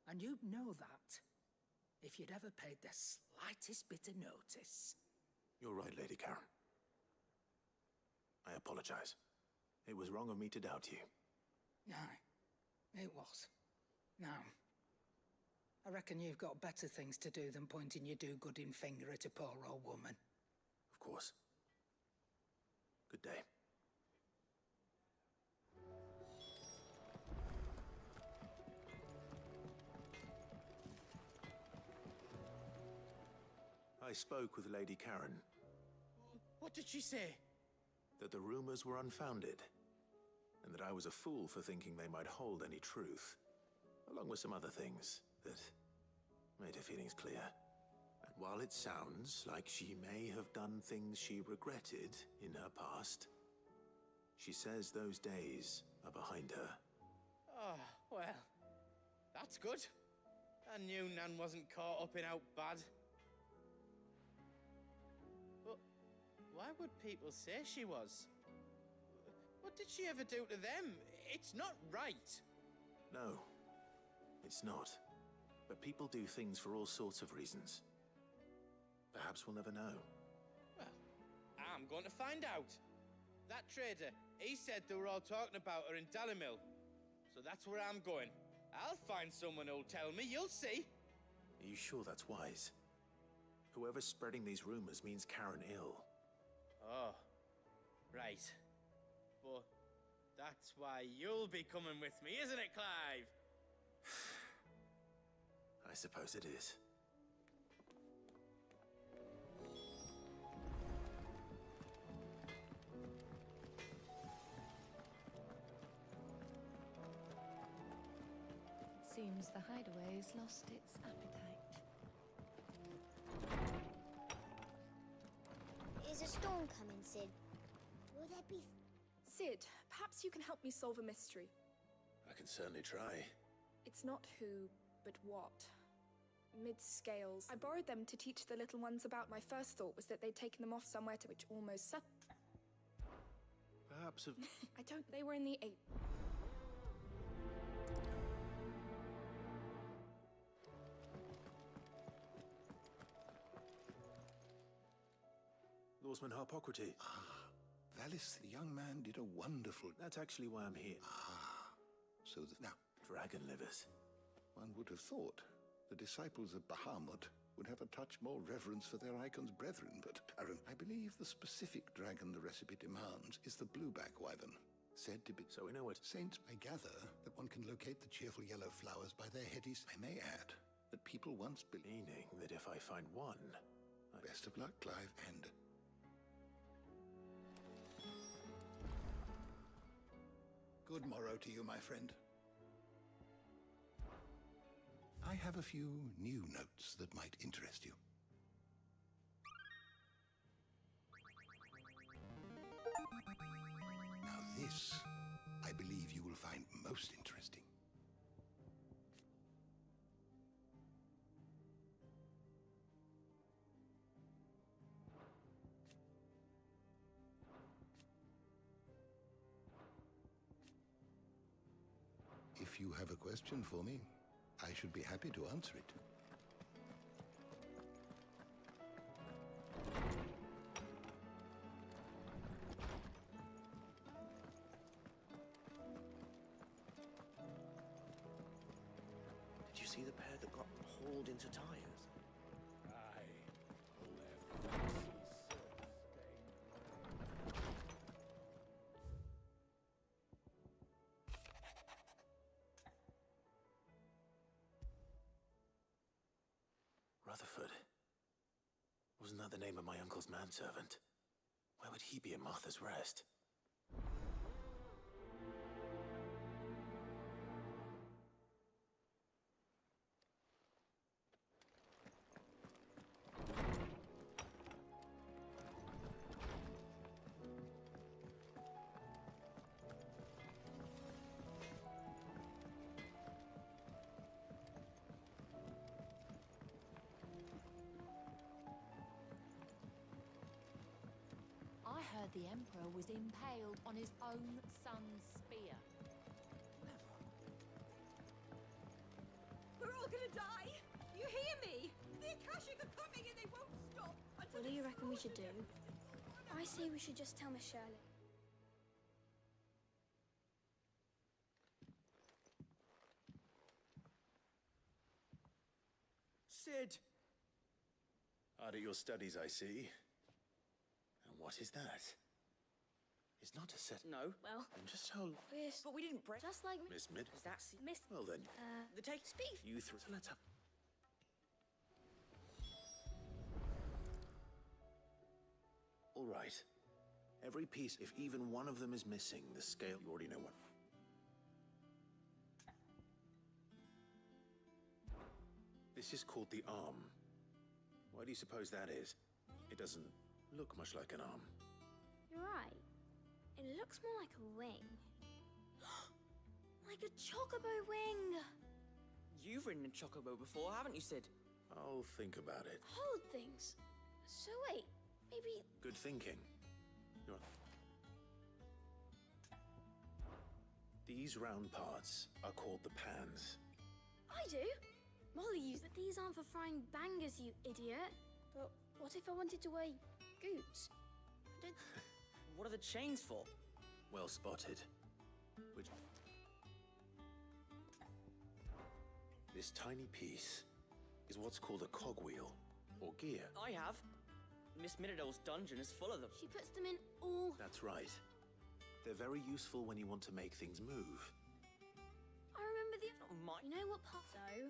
Speaker 16: And you'd know that if you'd ever paid the slightest bit of notice.
Speaker 7: You're right, Lady Karen. I apologize. It was wrong of me to doubt you.
Speaker 16: Aye, it was. Now, I reckon you've got better things to do than pointing your do-gooding finger at a poor old woman.
Speaker 7: Of course. Good day. I spoke with Lady Karen.
Speaker 15: What did she say?
Speaker 7: That the rumors were unfounded, and that I was a fool for thinking they might hold any truth, along with some other things that made her feelings clear. And while it sounds like she may have done things she regretted in her past, she says those days are behind her.
Speaker 15: Oh, well, that's good. I knew Nan wasn't caught up in out bad. But why would people say she was? What did she ever do to them? It's not right.
Speaker 7: No, it's not. But people do things for all sorts of reasons. Perhaps we'll never know.
Speaker 15: Well, I'm going to find out. That trader, he said they were all talking about her in Dallymil. So that's where I'm going. I'll find someone who'll tell me, you'll see.
Speaker 7: Are you sure that's wise? Whoever's spreading these rumors means Karen ill.
Speaker 15: Oh, right. But that's why you'll be coming with me, isn't it, Clive?
Speaker 7: I suppose it is.
Speaker 21: It seems the hideaway has lost its appetite.
Speaker 10: There's a storm coming, Sid. Will there be...
Speaker 6: Sid, perhaps you can help me solve a mystery.
Speaker 7: I can certainly try.
Speaker 6: It's not who, but what. Mid-scales. I borrowed them to teach the little ones about. My first thought was that they'd taken them off somewhere to which almost
Speaker 7: Perhaps of...
Speaker 6: I don't... They were in the 8.
Speaker 7: Lawsman Harpocrates.
Speaker 18: Valis, the young man, did a wonderful...
Speaker 7: That's actually why I'm here.
Speaker 18: So that... Now,
Speaker 7: Dragon livers.
Speaker 18: one would have thought the disciples of Bahamut would have a touch more reverence for their icon's brethren, but Aaron, I believe the specific dragon the recipe demands is the blueback wyvern, said to be...
Speaker 7: So we know it.
Speaker 18: Saint, I gather that one can locate the cheerful yellow flowers by their headies. I may add that people once believed...
Speaker 7: Meaning that if I find one...
Speaker 18: Best of luck, Clive, and... Good morrow to you, my friend. I have a few new notes that might interest you. Now this, I believe you will find most interesting. If you have a question for me, I should be happy to answer it.
Speaker 14: Did you see the pair that got hauled into tires?
Speaker 7: Rutherford. Wasn't that the name of my uncle's manservant? Why would he be at Martha's Rest?
Speaker 21: I heard the Emperor was impaled on his own son's spear.
Speaker 17: We're all gonna die! You hear me? The Akashic are coming and they won't stop until...
Speaker 10: What do you reckon we should do? I say we should just tell Miss Shirley.
Speaker 14: Sid!
Speaker 7: Hard at your studies, I see. And what is that? It's not a set...
Speaker 14: No.
Speaker 10: Well...
Speaker 7: And just how...
Speaker 10: Chris...
Speaker 14: But we didn't break...
Speaker 10: Just like...
Speaker 7: Miss Mid...
Speaker 14: That's...
Speaker 10: Miss...
Speaker 7: Well then...
Speaker 14: The take...
Speaker 10: Speak!
Speaker 7: You three... So let's have... All right. Every piece, if even one of them is missing, the scale... You already know what... This is called the arm. Why do you suppose that is? It doesn't look much like an arm.
Speaker 10: You're right. It looks more like a wing. Like a chocobo wing!
Speaker 14: You've ridden a chocobo before, haven't you, Sid?
Speaker 7: I'll think about it.
Speaker 10: Hold things. So wait, maybe...
Speaker 7: Good thinking. You're... These round parts are called the pans.
Speaker 10: I do. Molly used... But these aren't for frying bangers, you idiot. But what if I wanted to wear goots?
Speaker 14: What are the chains for?
Speaker 7: Well spotted. Which... This tiny piece is what's called a cogwheel, or gear.
Speaker 14: I have. Miss Miradol's dungeon is full of them.
Speaker 10: She puts them in all...
Speaker 7: That's right. They're very useful when you want to make things move.
Speaker 10: I remember the...
Speaker 14: Not mine.
Speaker 10: You know what part... So...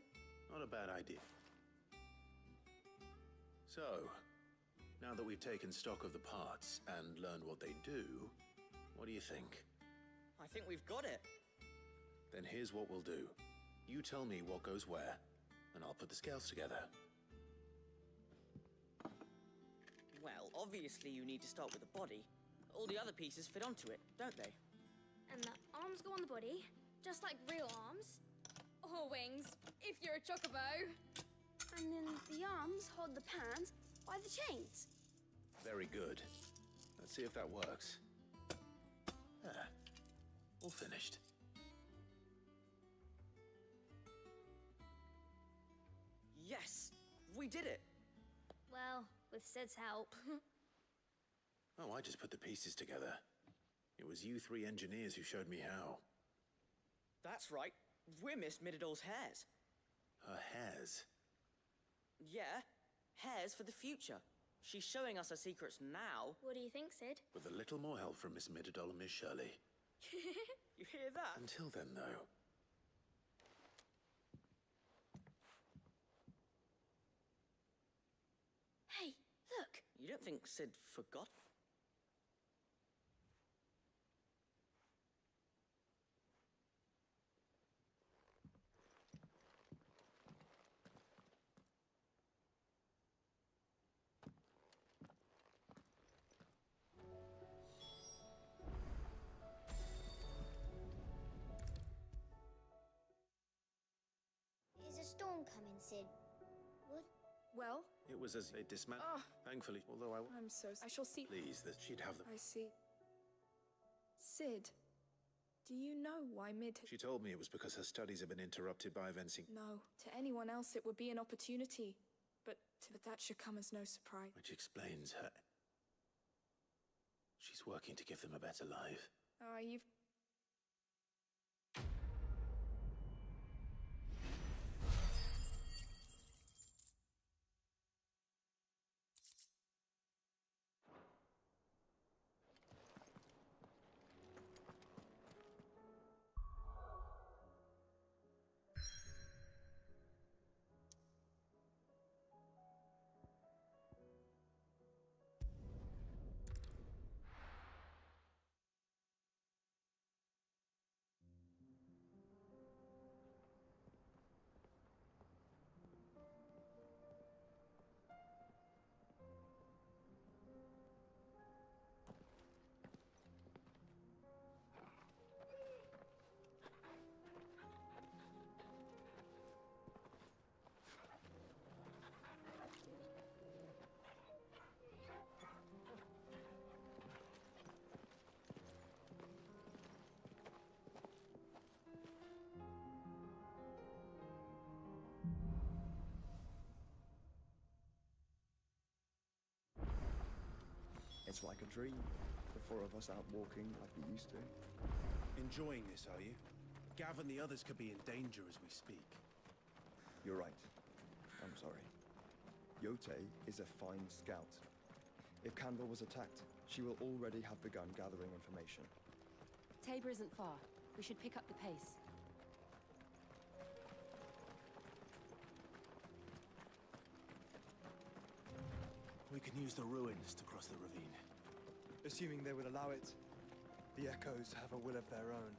Speaker 7: Not a bad idea. So, now that we've taken stock of the parts and learned what they do, what do you think?
Speaker 14: I think we've got it.
Speaker 7: Then here's what we'll do. You tell me what goes where, and I'll put the scales together.
Speaker 14: Well, obviously you need to start with the body. All the other pieces fit onto it, don't they?
Speaker 3: And the arms go on the body, just like real arms. Or wings, if you're a chocobo. And then the arms hold the pans by the chains.
Speaker 7: Very good. Let's see if that works. Ah, all finished.
Speaker 14: Yes! We did it!
Speaker 3: Well, with Sid's help.
Speaker 7: Oh, I just put the pieces together. It was you three engineers who showed me how.
Speaker 14: That's right. We're Miss Mididol's hairs.
Speaker 7: Her hairs?
Speaker 14: Yeah, hairs for the future. She's showing us her secrets now.
Speaker 3: What do you think, Sid?
Speaker 7: With a little more help from Miss Mididol and Miss Shirley.
Speaker 14: You hear that?
Speaker 7: Until then, though.
Speaker 3: Hey, look!
Speaker 14: You don't think Sid forgot?
Speaker 4: Is a storm coming, Sid? What?
Speaker 6: Well?
Speaker 7: It was as a dismantle.
Speaker 6: Oh.
Speaker 7: Thankfully, although
Speaker 6: I'm so... I shall see...
Speaker 7: pleased that she'd have them.
Speaker 6: I see. Sid, do you know why
Speaker 7: She told me it was because her studies have been interrupted by events in...
Speaker 6: No, to anyone else it would be an opportunity. But that should come as no surprise.
Speaker 7: Which explains her... She's working to give them a better life.
Speaker 6: You've...
Speaker 20: It's like a dream. The four of us out walking like we used to.
Speaker 2: Enjoying this, are you? Gav and the others could be in danger as we speak.
Speaker 20: You're right. I'm sorry. Yote is a fine scout. If Canville was attacked, she will already have begun gathering information.
Speaker 21: Tabor isn't far. We should pick up the pace.
Speaker 2: We can use the ruins to cross the ravine.
Speaker 11: Assuming they will allow it, the Echoes have a will of their own.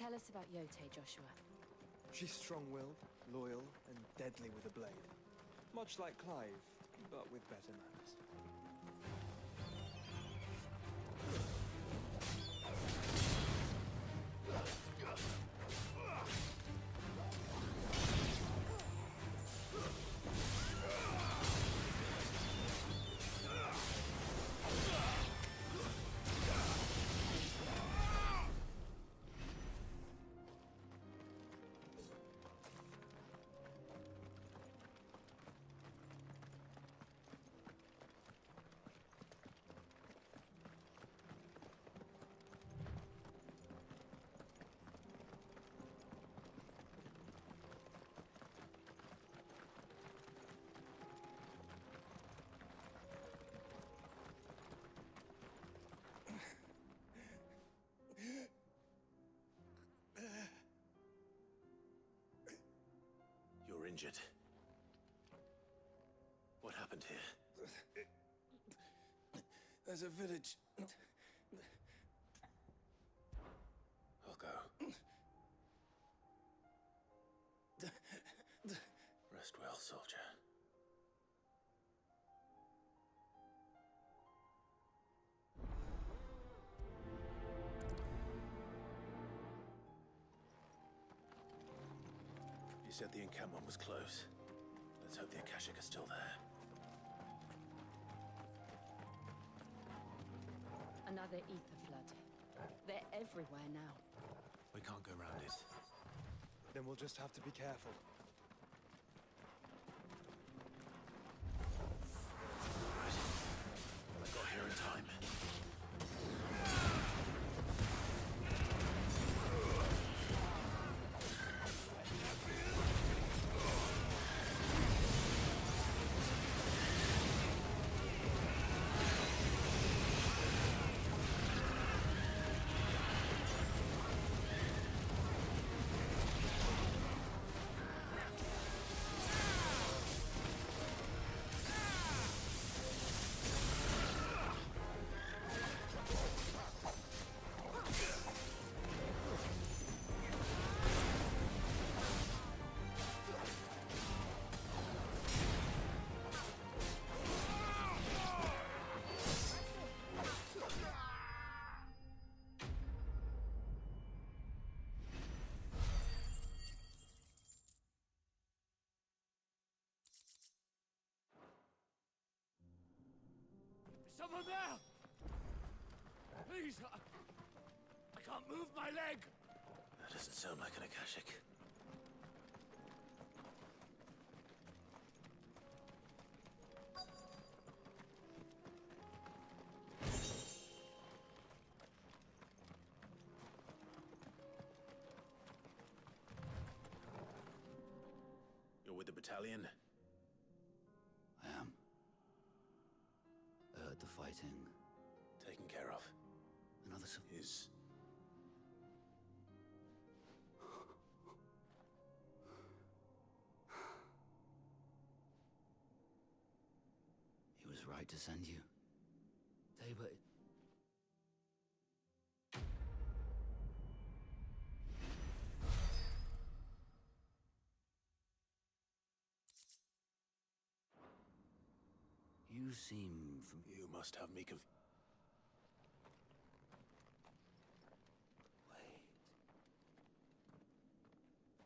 Speaker 21: Tell us about Yote, Joshua.
Speaker 11: She's strong-willed, loyal, and deadly with a blade. Much like Clive, but with better manners.
Speaker 7: You're injured. What happened here?
Speaker 11: There's a village.
Speaker 7: I'll go. Rest well, soldier. You said the encampment was close. Let's hope the Akashic are still there.
Speaker 21: Another ether flood. They're everywhere now.
Speaker 7: We can't go round it.
Speaker 11: Then we'll just have to be careful.
Speaker 7: I got here in time.
Speaker 1: Someone there! Please, I can't move my leg!
Speaker 7: That doesn't sound like an Akashic. You're with the battalion?
Speaker 5: I am. I heard the fighting.
Speaker 7: Taken care of.
Speaker 5: Another
Speaker 7: is...
Speaker 5: He was right to send you. Tabor... You seem from...
Speaker 7: You must have me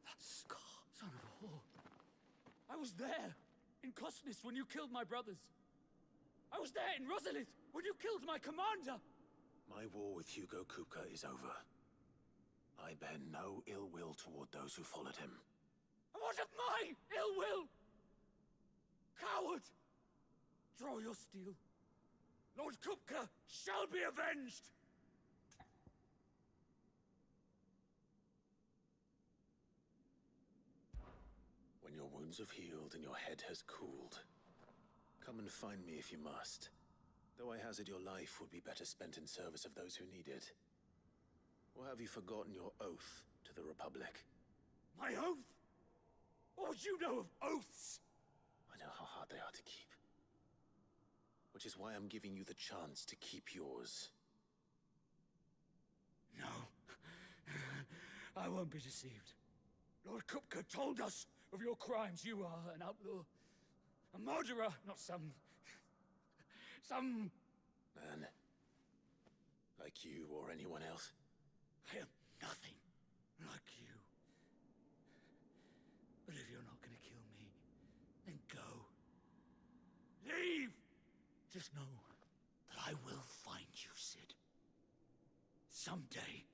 Speaker 1: That scar, son of a whore. I was there, in Cosnis, when you killed my brothers. I was there in Rosalith, when you killed my commander.
Speaker 7: My war with Hugo Kupka is over. I bear no ill will toward those who followed him.
Speaker 1: And what of my ill will? Coward! Draw your steel. Lord Kupka shall be avenged!
Speaker 7: When your wounds have healed and your head has cooled, come and find me if you must. Though I hazard your life would be better spent in service of those who need it. Or have you forgotten your oath to the Republic?
Speaker 1: My oath? What would you know of oaths?
Speaker 7: I know how hard they are to keep. Which is why I'm giving you the chance to keep yours.
Speaker 1: No. I won't be deceived. Lord Kupka told us of your crimes. You are an outlaw. A murderer, not some...
Speaker 7: Man. Like you or anyone else.
Speaker 1: I am nothing like you. But if you're not gonna kill me, then go. Leave! Just know that I will find you, Sid. Someday.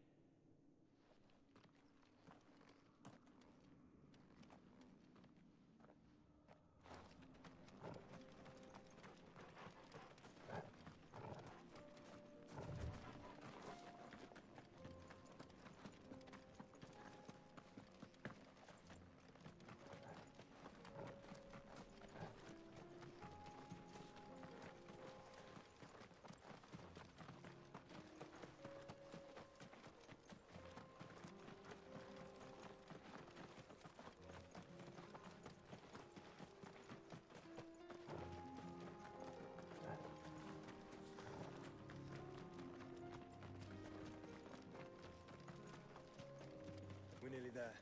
Speaker 11: We're nearly there.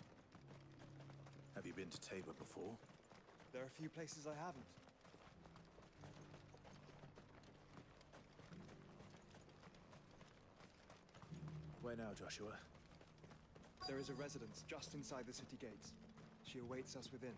Speaker 7: Have you been to Tabor before?
Speaker 11: There are a few places I haven't.
Speaker 7: Where now, Joshua?
Speaker 11: There is a residence just inside the city gates. She awaits us within.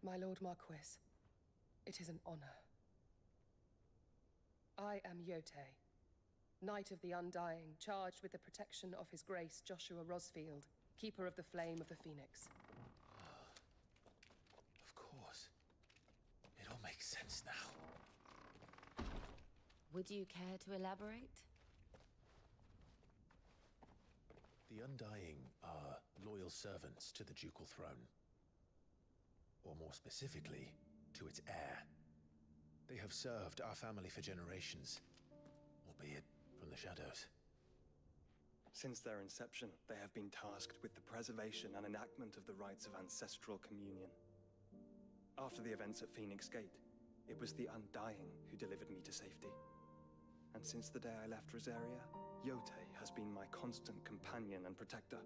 Speaker 9: My Lord Marquis, it is an honor. I am Yotei, Knight of the Undying, charged with the protection of His Grace Joshua Rosfield, Keeper of the Flame of the Phoenix.
Speaker 7: Of course. It all makes sense now.
Speaker 21: Would you care to elaborate?
Speaker 7: The Undying are loyal servants to the ducal throne. Or more specifically, to its heir. They have served our family for generations, albeit from the shadows.
Speaker 11: Since their inception, they have been tasked with the preservation and enactment of the rites of ancestral communion. After the events at Phoenix Gate, it was the Undying who delivered me to safety. And since the day I left Rosaria, Yotei has been my constant companion and protector.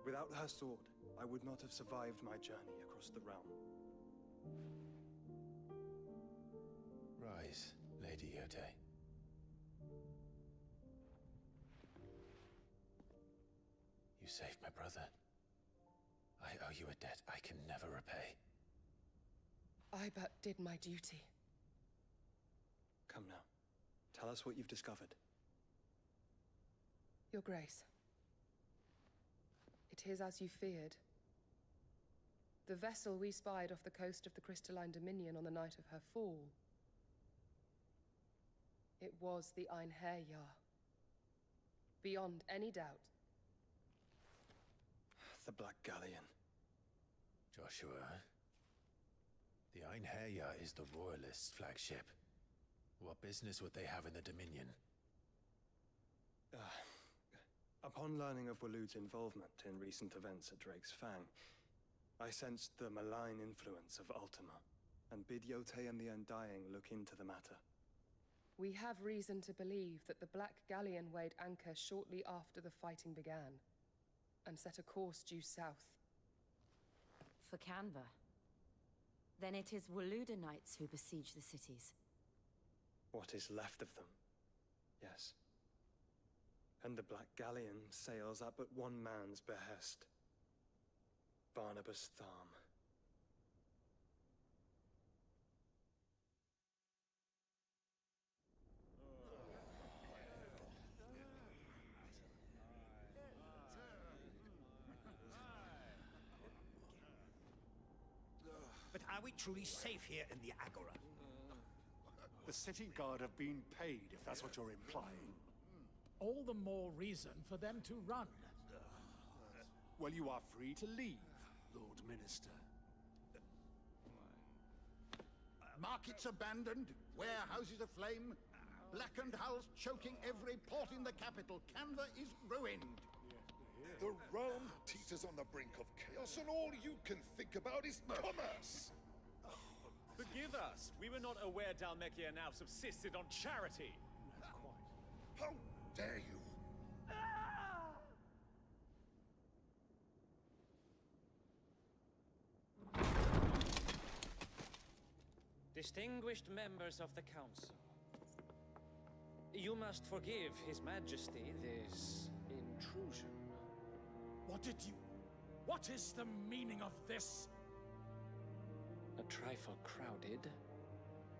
Speaker 11: Without her sword, I would not have survived my journey across the realm.
Speaker 7: Rise, Lady Yotei. You saved my brother. I owe you a debt I can never repay.
Speaker 9: I but did my duty.
Speaker 11: Come now. Tell us what you've discovered.
Speaker 9: Your Grace. It is as you feared. The vessel we spied off the coast of the Crystalline Dominion on the night of her fall. It was the Einherjar. Beyond any doubt.
Speaker 11: The Black Galleon.
Speaker 7: Joshua, the Einherjar is the Royalists' flagship. What business would they have in the Dominion?
Speaker 11: Upon learning of Waloed's involvement in recent events at Drake's Fang, I sensed the malign influence of Ultima, and bid Yotei and the Undying look into the matter.
Speaker 9: We have reason to believe that the Black Galleon weighed anchor shortly after the fighting began, and set a course due south.
Speaker 21: For Canva. Then it is Waloeda Knights who besiege the cities.
Speaker 11: What is left of them, yes. And the Black Galleon sails at but one man's behest. Barnabas Tharm.
Speaker 13: Are we truly safe here in the Agora?
Speaker 8: The city guard have been paid, if that's what you're implying.
Speaker 19: All the more reason for them to run.
Speaker 8: Well, you are free to leave, Lord Minister.
Speaker 22: Markets abandoned, warehouses aflame, blackened hulls choking every port in the capital. Canva is ruined.
Speaker 18: The realm teeters on the brink of chaos, and all you can think about is commerce!
Speaker 24: Forgive us. We were not aware Dhalmekia now subsisted on charity.
Speaker 18: How dare you!
Speaker 25: Distinguished members of the Council, you must forgive His Majesty this intrusion.
Speaker 19: What is the meaning of this?
Speaker 25: A trifle crowded,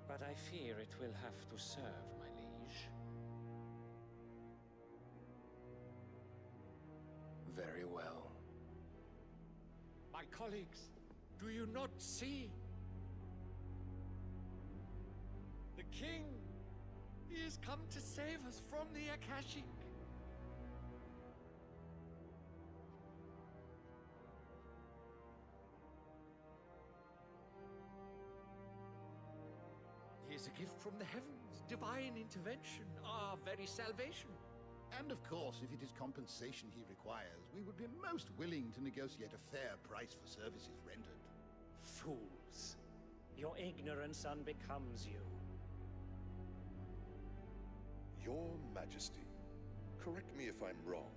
Speaker 25: but I fear it will have to serve, my liege.
Speaker 26: Very well.
Speaker 19: My colleagues, do you not see? The king! He has come to save us from the Akashic! He is a gift from the heavens, divine intervention, our very salvation.
Speaker 22: And of course, if it is compensation he requires, we would be most willing to negotiate a fair price for services rendered.
Speaker 25: Fools! Your ignorance unbecomes you.
Speaker 18: Your Majesty, correct me if I'm wrong,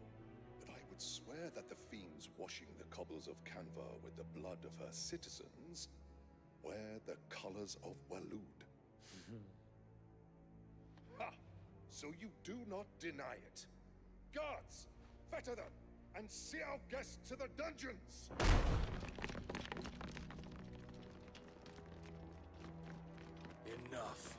Speaker 18: but I would swear that the fiends washing the cobbles of Canva with the blood of her citizens wear the colors of Waloed. Ha! So you do not deny it. Guards, fetter them, and see our guests to the dungeons!
Speaker 26: Enough.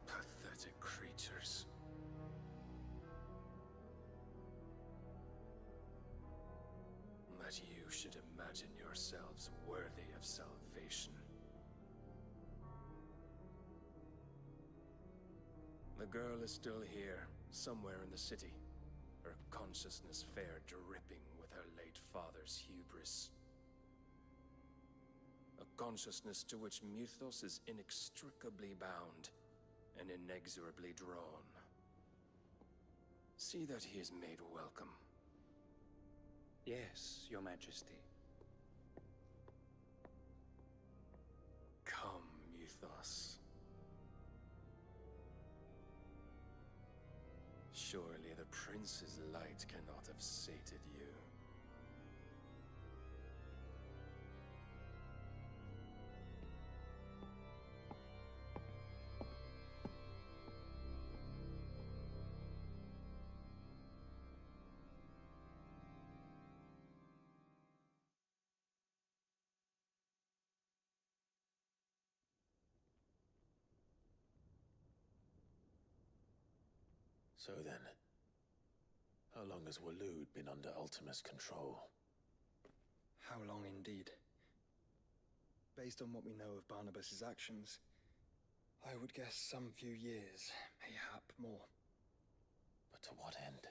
Speaker 26: Pathetic creatures. That you should imagine yourselves worthy of salvation. The girl is still here, somewhere in the city. Her consciousness fair dripping with her late father's hubris. A consciousness to which Mythos is inextricably bound and inexorably drawn. See that he is made welcome.
Speaker 25: Yes, Your Majesty.
Speaker 26: Come, Mythos. Surely the prince's light cannot have sated you.
Speaker 7: So then, how long has Waloed been under Ultima's control?
Speaker 11: How long indeed? Based on what we know of Barnabas's actions, I would guess some few years, mayhap more.
Speaker 7: But to what end?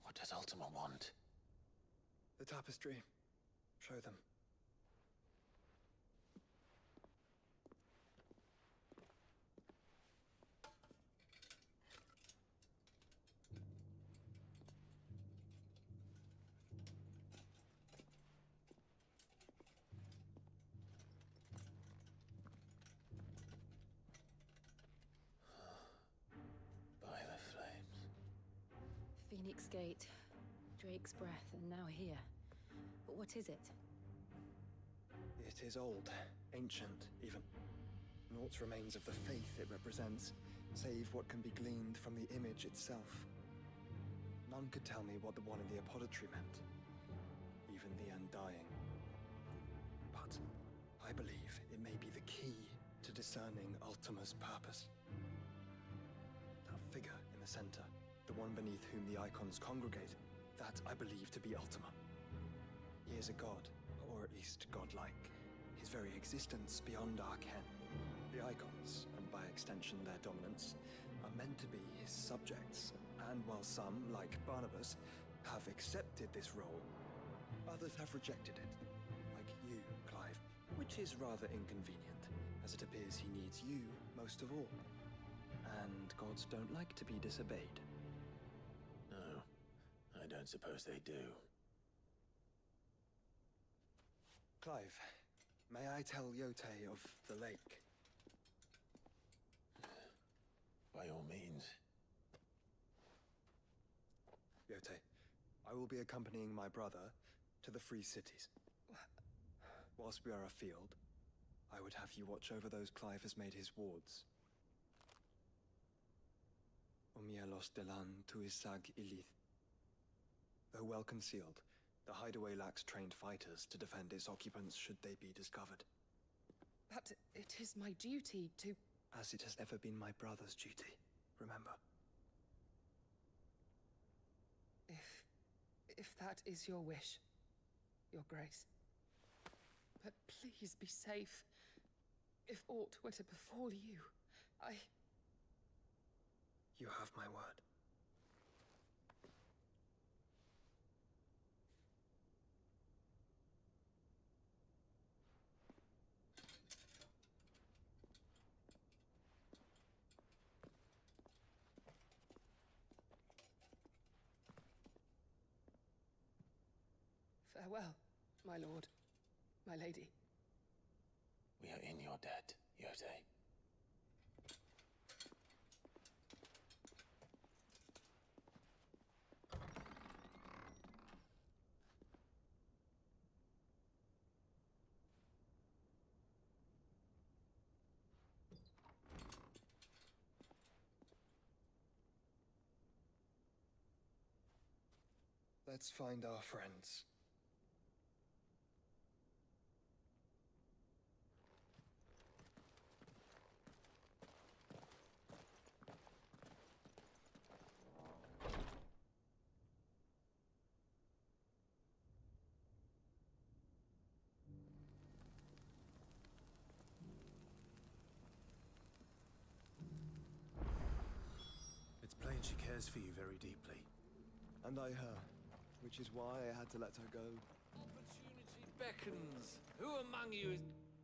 Speaker 7: What does Ultima want?
Speaker 11: The tapestry. Show them.
Speaker 21: Phoenix Gate, Drake's Breath, and now here. But what is it?
Speaker 11: It is old, ancient, even. Naught remains of the faith it represents, save what can be gleaned from the image itself. None could tell me what the one in the apothecary meant, even the Undying. But I believe it may be the key to discerning Ultima's purpose. That figure in the center, the one beneath whom the icons congregate, that I believe to be Ultima. He is a god, or at least godlike. His very existence beyond our ken. The icons, and by extension their dominants, are meant to be his subjects, and while some, like Barnabas, have accepted this role, others have rejected it. Like you, Clive, which is rather inconvenient, as it appears he needs you most of all. And gods don't like to be disobeyed.
Speaker 7: No, I don't suppose they do.
Speaker 11: Clive, may I tell Yotei of the lake?
Speaker 7: By all means.
Speaker 11: Yotei, I will be accompanying my brother to the Free Cities. Whilst we are afield, I would have you watch over those Clive has made his wards. Omielos delan tuisag ilith. Though well concealed, the hideaway lacks trained fighters to defend its occupants should they be discovered.
Speaker 9: But it is my duty to...
Speaker 11: As it has ever been my brother's duty, remember.
Speaker 9: If that is your wish, Your Grace. But please be safe. If aught were to befall you,
Speaker 11: You have my word.
Speaker 9: Farewell, my lord, my lady.
Speaker 7: We are in your debt, Yotei.
Speaker 11: Let's find our friends.
Speaker 2: It's plain she cares for you very deeply.
Speaker 20: And I her, which is why I had to let her go.
Speaker 10: Opportunity beckons. Who among you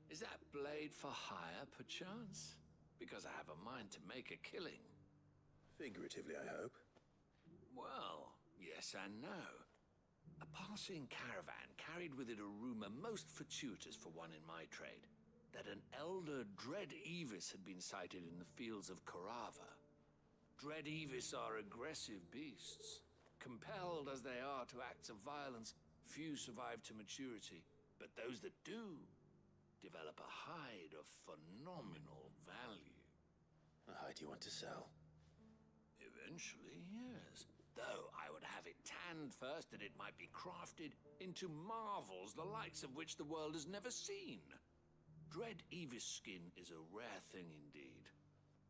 Speaker 10: is that blade for hire, perchance? Because I have a mind to make a killing.
Speaker 7: Figuratively, I hope.
Speaker 10: Well, yes and no. A passing caravan carried with it a rumor most fortuitous for one in my trade, that an elder Dread Evis had been sighted in the fields of Korava. Dread Evis are aggressive beasts. Compelled as they are to acts of violence, few survive to maturity, but those that do develop a hide of phenomenal value.
Speaker 7: A hide you want to sell?
Speaker 10: Eventually, yes. Though I would have it tanned first that it might be crafted into marvels the likes of which the world has never seen. Dread Evis skin is a rare thing indeed.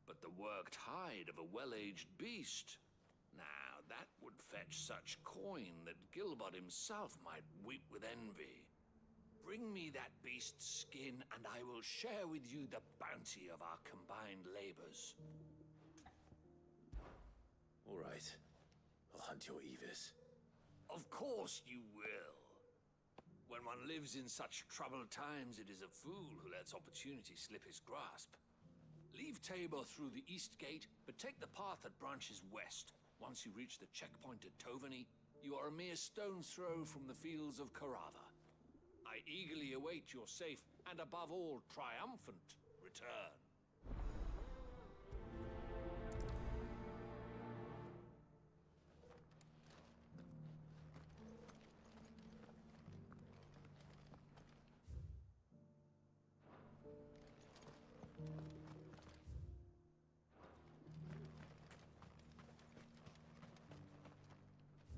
Speaker 10: But the worked hide of a well-aged beast, now that would fetch such coin that Gilbert himself might weep with envy. Bring me that beast's skin, and I will share with you the bounty of our combined labors.
Speaker 7: All right. I'll hunt your Evis.
Speaker 10: Of course you will. When one lives in such troubled times, it is a fool who lets opportunity slip his grasp. Leave Tabor through the east gate, but take the path that branches west. Once you reach the checkpoint at Tovani, you are a mere stone's throw from the fields of Korava. I eagerly await your safe, and above all, triumphant return.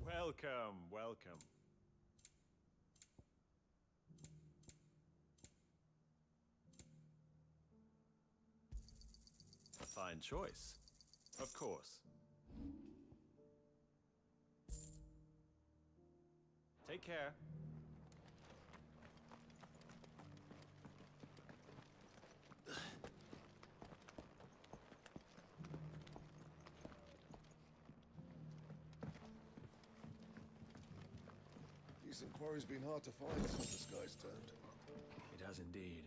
Speaker 24: Welcome, welcome.
Speaker 3: fine choice. Of course. Take care.
Speaker 18: Decent quarry's been hard to find since the sky's turned.
Speaker 3: It has indeed.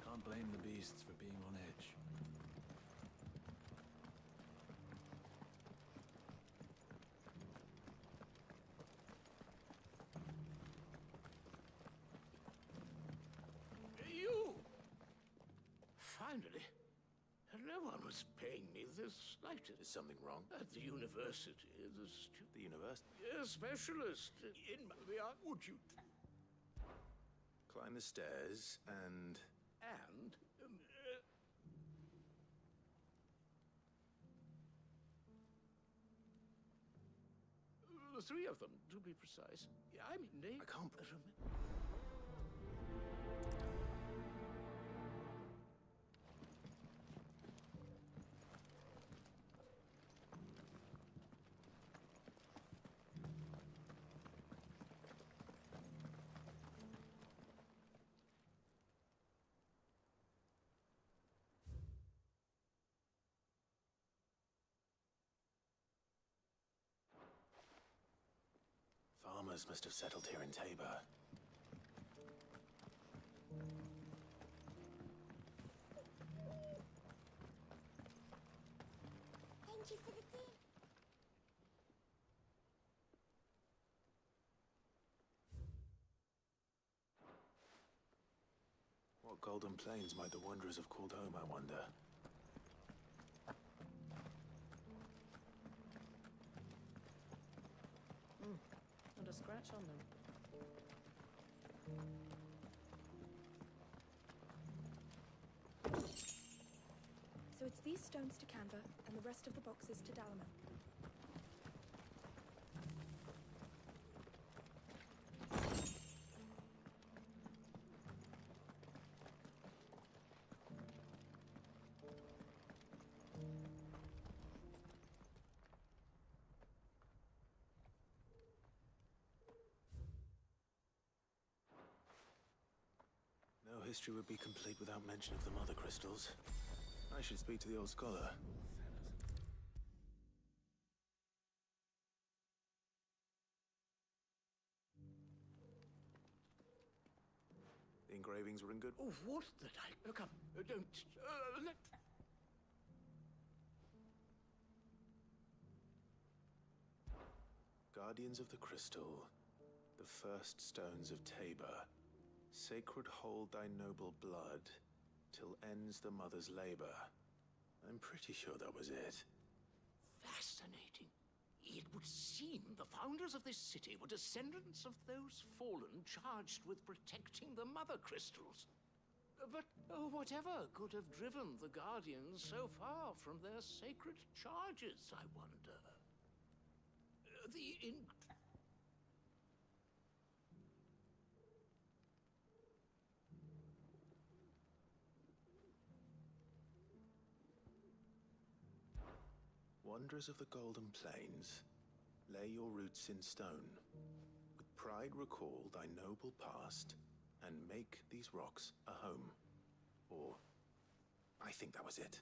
Speaker 3: Can't blame the beasts for being on edge.
Speaker 10: You! Finally. No one was paying me the slightest.
Speaker 7: Is something wrong?
Speaker 10: At the university,
Speaker 7: The university?
Speaker 10: a specialist in the art. Would you?
Speaker 7: Climb the stairs and...
Speaker 10: And the three of them, to be precise. I mean, they...
Speaker 7: I can't... Farmers must have settled here in Tabor.
Speaker 4: Thank you for the tea.
Speaker 7: What golden plains might the wanderers have called home, I wonder?
Speaker 21: Not a scratch on them.
Speaker 6: So it's these stones to Canva, and the rest of the boxes to Dalamo.
Speaker 7: No history would be complete without mention of the mother crystals. I should speak to the old scholar. The engravings were in good...
Speaker 10: Oh, what the I... come, don't... let...
Speaker 7: Guardians of the Crystal, the first stones of Tabor, sacred hold thy noble blood, till ends the mother's labor. I'm pretty sure that was it.
Speaker 10: Fascinating. It would seem the founders of this city were descendants of those fallen charged with protecting the mother crystals. But whatever could have driven the Guardians so far from their sacred charges, I wonder?
Speaker 7: Wanderers of the Golden Plains, lay your roots in stone. With pride recall thy noble past, and make these rocks a home. Or, I think that was it,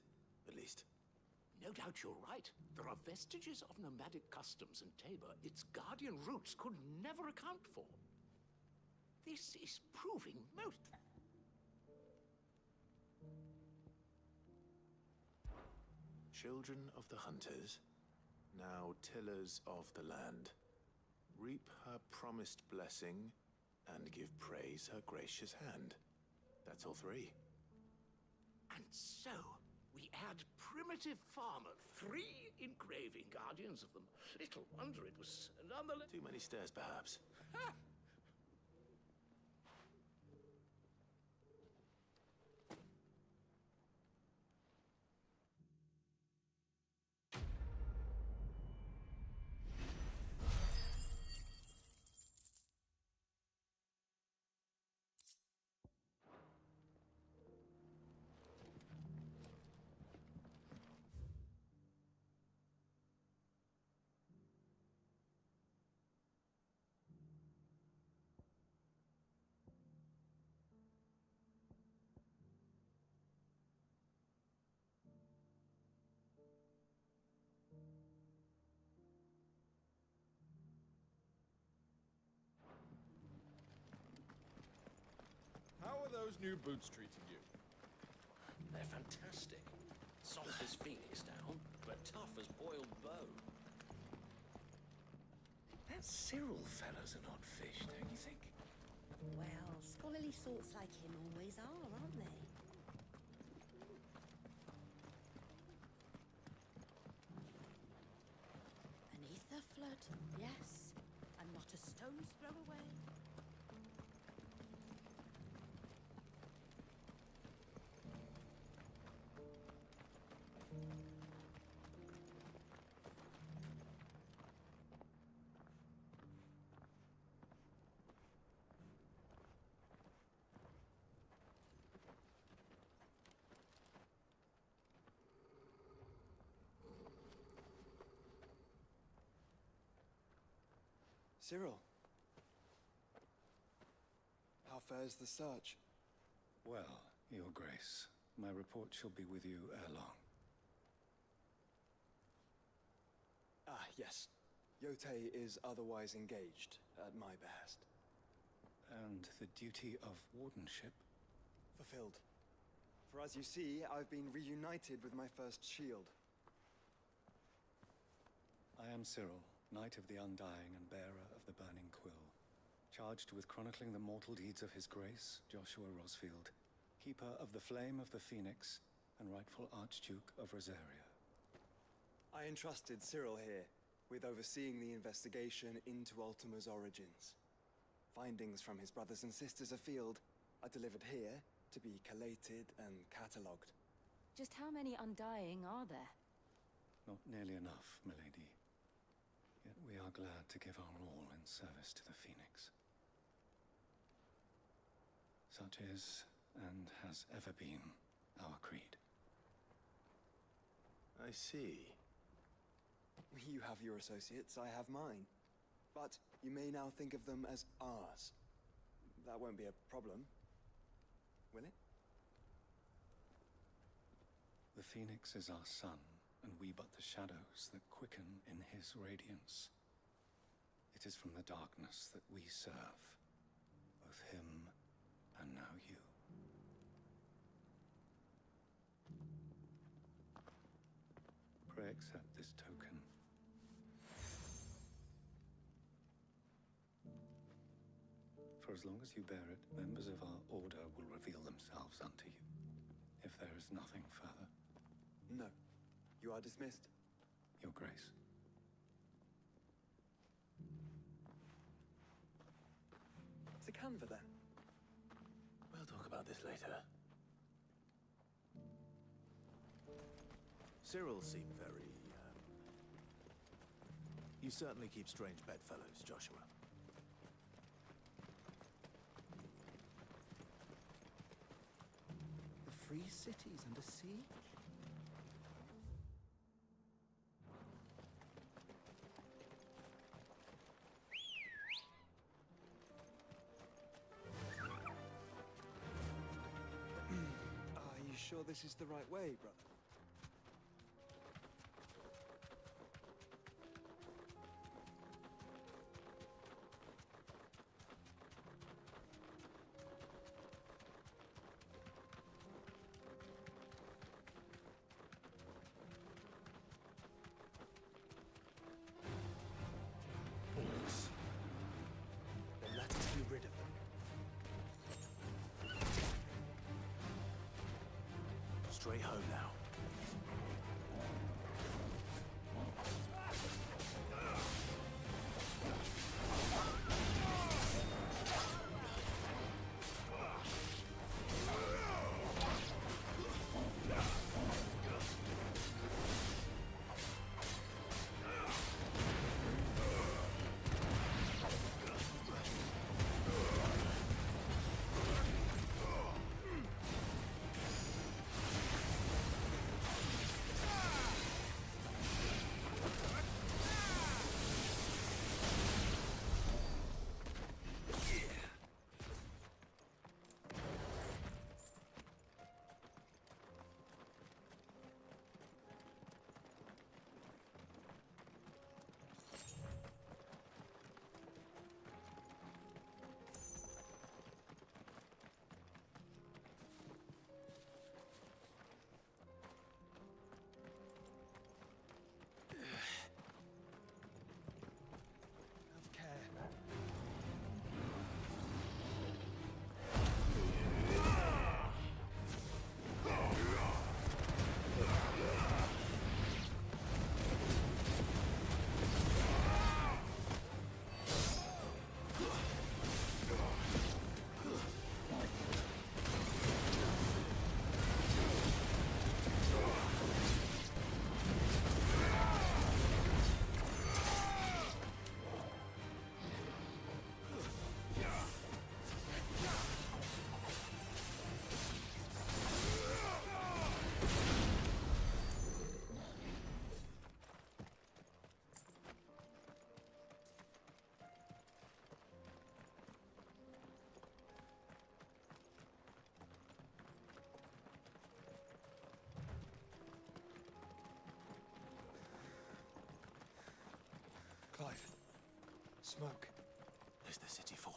Speaker 7: at least.
Speaker 10: No doubt you're right. There are vestiges of nomadic customs in Tabor its guardian roots could never account for. This is proving most...
Speaker 7: Children of the hunters, now tillers of the land, reap her promised blessing and give praise her gracious hand. That's all three.
Speaker 10: And so, we add primitive farmer, 3 engraving guardians of them. Little wonder it was nonetheless...
Speaker 7: Too many stairs, perhaps.
Speaker 10: Ha!
Speaker 24: those new boots treating you?
Speaker 10: They're fantastic. Soft as phoenix down, but tough as boiled bone. That Cyril fellow's an odd fish, don't you think?
Speaker 12: Well, scholarly sorts like him always are, aren't they? An ether flood, yes, and not a stone's throw away.
Speaker 20: Cyril. How fares the search?
Speaker 3: Well, Your Grace, my report shall be with you ere long.
Speaker 20: Ah, yes. Yotei is otherwise engaged, at my behest.
Speaker 3: And the duty of wardenship?
Speaker 20: Fulfilled. For as you see, I've been reunited with my first shield.
Speaker 3: I am Cyril, Knight of the Undying and bearer of the Burning Quill, charged with chronicling the mortal deeds of His Grace, Joshua Rosfield, keeper of the Flame of the Phoenix and rightful Archduke of Rosaria.
Speaker 20: I entrusted Cyril here with overseeing the investigation into Ultima's origins. Findings from his brothers and sisters afield are delivered here to be collated and catalogued.
Speaker 21: Just how many Undying are there?
Speaker 3: Not nearly enough, milady. Yet we are glad to give our all in service to the Phoenix. Such is, and has ever been, our creed.
Speaker 7: I see.
Speaker 20: You have your associates, I have mine. But you may now think of them as ours. That won't be a problem, will it?
Speaker 3: The Phoenix is our sun, and we but the shadows that quicken in his radiance. It is from the darkness that we serve, both him and now you. Pray accept this token. For as long as you bear it, members of our order will reveal themselves unto you, if there is nothing further.
Speaker 20: No. You are dismissed.
Speaker 3: Your Grace.
Speaker 20: To Canva, then.
Speaker 7: We'll talk about this later.
Speaker 14: Cyril seemed very, You certainly keep strange bedfellows, Joshua.
Speaker 13: The free cities under siege?
Speaker 20: Are you sure this is the right way, brother?
Speaker 14: Then let us be rid of them. Straight home now.
Speaker 11: smoke.
Speaker 14: Is the city fallen?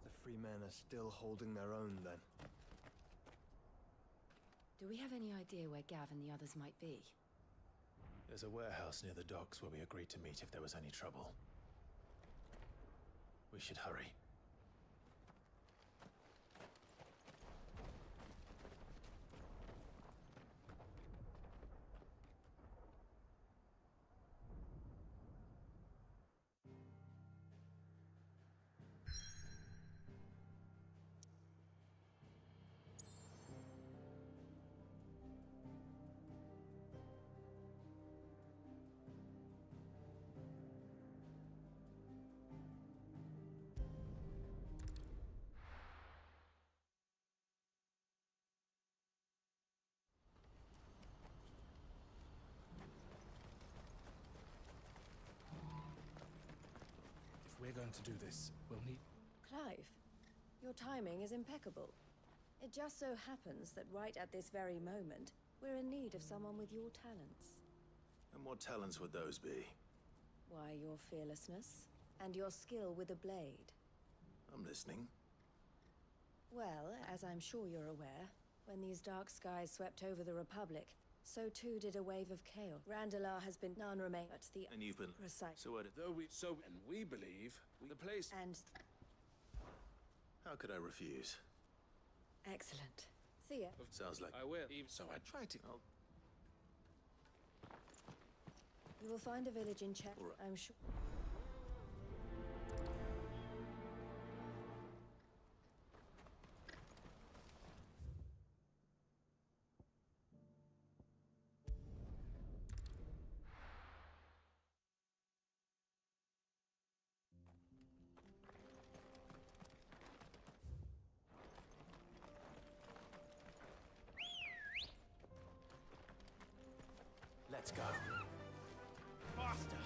Speaker 11: The free men are still holding their own, then.
Speaker 21: Do we have any idea where Gav and the others might be?
Speaker 14: There's a warehouse near the docks where we agreed to meet if there was any trouble. We should hurry.
Speaker 1: If we're going to do this, we'll need...
Speaker 12: Clive, your timing is impeccable. It just so happens that right at this very moment, we're in need of someone with your talents.
Speaker 14: And what talents would those be?
Speaker 12: Why, your fearlessness and your skill with a blade.
Speaker 14: I'm listening.
Speaker 12: Well, as I'm sure you're aware, when these dark skies swept over the Republic, so too did a wave of chaos. Randalar has been none remain but the...
Speaker 14: And you've been...
Speaker 12: Precise.
Speaker 14: So what...
Speaker 2: And we believe the place...
Speaker 12: And...
Speaker 14: How could I refuse?
Speaker 12: Excellent. Thea.
Speaker 14: Sounds like...
Speaker 2: I will. So I try to...
Speaker 12: You will find a village in check,
Speaker 14: Right.
Speaker 12: I'm sure.
Speaker 14: Let's go.
Speaker 2: Faster!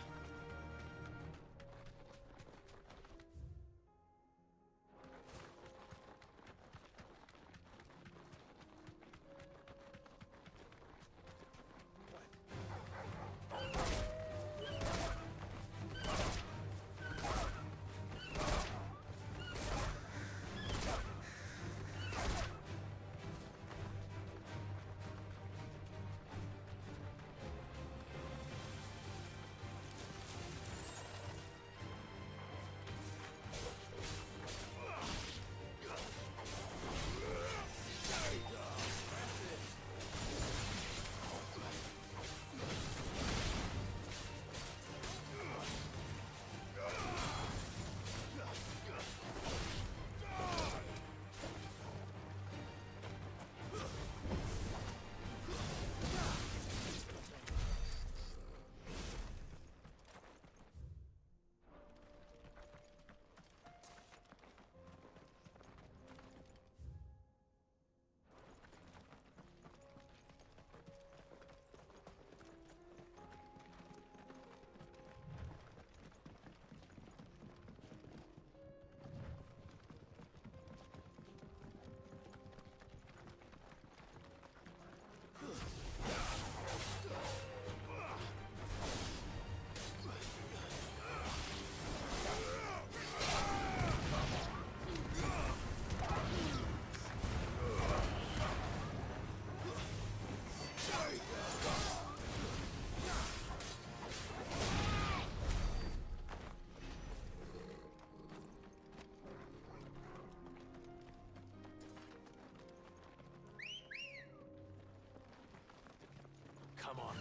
Speaker 14: Come on.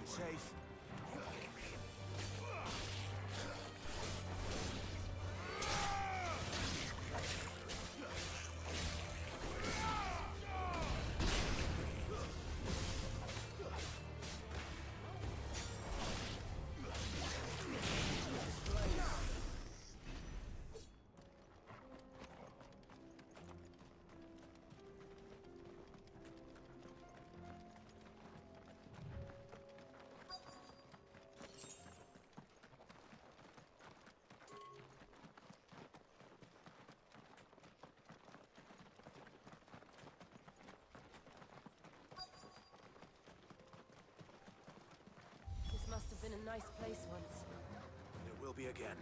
Speaker 2: Safe.
Speaker 9: must have been a nice place once.
Speaker 7: And it will be again.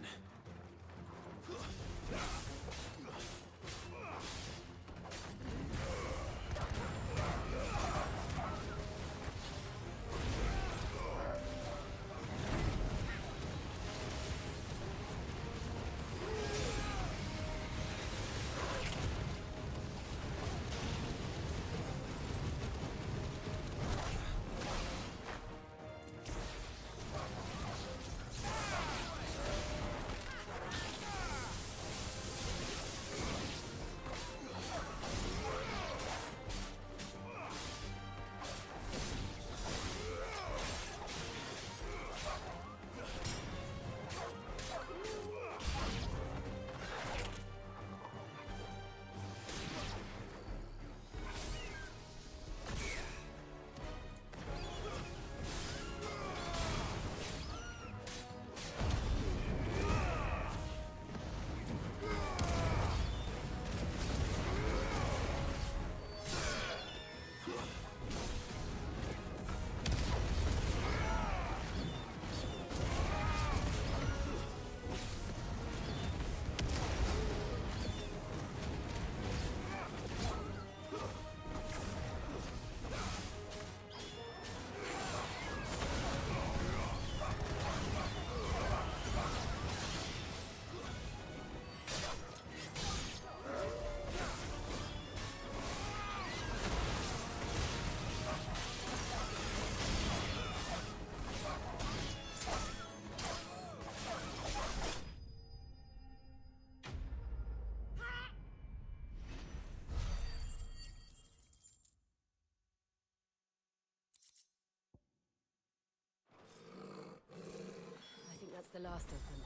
Speaker 9: I think that's the last of them.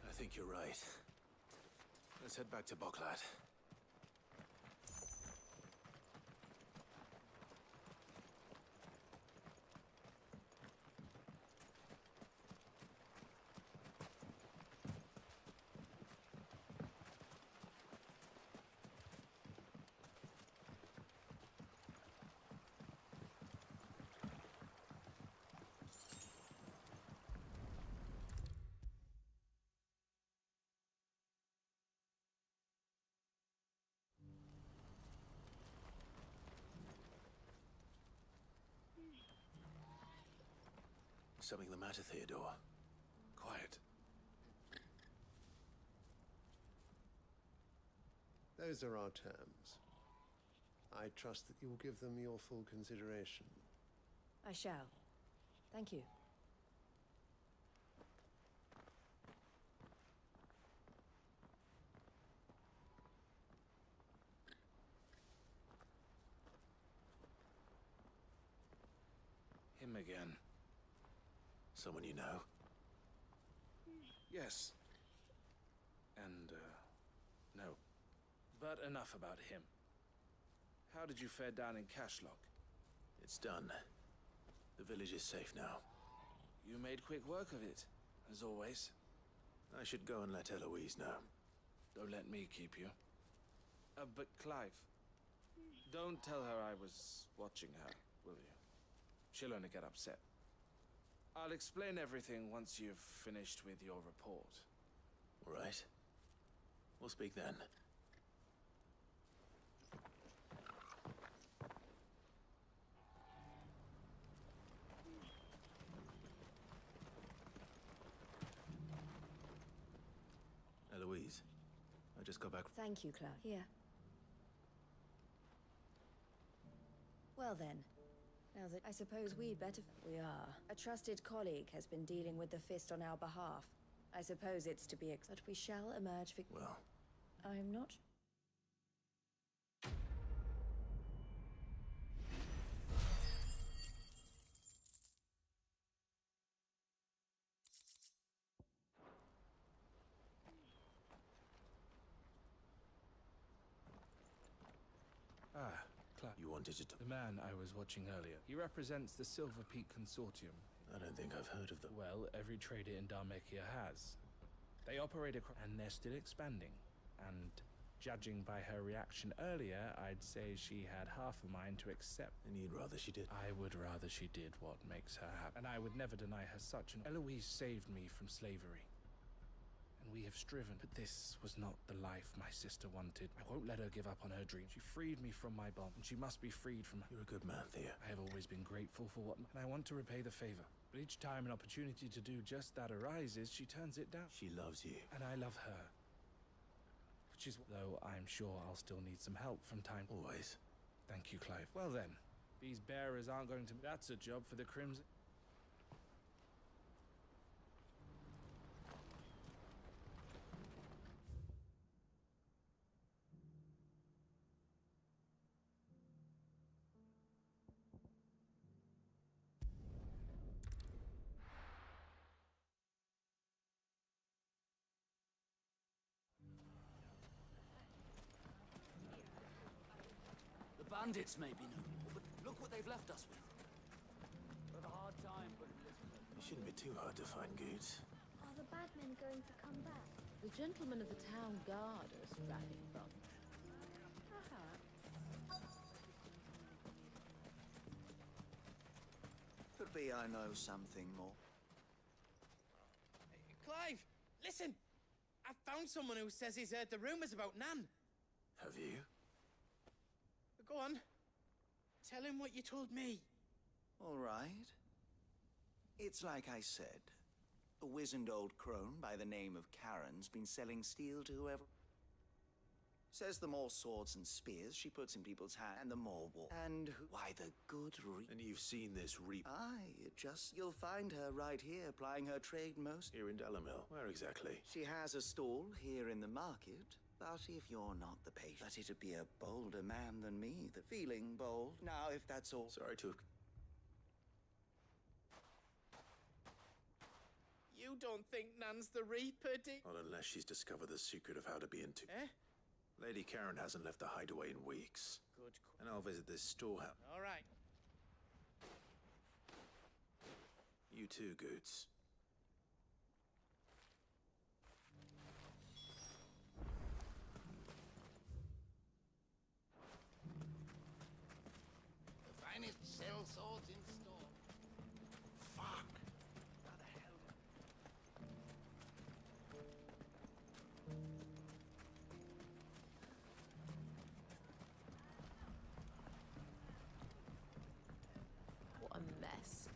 Speaker 7: I think you're right. Let's head back to Boklat. Something the matter, Theodore? Quiet.
Speaker 5: Those are our terms. I trust that you will give them your full consideration.
Speaker 12: I shall. Thank you.
Speaker 1: Him again.
Speaker 7: Someone you know?
Speaker 1: Yes. And, no. But enough about him. How did you fare down in Cashlock?
Speaker 7: It's done. The village is safe now.
Speaker 1: You made quick work of it, as always.
Speaker 7: I should go and let Eloise know.
Speaker 1: Don't let me keep you. But Clive, don't tell her I was watching her, will you? She'll only get upset. I'll explain everything once you've finished with your report.
Speaker 7: All right. We'll speak then. Eloise, I just got back.
Speaker 12: Thank you, Cloud. Here. Well then, now that I suppose we'd better... We are. A trusted colleague has been dealing with the Fist on our behalf. I suppose it's to be but we shall emerge
Speaker 7: Well...
Speaker 12: I'm not...
Speaker 1: Ah, Clive.
Speaker 7: You wanted to...
Speaker 1: The man I was watching earlier. He represents the Silver Peak Consortium.
Speaker 7: I don't think I've heard of them.
Speaker 1: Well, every trader in Dharmekia has. They operate across... and they're still expanding. And Judging by her reaction earlier, I'd say she had half a mind to accept.
Speaker 14: And you'd rather she did?
Speaker 1: I would rather she did what makes her happy. And I would never deny her such an... Eloise saved me from slavery. And we have striven. But this was not the life my sister wanted. I won't let her give up on her dream. She freed me from my bond, and she must be freed from...
Speaker 14: You're a good man, Thea.
Speaker 1: I have always been grateful for what... And I want to repay the favor. But each time an opportunity to do just that arises, she turns it down.
Speaker 14: She loves you.
Speaker 1: And I love her. Which is... Though I'm sure I'll still need some help from time...
Speaker 14: Always.
Speaker 1: Thank you, Clive. Well then, these bearers aren't going to... That's a job for the Crimson...
Speaker 8: The bandits may be no more, but look what they've left us with. We have a hard time putting this place.
Speaker 14: It shouldn't be too hard to find goods.
Speaker 4: Are the bad men going to come back?
Speaker 15: The gentlemen of the town guard are a strapping bunch. Perhaps.
Speaker 16: Could be I know something more.
Speaker 17: Clive, listen! I've found someone who says he's heard the rumors about Nan.
Speaker 14: Have you?
Speaker 17: Go on. Tell him what you told me.
Speaker 16: All right. It's like I said. A wizened old crone by the name of Karen's been selling steel to whoever... Says the more swords and spears she puts in people's hands, and the more war. And why the good
Speaker 14: And you've seen this reap...
Speaker 16: Aye, you'll find her right here, plying her trade most...
Speaker 14: Here in Delamil. Where exactly?
Speaker 16: She has a stall here in the market. But if you're not the patient... But it'd be a bolder man than me, the feeling bold. Now, if that's all...
Speaker 14: Sorry to have...
Speaker 17: You don't think Nan's the Reaper, do you?
Speaker 14: Not unless she's discovered the secret of how to be into...
Speaker 17: Eh?
Speaker 14: Lady Karen hasn't left the hideaway in weeks.
Speaker 17: Good.
Speaker 14: And I'll visit this storehouse.
Speaker 17: All right.
Speaker 14: You too, Goots.
Speaker 22: The finest cell swords in store. Fuck! How the hell?
Speaker 15: What a mess.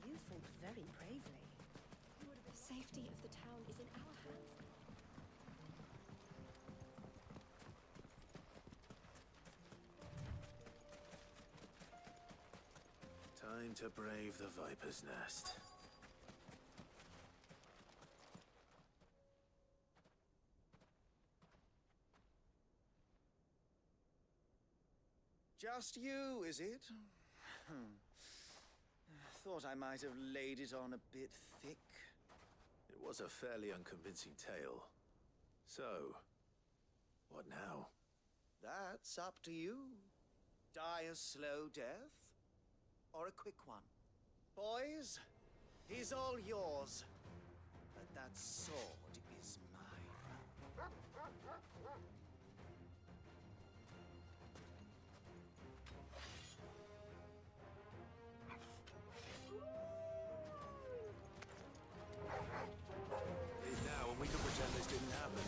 Speaker 12: You fought very bravely.
Speaker 6: The safety of the town is in our hands.
Speaker 14: Time to brave the Viper's Nest.
Speaker 16: Just you, is it? Thought I might have laid it on a bit thick.
Speaker 14: It was a fairly unconvincing tale. So, what now?
Speaker 16: That's up to you. Die a slow death, or a quick one. Boys, he's all yours. But that sword is mine.
Speaker 14: Leave now, and we can pretend this didn't happen.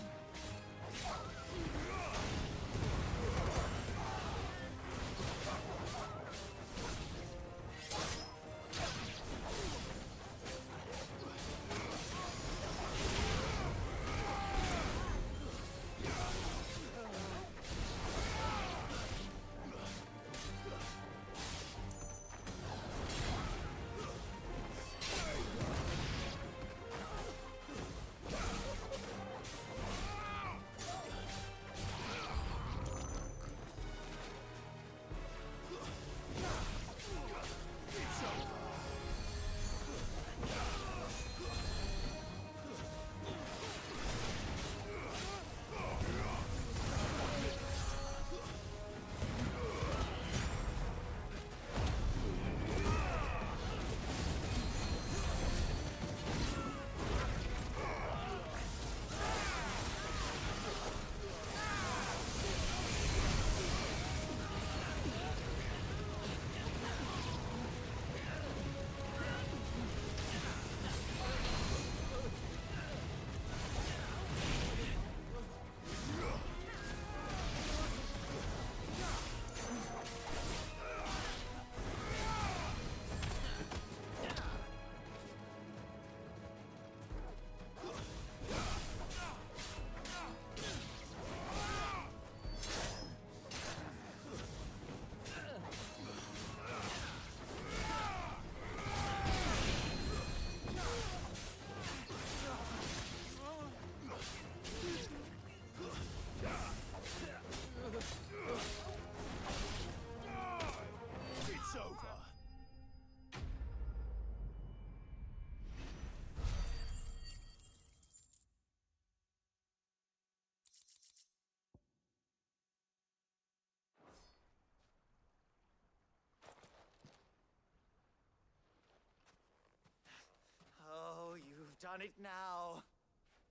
Speaker 16: done it now.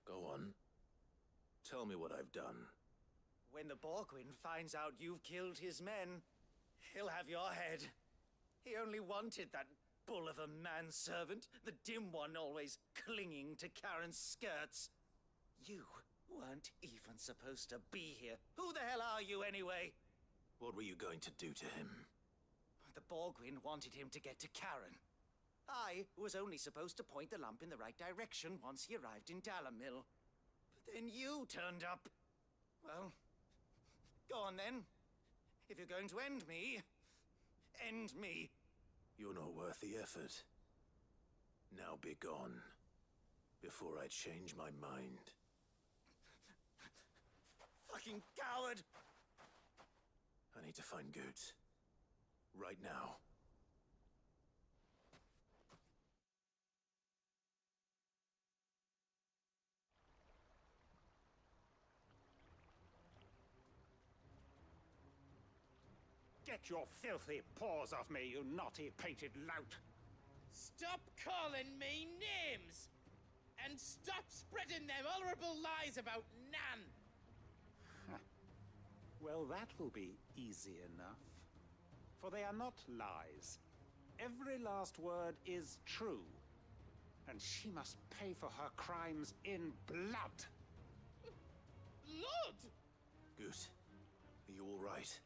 Speaker 7: Go on. Tell me what I've done.
Speaker 16: When the Borgwyn finds out you've killed his men, he'll have your head. He only wanted that bull of a manservant, the dim one always clinging to Karen's skirts. You weren't even supposed to be here. Who the hell are you, anyway?
Speaker 7: What were you going to do to him?
Speaker 16: The Borgwyn wanted him to get to Karen. I was only supposed to point the lamp in the right direction once he arrived in Dalamil. But then you turned up. Well, go on then. If you're going to end me, end me.
Speaker 7: You're not worth the effort. Now be gone, before I change my mind.
Speaker 16: Fucking coward!
Speaker 7: I need to find Goots. Right now.
Speaker 18: Get your filthy paws off me, you naughty painted lout!
Speaker 17: Stop calling me names! And stop spreading them horrible lies about Nan!
Speaker 18: Well, that will be easy enough. For they are not lies. Every last word is true. And she must pay for her crimes in blood.
Speaker 17: Blood?
Speaker 7: Goot, are you all right?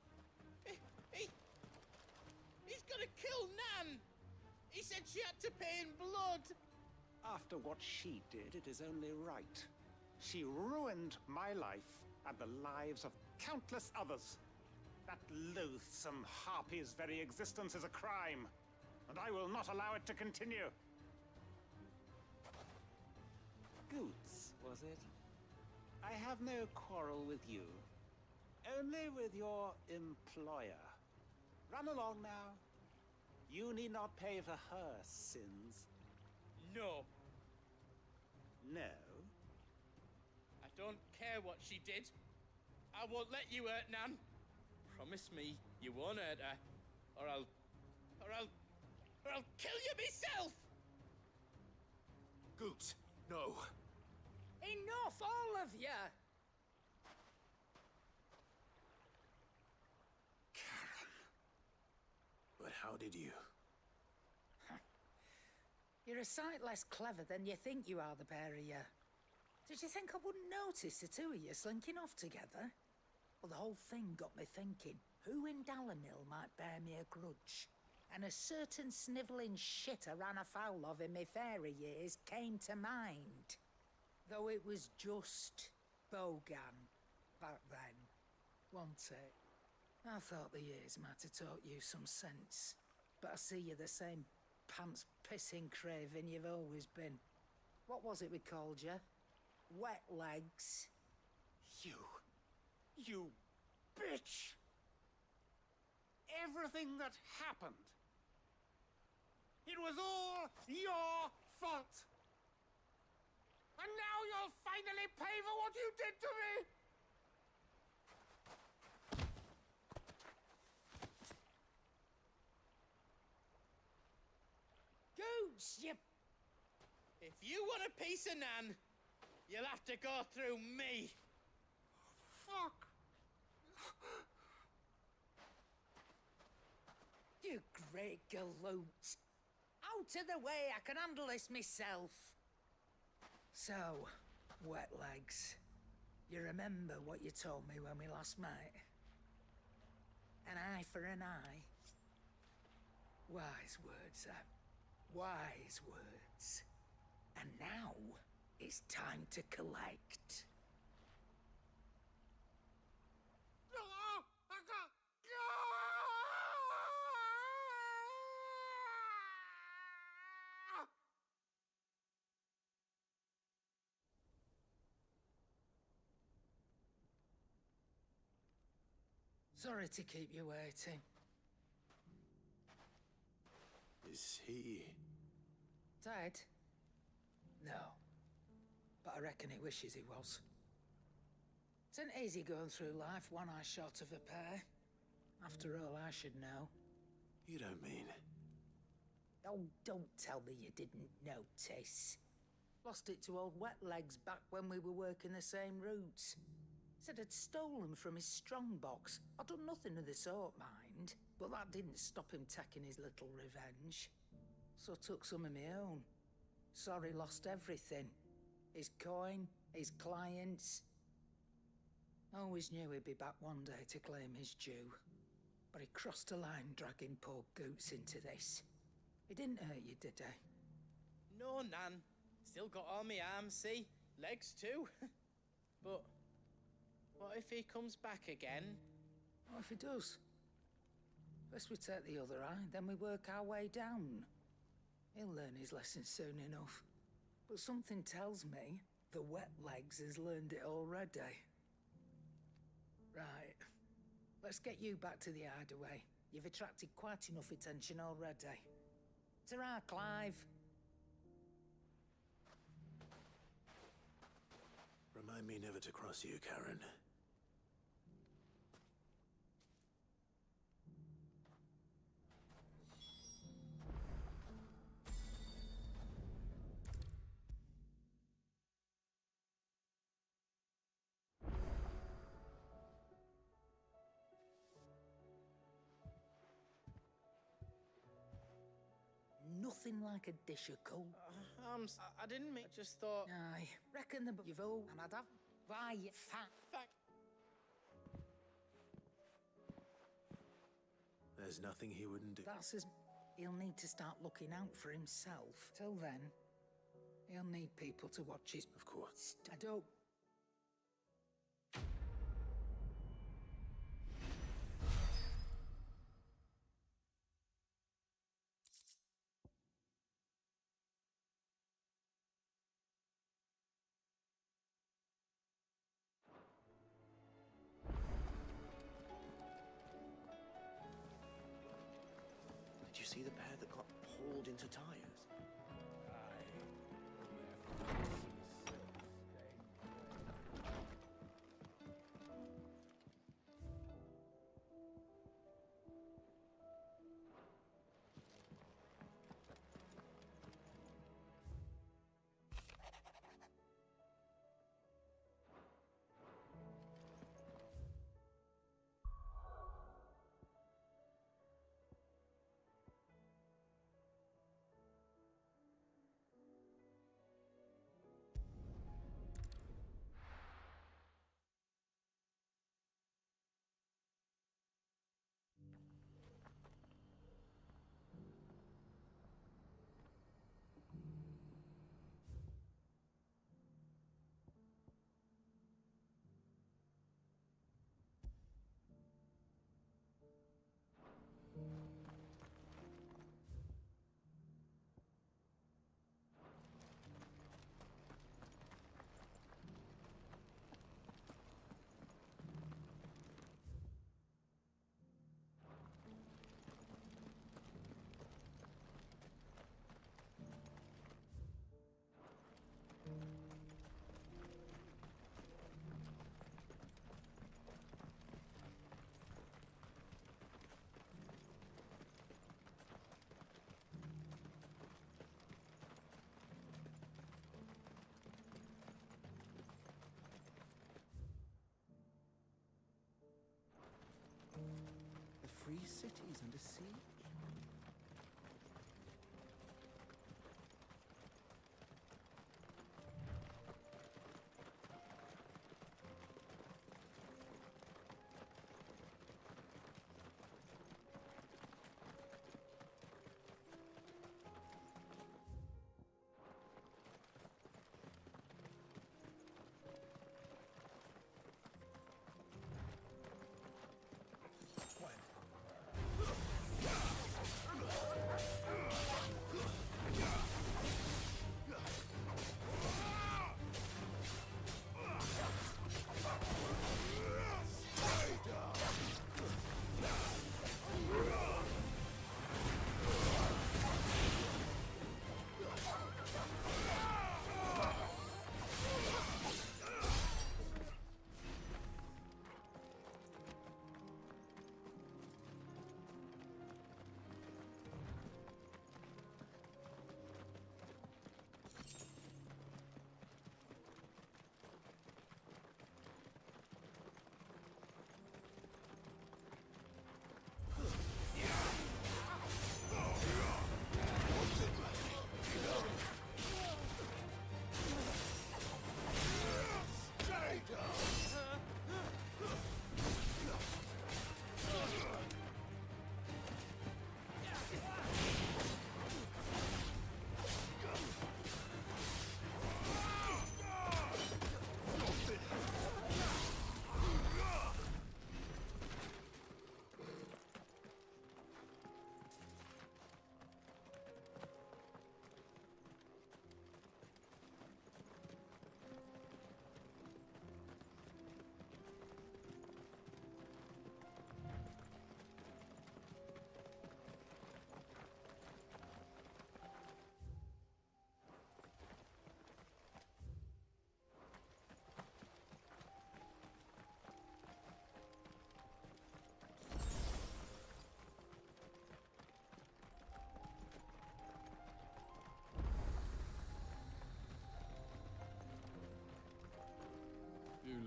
Speaker 17: He's gonna kill Nan! He said she had to pay in blood!
Speaker 18: After what she did, it is only right. She ruined my life and the lives of countless others. That loathsome harpy's very existence is a crime, and I will not allow it to continue. Goots, was it? I have no quarrel with you. Only with your employer. Run along now. You need not pay for her sins.
Speaker 17: No.
Speaker 18: No?
Speaker 17: I don't care what she did. I won't let you hurt Nan. Promise me you won't hurt her, or I'll kill you myself!
Speaker 7: Goots, no.
Speaker 15: Enough, all of you!
Speaker 7: But how did you?
Speaker 15: You're a sight less clever than you think you are, the pair of you. Did you think I wouldn't notice the two of you slinking off together? Well, the whole thing got me thinking, who in Dalamil might bear me a grudge? And a certain snivelling shit I ran afoul of in my fairy years came to mind. Though it was just Bogan back then, wasn't it? I thought the years might have taught you some sense, but I see you're the same pants-pissing craven you've always been. What was it we called you? Wet legs?
Speaker 18: You bitch! Everything that happened, it was all your fault! And now you'll finally pay for what you did to me!
Speaker 15: Goots, you...
Speaker 17: If you want a piece of Nan, you'll have to go through me.
Speaker 18: Fuck!
Speaker 15: You great galoot. Out of the way, I can handle this myself. So, wet legs, you remember what you told me when we last met? An eye for an eye? Wise words, wise words. And now, it's time to collect. Sorry to keep you waiting.
Speaker 7: Is he...
Speaker 15: Dead? No. But I reckon he wishes he was. It isn't easy going through life one eye short of a pair. After all, I should know.
Speaker 7: You don't mean...
Speaker 15: Oh, don't tell me you didn't notice. Lost it to old Wet Legs back when we were working the same routes. Said I'd stolen from his strongbox. I'd done nothing of the sort, mind. But that didn't stop him taking his little revenge. So I took some of my own. Sorry, lost everything. His coin, his clients. Always knew he'd be back one day to claim his due. But he crossed a line dragging poor Goots into this. He didn't hurt you, did he?
Speaker 17: No, Nan. Still got all my arms, see? Legs too. But what if he comes back again?
Speaker 15: What if he does? First we take the other eye, then we work our way down. He'll learn his lesson soon enough. But something tells me the Wet Legs has learned it already. Right. Let's get you back to the hideaway. You've attracted quite enough attention already. Ta-ra, Clive.
Speaker 7: Remind me never to cross you, Karen.
Speaker 15: Nothing like a dish of cold.
Speaker 17: I didn't mean. I just thought.
Speaker 15: Aye, reckon the you've all, and I'd have buy you fat.
Speaker 7: There's nothing he wouldn't do.
Speaker 15: That's as he'll need to start looking out for himself. Till then, he'll need people to watch his.
Speaker 7: Of course.
Speaker 15: I don't.
Speaker 10: Did you see the pair that got hauled into tires?
Speaker 13: The free cities under siege?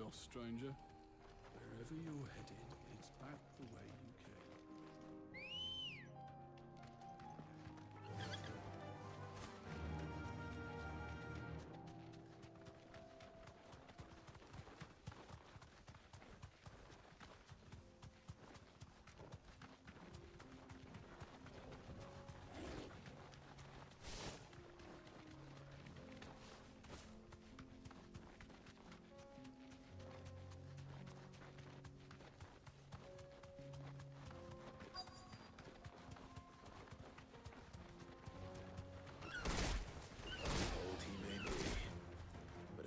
Speaker 3: lost, stranger. Wherever you're headed, it's back the way you came.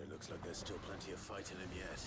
Speaker 7: Looks like there's still plenty of fight in him yet.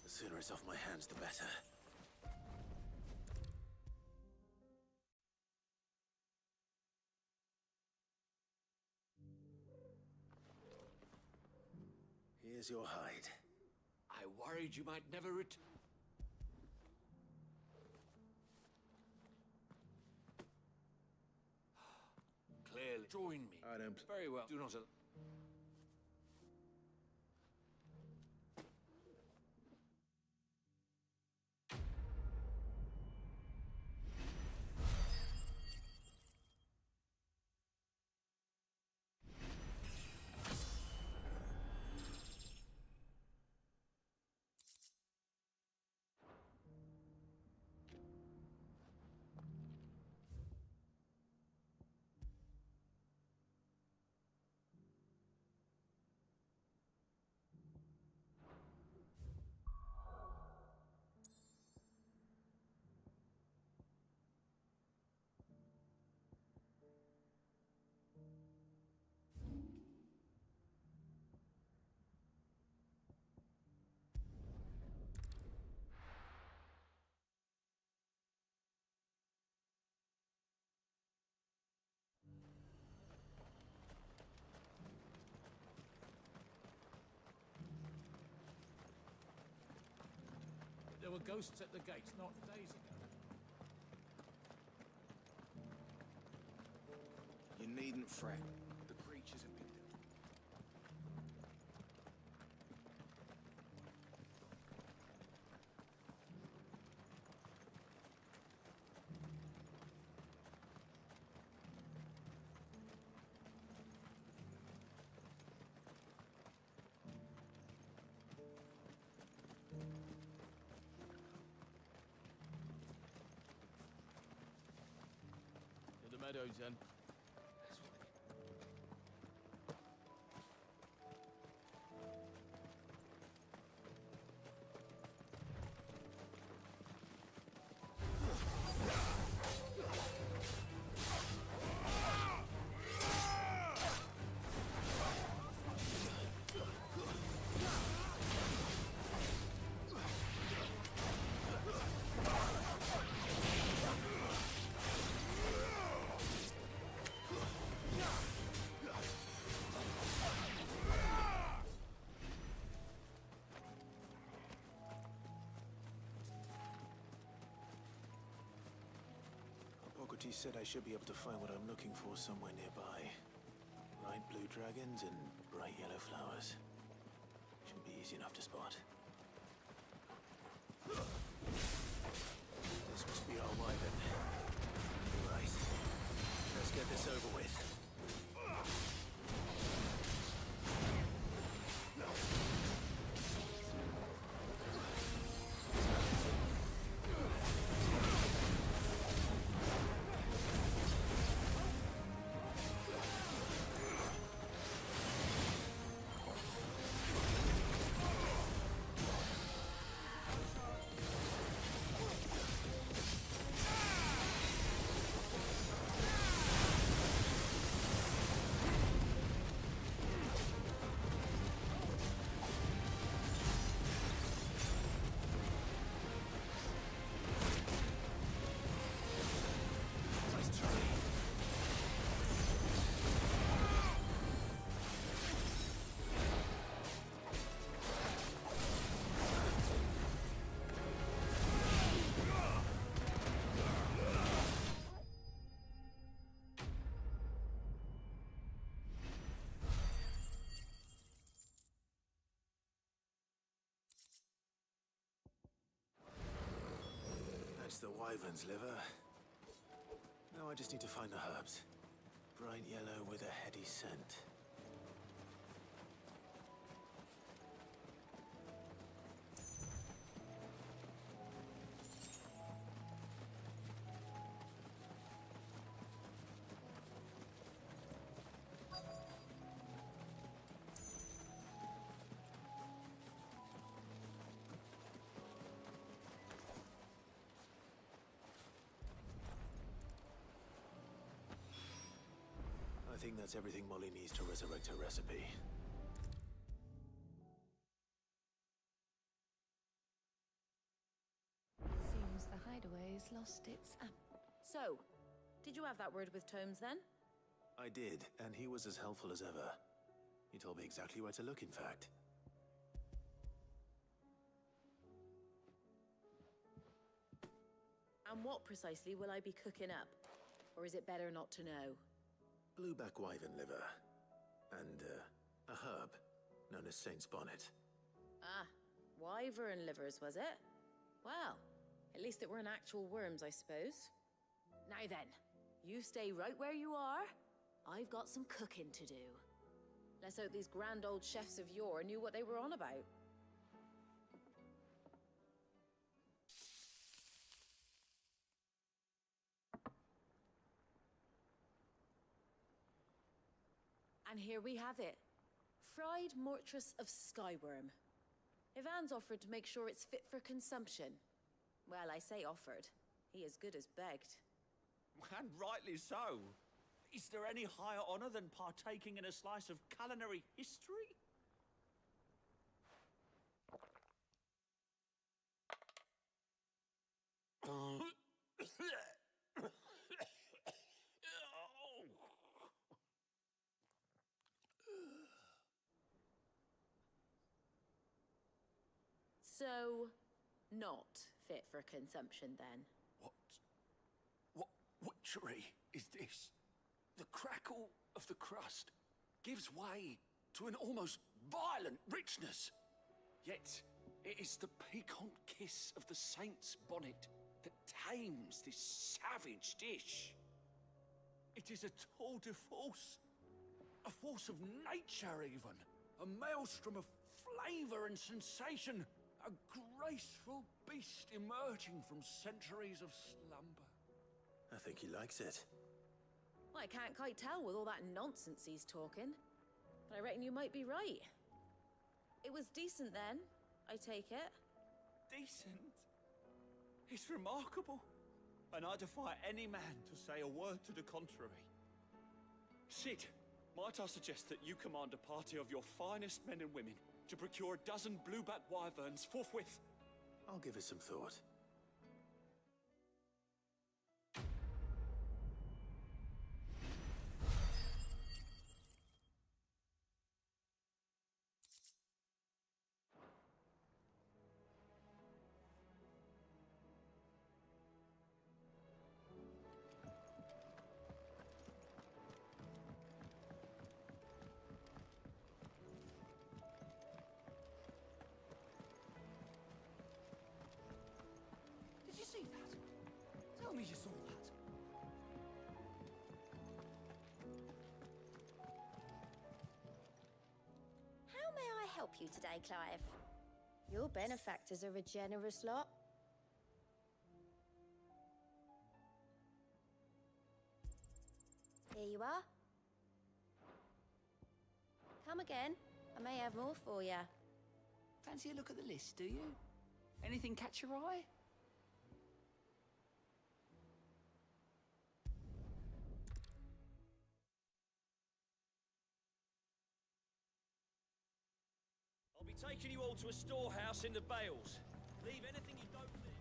Speaker 7: The sooner it's off my hands, the better. Here's your hide.
Speaker 19: I worried you might never return. Clearly. Join me.
Speaker 7: I don't.
Speaker 19: Very well. Do not. There were ghosts at the gates not days ago.
Speaker 10: You needn't fret. The creatures have been dealt.
Speaker 19: To the meadows, then.
Speaker 14: She said I should be able to find what I'm looking for somewhere nearby. Bright blue dragons and bright yellow flowers. Shouldn't be easy enough to spot. This must be our wyvern. Right. Let's get this over with. That's the wyvern's liver. Now I just need to find the herbs. Bright yellow with a heady scent. I think that's everything Molly needs to resurrect her recipe.
Speaker 11: Seems the hideaway's lost its app.
Speaker 20: So, did you have that word with Tomes then?
Speaker 14: I did, and he was as helpful as ever. He told me exactly where to look, in fact.
Speaker 20: And what precisely will I be cooking up? Or is it better not to know?
Speaker 14: Blueback wyvern liver. And, a herb known as Saint's Bonnet.
Speaker 20: Ah, wyvern livers, was it? Well, at least it weren't actual worms, I suppose. Now then, you stay right where you are. I've got some cooking to do. Let's hope these grand old chefs of yore knew what they were on about. And here we have it. Fried mortress of skyworm. Ivan's offered to make sure it's fit for consumption. Well, I say offered. He as good as begged.
Speaker 10: And rightly so. Is there any higher honor than partaking in a slice of culinary history?
Speaker 20: So, not fit for consumption then?
Speaker 10: What witchery is this? The crackle of the crust gives way to an almost violent richness. Yet, it is the piquant kiss of the saint's bonnet that tames this savage dish. It is a tour de force. A force of nature, even. A maelstrom of flavor and sensation. A graceful beast emerging from centuries of slumber.
Speaker 14: I think he likes it.
Speaker 20: Well, I can't quite tell with all that nonsense he's talking. But I reckon you might be right. It was decent then, I take it.
Speaker 10: Decent? It's remarkable. And I defy any man to say a word to the contrary. Sid, might I suggest that you command a party of your finest men and women to procure a dozen blueback wyverns forthwith?
Speaker 14: I'll give it some thought.
Speaker 4: help you today, Clive?
Speaker 12: Your benefactors are a generous lot. Here you are. Come again. I may have more for you.
Speaker 8: Fancy a look at the list, do you? Anything catch your eye?
Speaker 2: I'll be taking you all to a storehouse in the Bales. Leave anything you don't need.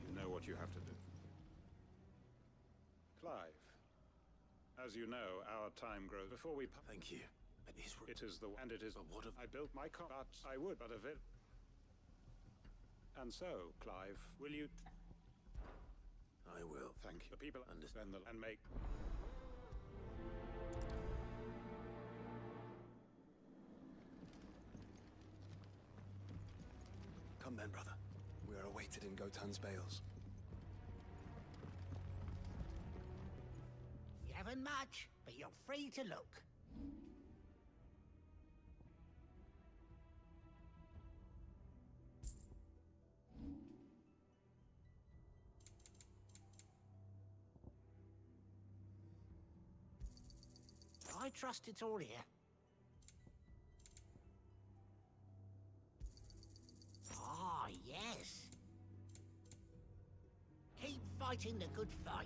Speaker 18: You know what you have to do. Clive, as you know, our time grows before we...
Speaker 14: Thank you.
Speaker 18: It is the... And it is...
Speaker 14: But what of...
Speaker 18: I built my car, but I would, but of it... And so, Clive, will you...
Speaker 14: I will.
Speaker 18: Thank you. The people understand the... And make...
Speaker 21: Come then, brother. We are awaited in Gotan's Bales.
Speaker 15: You haven't much, but you're free to look. I trust it's all here. Ah, yes. Keep fighting the good fight.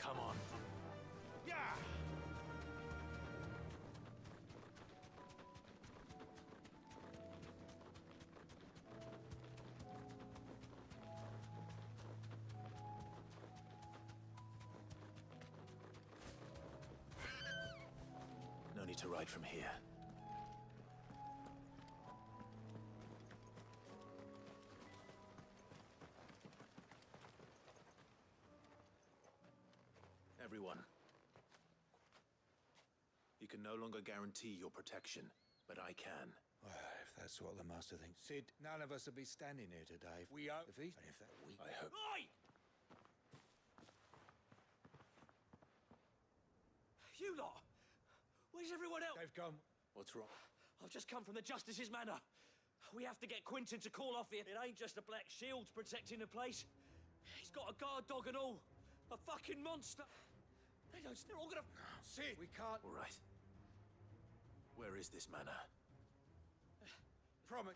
Speaker 14: Come on.
Speaker 2: Yeah!
Speaker 14: No need to ride from here. Everyone. You can no longer guarantee your protection, but I can.
Speaker 13: Well, if that's what the master thinks. Sid, none of us will be standing here today.
Speaker 2: We are.
Speaker 13: If he's... And if that we...
Speaker 14: I hope...
Speaker 2: Oi! You lot! Where's everyone else?
Speaker 13: They've gone.
Speaker 14: What's wrong?
Speaker 2: I've just come from the Justice's Manor. We have to get Quinton to call off here. It ain't just a black shield protecting the place. He's got a guard dog and all. A fucking monster. They're all gonna...
Speaker 13: Sid! We can't...
Speaker 14: All right. Where is this manor?
Speaker 13: Promise.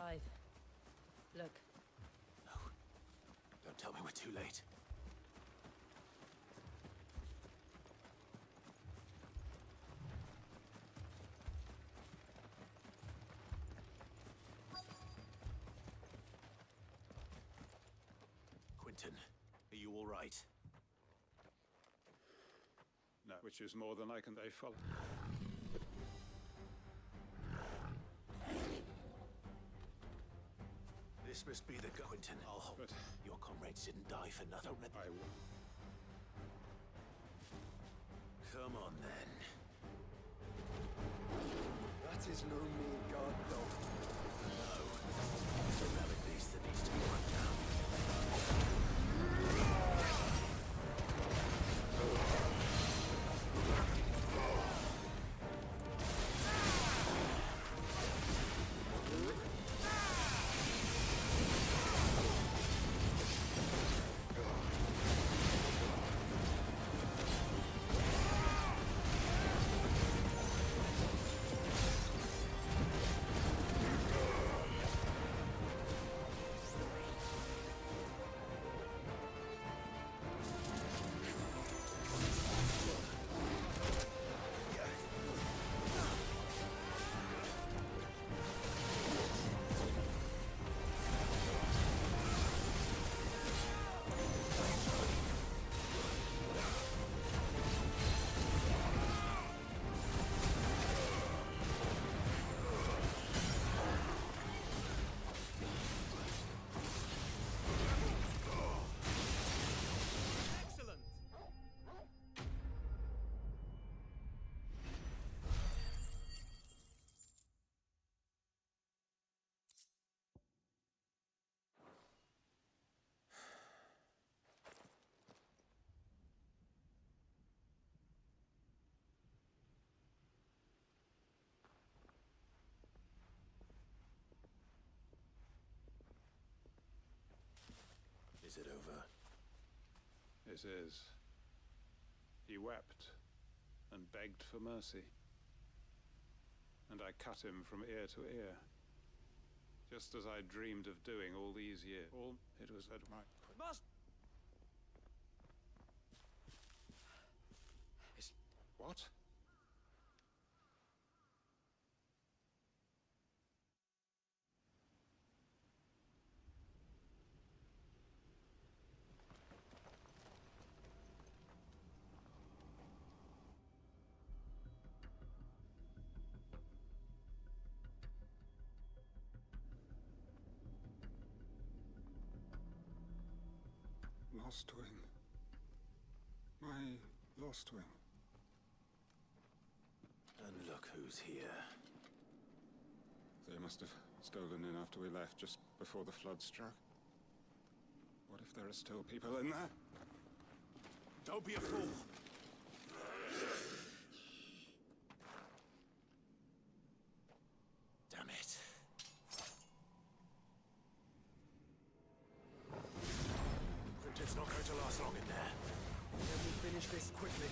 Speaker 12: Clive. Look.
Speaker 7: No. Don't tell me we're too late. Quentin, are you all right?
Speaker 3: No, which is more than I can. They follow.
Speaker 7: This must be the Quentin. I'll hold.
Speaker 3: But
Speaker 7: your comrades didn't die for nothing.
Speaker 3: I will.
Speaker 7: Come on then.
Speaker 21: That is no mere guard dog.
Speaker 7: No. It's a rabid beast that needs to be run down. Is it over?
Speaker 3: It is. He wept and begged for mercy. And I cut him from ear to ear. Just as I dreamed of doing all these years. All it was at my... What? Lost wing. My lost wing.
Speaker 7: And look who's here.
Speaker 3: They must have stolen in after we left, just before the flood struck. What if there are still people in there?
Speaker 7: Don't be a fool! Damn it. Quentin's not going to last long in there.
Speaker 21: Let me finish this quickly.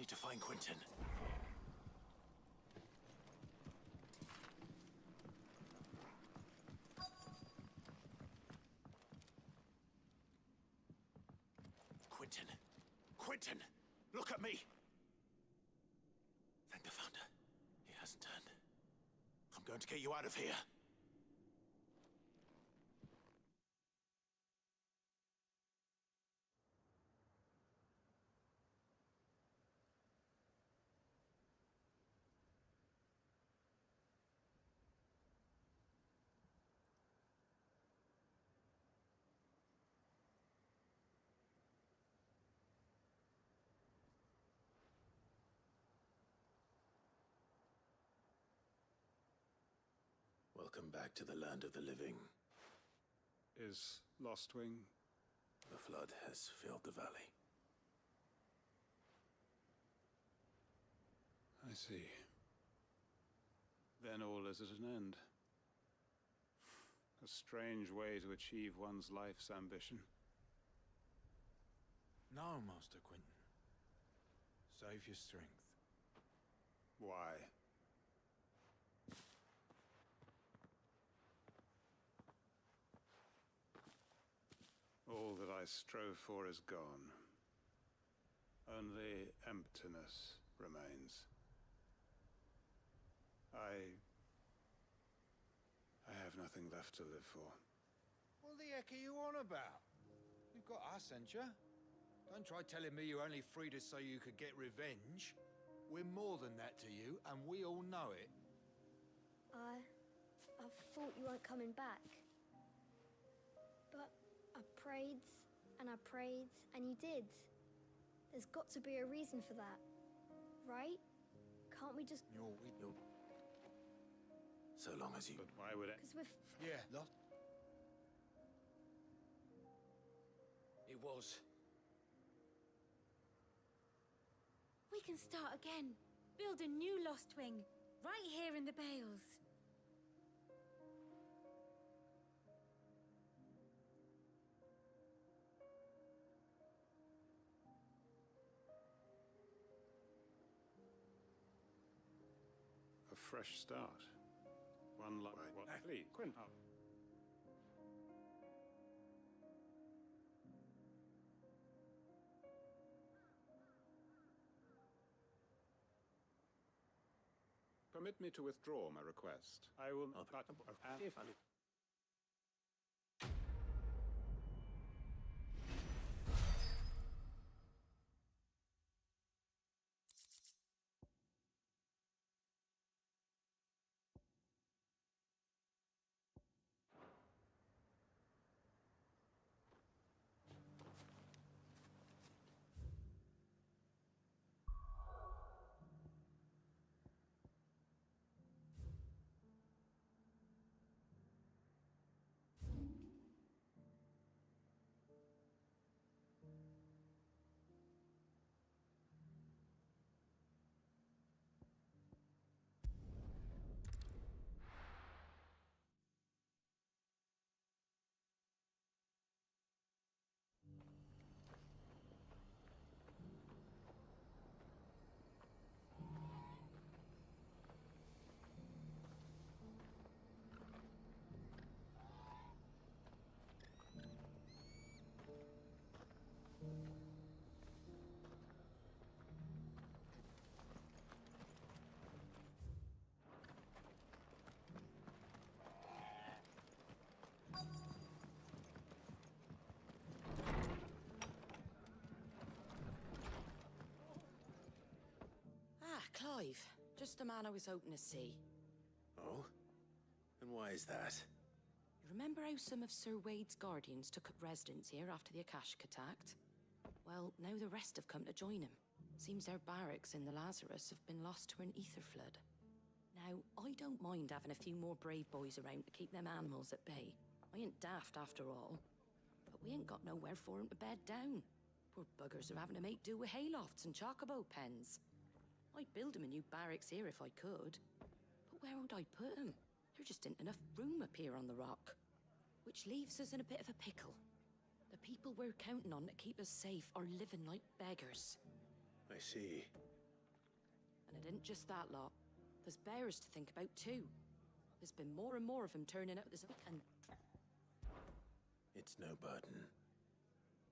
Speaker 10: need to find Quentin. Quentin! Quentin! Look at me! Thank the Founder. He hasn't turned. I'm going to get you out of here.
Speaker 7: Welcome back to the land of the living.
Speaker 3: Is Lostwing?
Speaker 7: The flood has filled the valley.
Speaker 3: I see. Then all is at an end. A strange way to achieve one's life's ambition.
Speaker 13: No, Master Quentin. Save your strength.
Speaker 3: Why? All that I strove for is gone. Only emptiness remains. I have nothing left to live for.
Speaker 13: What the heck are you on about? You've got us, ain't you? Don't try telling me you only freed us so you could get revenge. We're more than that to you, and we all know it.
Speaker 4: I thought you weren't coming back. But I prayed, and you did. There's got to be a reason for that, right? Can't we just...
Speaker 7: So long as you...
Speaker 3: But why would it...
Speaker 4: Because we're...
Speaker 13: Yeah, lost.
Speaker 2: It was.
Speaker 5: We can start again. Build a new Lost Wing, right here in the Bales.
Speaker 3: A fresh start. One like... What? Please, Quentin. Oh. Permit me to withdraw my request. I will... But if...
Speaker 20: Clive, just the man I was hoping to see.
Speaker 7: Oh? And why is that?
Speaker 20: You remember how some of Sir Wade's guardians took up residence here after the Akashic attacked? Well, now the rest have come to join him. Seems their barracks in the Lazarus have been lost to an ether flood. Now, I don't mind having a few more brave boys around to keep them animals at bay. I ain't daft after all. But we ain't got nowhere for 'em to bed down. Poor buggers are having to make do with haylofts and chocobo pens. I'd build 'em a new barracks here if I could. But where would I put 'em? There just ain't enough room up here on the rock. Which leaves us in a bit of a pickle. The people we're counting on to keep us safe are living like beggars.
Speaker 7: I see.
Speaker 1: And it ain't just that lot. There's bears to think about too. There's been more and more of them turning up this week, and
Speaker 14: It's no burden.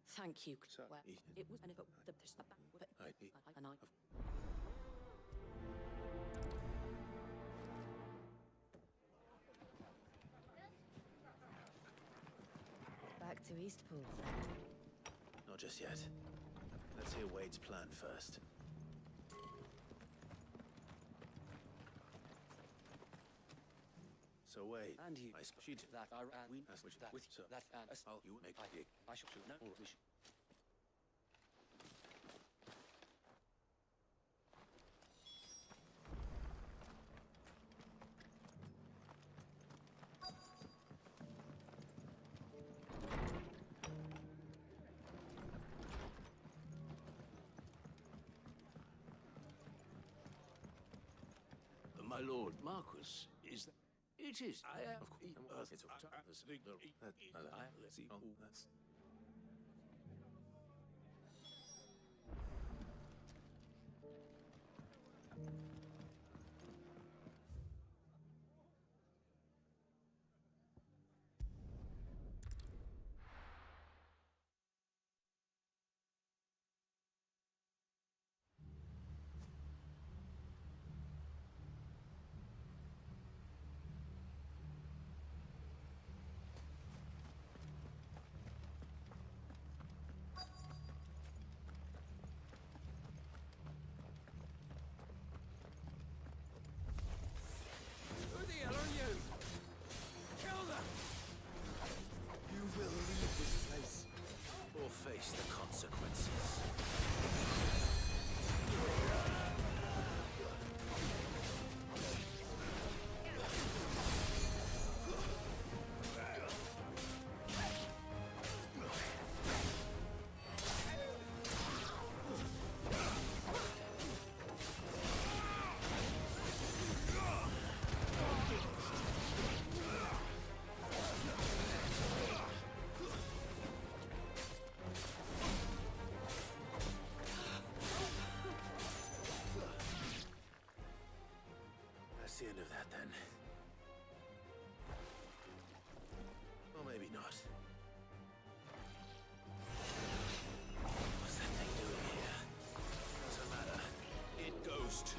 Speaker 1: thank you.
Speaker 14: So,
Speaker 1: Well, it was, and it, but there's a but and I.
Speaker 12: Back to Eastpool.
Speaker 14: Not just yet. Let's hear Wade's plan first. So Wade,
Speaker 8: And you,
Speaker 14: I suppose
Speaker 8: she did that. I ran. We
Speaker 14: That's
Speaker 8: with
Speaker 14: what
Speaker 8: that.
Speaker 14: you-
Speaker 8: With
Speaker 14: so,
Speaker 8: that. And
Speaker 14: I'll you make it.
Speaker 8: I should know. Or we should.
Speaker 10: My lord Marquis, is that... It is. I am...
Speaker 14: Of course. It's all right. Let's see. Oh, that's...
Speaker 10: Who the hell are you? Kill them!
Speaker 14: You will leave this place. Or face the consequences. That's the end of that, then. Or maybe not. What's that thing doing here? Doesn't matter. It goes to...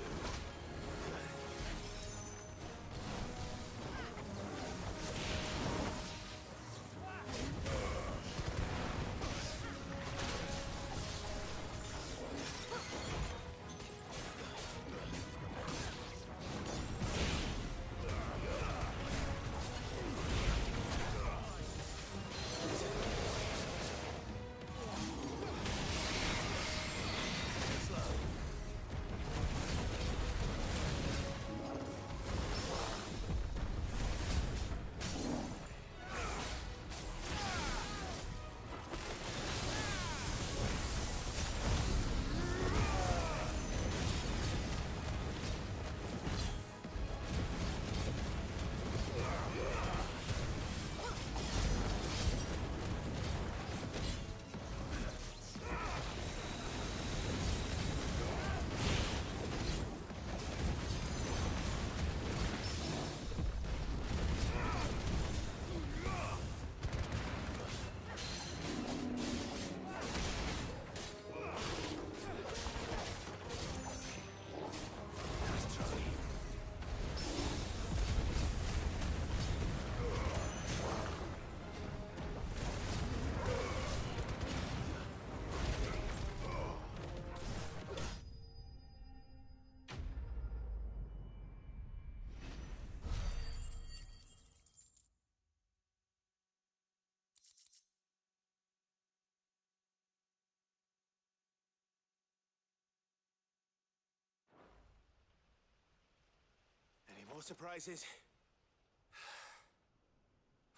Speaker 14: Any more surprises?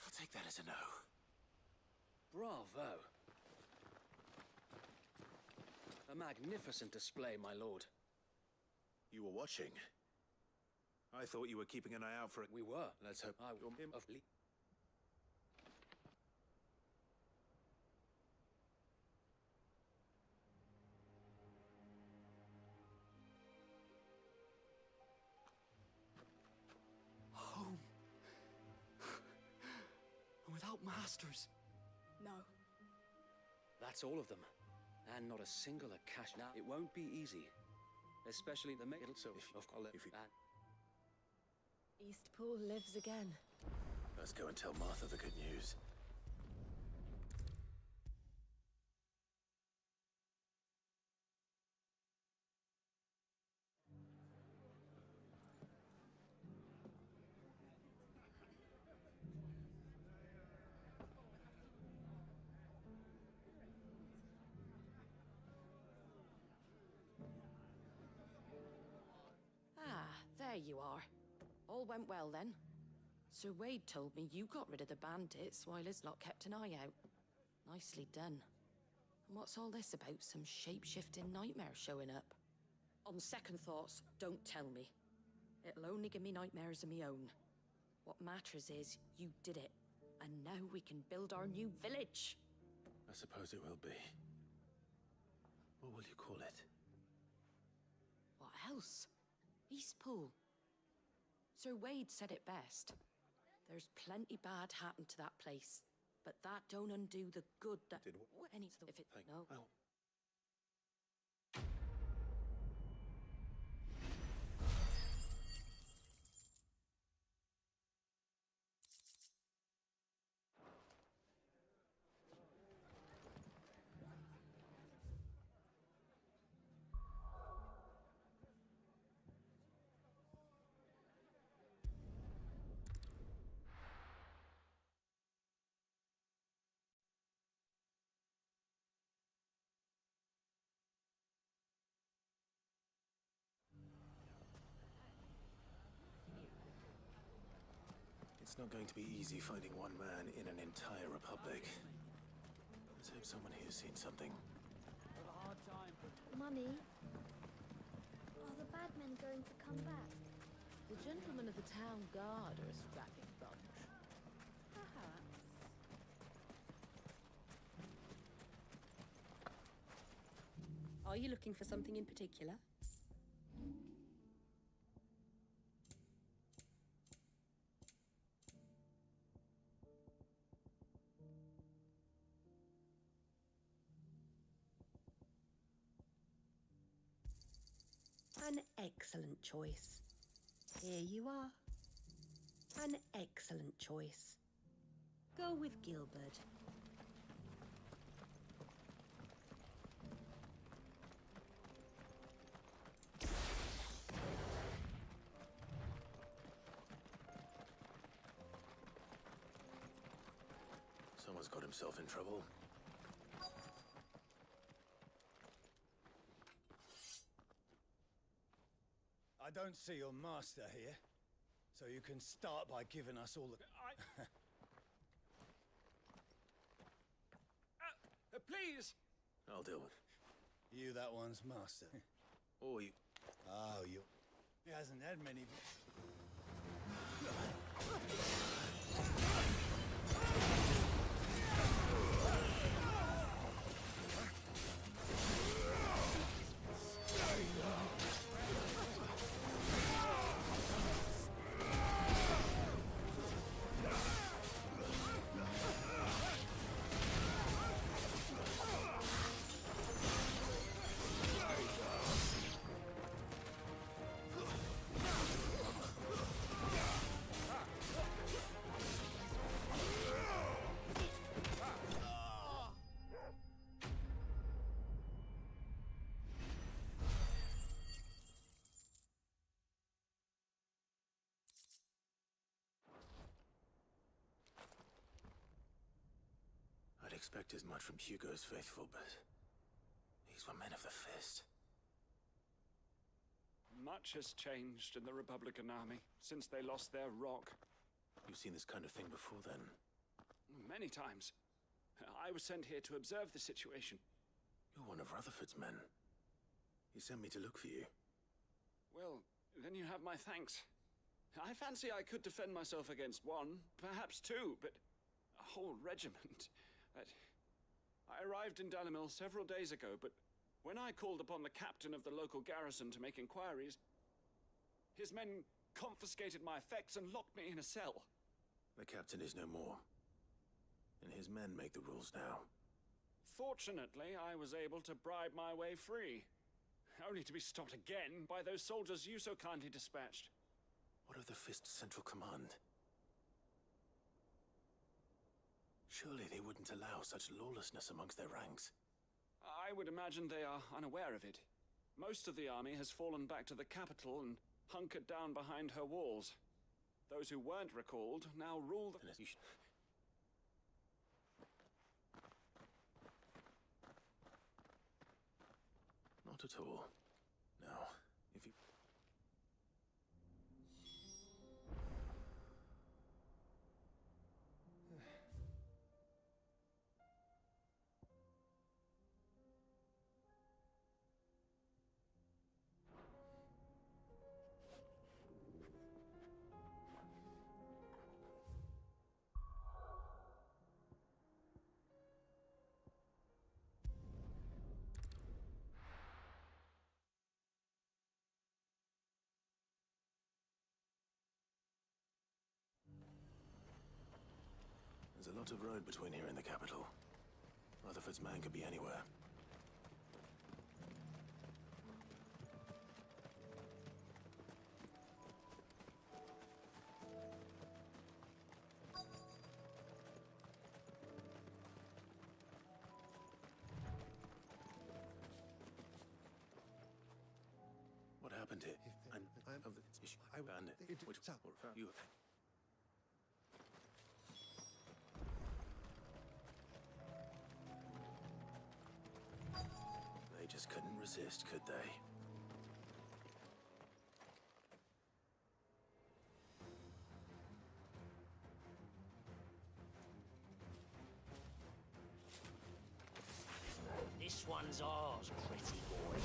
Speaker 14: I'll take that as a no.
Speaker 8: Bravo. A magnificent display, my lord.
Speaker 14: You were watching. I thought you were keeping an eye out for it.
Speaker 8: We were.
Speaker 14: Let's hope
Speaker 8: I will him of Lee.
Speaker 10: without masters?
Speaker 6: No.
Speaker 9: That's all of them. And not a single cash. Now, it won't be easy. Especially the middle. So, if you
Speaker 12: Eastpool lives again.
Speaker 14: Let's go and tell Martha the good news.
Speaker 1: There you are. All went well then. Sir Wade told me you got rid of the bandits while his lot kept an eye out. Nicely done. And what's all this about some shape-shifting nightmare showing up? On second thoughts, don't tell me. It'll only give me nightmares of my own. What matters is you did it. And now we can build our new village.
Speaker 14: I suppose it will be. What will you call it?
Speaker 1: What else? Eastpool. Sir Wade said it best. There's plenty bad happened to that place, but that don't undo the good that... Any of the... If it... No.
Speaker 14: It's not going to be easy finding one man in an entire republic. Let's hope someone here's seen something.
Speaker 4: Mummy, are the bad men going to come back?
Speaker 20: The gentlemen of the town guard are a strapping bunch. Perhaps.
Speaker 1: Are you looking for something in particular?
Speaker 22: An excellent choice. Here you are. An excellent choice. Go with Gilbert.
Speaker 14: Someone's got himself in trouble.
Speaker 13: I don't see your master here, so you can start by giving us all the...
Speaker 10: Please!
Speaker 14: I'll deal with
Speaker 13: it. You that one's master?
Speaker 14: Or you...
Speaker 13: Oh, you... He hasn't had many...
Speaker 14: I'd expect as much from Hugo's faithful, but these were men of the Fist.
Speaker 3: Much has changed in the Republican Army since they lost their rock.
Speaker 14: You've seen this kind of thing before, then?
Speaker 3: Many times. I was sent here to observe the situation.
Speaker 14: You're one of Rutherford's men. He sent me to look for you.
Speaker 3: Well, then you have my thanks. I fancy I could defend myself against one, perhaps two, but a whole regiment. I arrived in Dalimil several days ago, but when I called upon the captain of the local garrison to make inquiries, his men confiscated my effects and locked me in a cell.
Speaker 14: The captain is no more. and his men make the rules now.
Speaker 10: Fortunately, I was able to bribe my way free. Only to be stopped again by those soldiers you so kindly dispatched.
Speaker 14: What of the Fist Central Command? Surely they wouldn't allow such lawlessness amongst their ranks.
Speaker 10: I would imagine they are unaware of it. Most of the army has fallen back to the capital and hunkered down behind her walls. Those who weren't recalled now rule the...
Speaker 14: Not at all. Now, if you... There's a lot of road between here and the capital. Rutherford's man could be anywhere. What happened here? I'm of the issue. I banned it. Which you? They just couldn't resist, could they?
Speaker 2: This one's ours, pretty boy.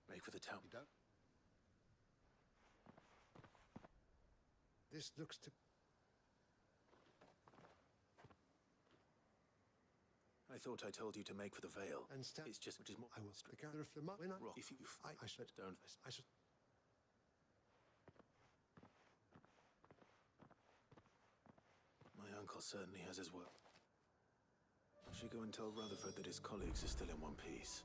Speaker 14: Make for the town.
Speaker 13: You don't? This looks to...
Speaker 14: I thought I told you to make for the Vale.
Speaker 13: And
Speaker 14: it's just which is more.
Speaker 13: I will the gather of the when I...
Speaker 14: Rock. If you...
Speaker 13: I should...
Speaker 14: Don't...
Speaker 13: I should...
Speaker 14: My uncle certainly has his work. I should go and tell Rutherford that his colleagues are still in one piece.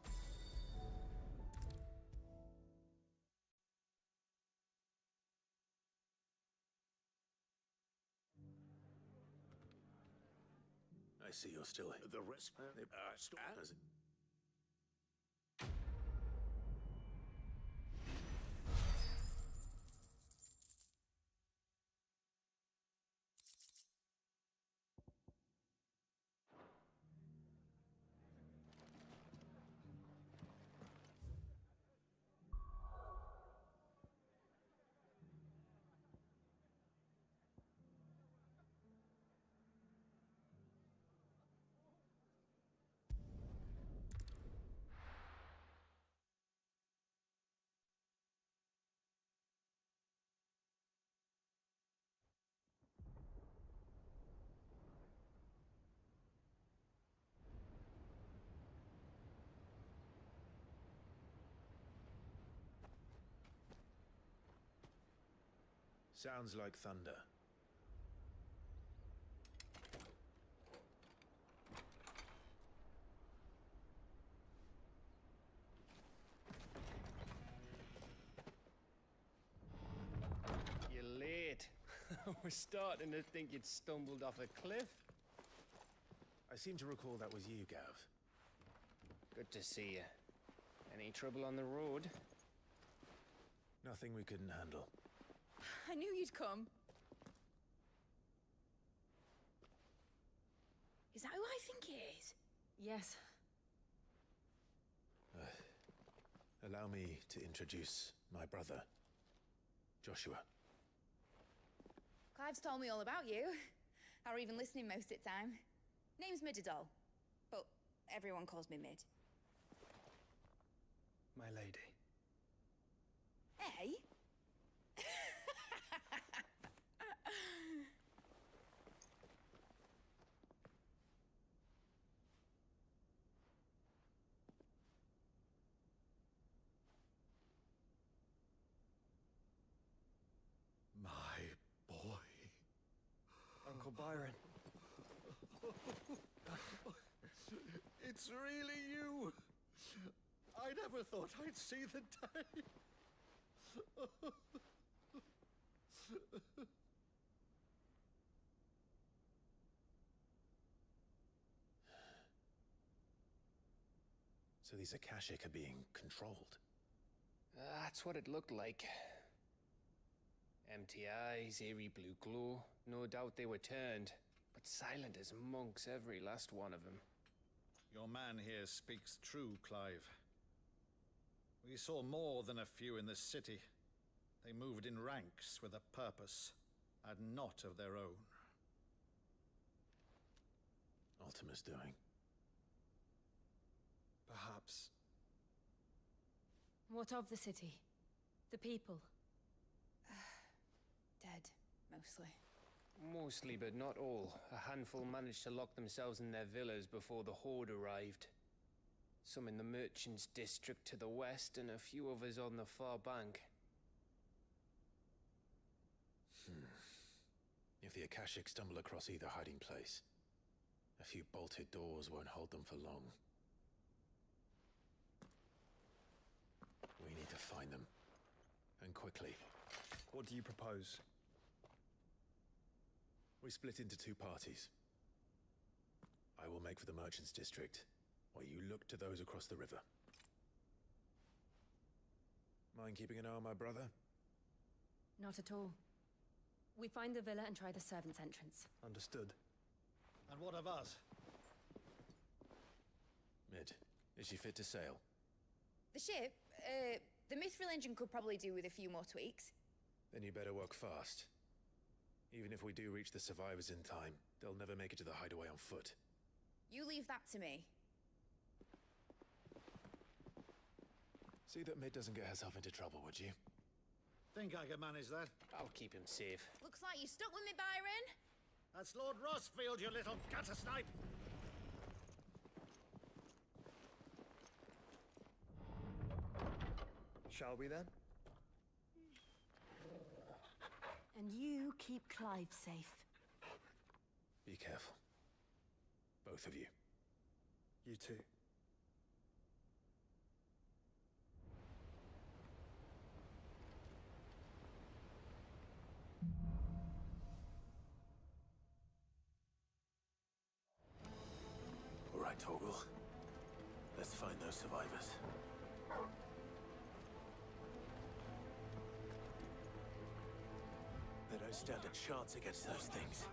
Speaker 14: I see you're still here.
Speaker 18: The risk.
Speaker 14: As it... Sounds like thunder.
Speaker 16: You're late. We're starting to think you'd stumbled off a cliff.
Speaker 14: I seem to recall that was you, Gav.
Speaker 16: Good to see you. Any trouble on the road?
Speaker 14: Nothing we couldn't handle.
Speaker 6: I knew you'd come. Is that who I think it is?
Speaker 1: Yes.
Speaker 14: Allow me to introduce my brother, Joshua.
Speaker 17: Clive's told me all about you. Or even listening most of the time. Name's Midadol, but everyone calls me Mid.
Speaker 16: My lady.
Speaker 17: Hey?
Speaker 13: My boy.
Speaker 16: Uncle Byron.
Speaker 13: It's really you. I never thought I'd see the day.
Speaker 14: So these Akashic are being controlled.
Speaker 16: That's what it looked like. Empty eyes, eerie blue glow. No doubt they were turned, but silent as monks, every last one of them.
Speaker 13: Your man here speaks true, Clive. We saw more than a few in this city. They moved in ranks with a purpose, and not of their own.
Speaker 14: Ultima's doing.
Speaker 13: Perhaps.
Speaker 1: What of the city? The people?
Speaker 17: Dead, mostly.
Speaker 16: Mostly, but not all. A handful managed to lock themselves in their villas before the Horde arrived. Some in the Merchants' District to the west, and a few others on the far bank.
Speaker 14: If the Akashic stumble across either hiding place, a few bolted doors won't hold them for long. We need to find them. And quickly.
Speaker 23: What do you propose?
Speaker 14: We split into two parties. I will make for the Merchants' District, while you look to those across the river. Mind keeping an eye on my brother?
Speaker 1: Not at all. We find the villa and try the servants' entrance.
Speaker 23: Understood.
Speaker 13: And what of us?
Speaker 14: Mid, is she fit to sail?
Speaker 17: The ship, the Mithril engine could probably do with a few more tweaks.
Speaker 14: Then you better work fast. Even if we do reach the survivors in time, they'll never make it to the hideaway on foot.
Speaker 17: You leave that to me.
Speaker 14: See that Mid doesn't get herself into trouble, would you?
Speaker 13: Think I can manage that.
Speaker 16: I'll keep him safe.
Speaker 17: Looks like you stuck with me, Byron.
Speaker 13: That's Lord Rossfield, you little gutter snipe!
Speaker 23: Shall we then?
Speaker 11: And you keep Clive safe.
Speaker 14: Be careful. Both of you.
Speaker 23: You too.
Speaker 14: All right, Torgal. Let's find those survivors. They don't stand a chance against those things.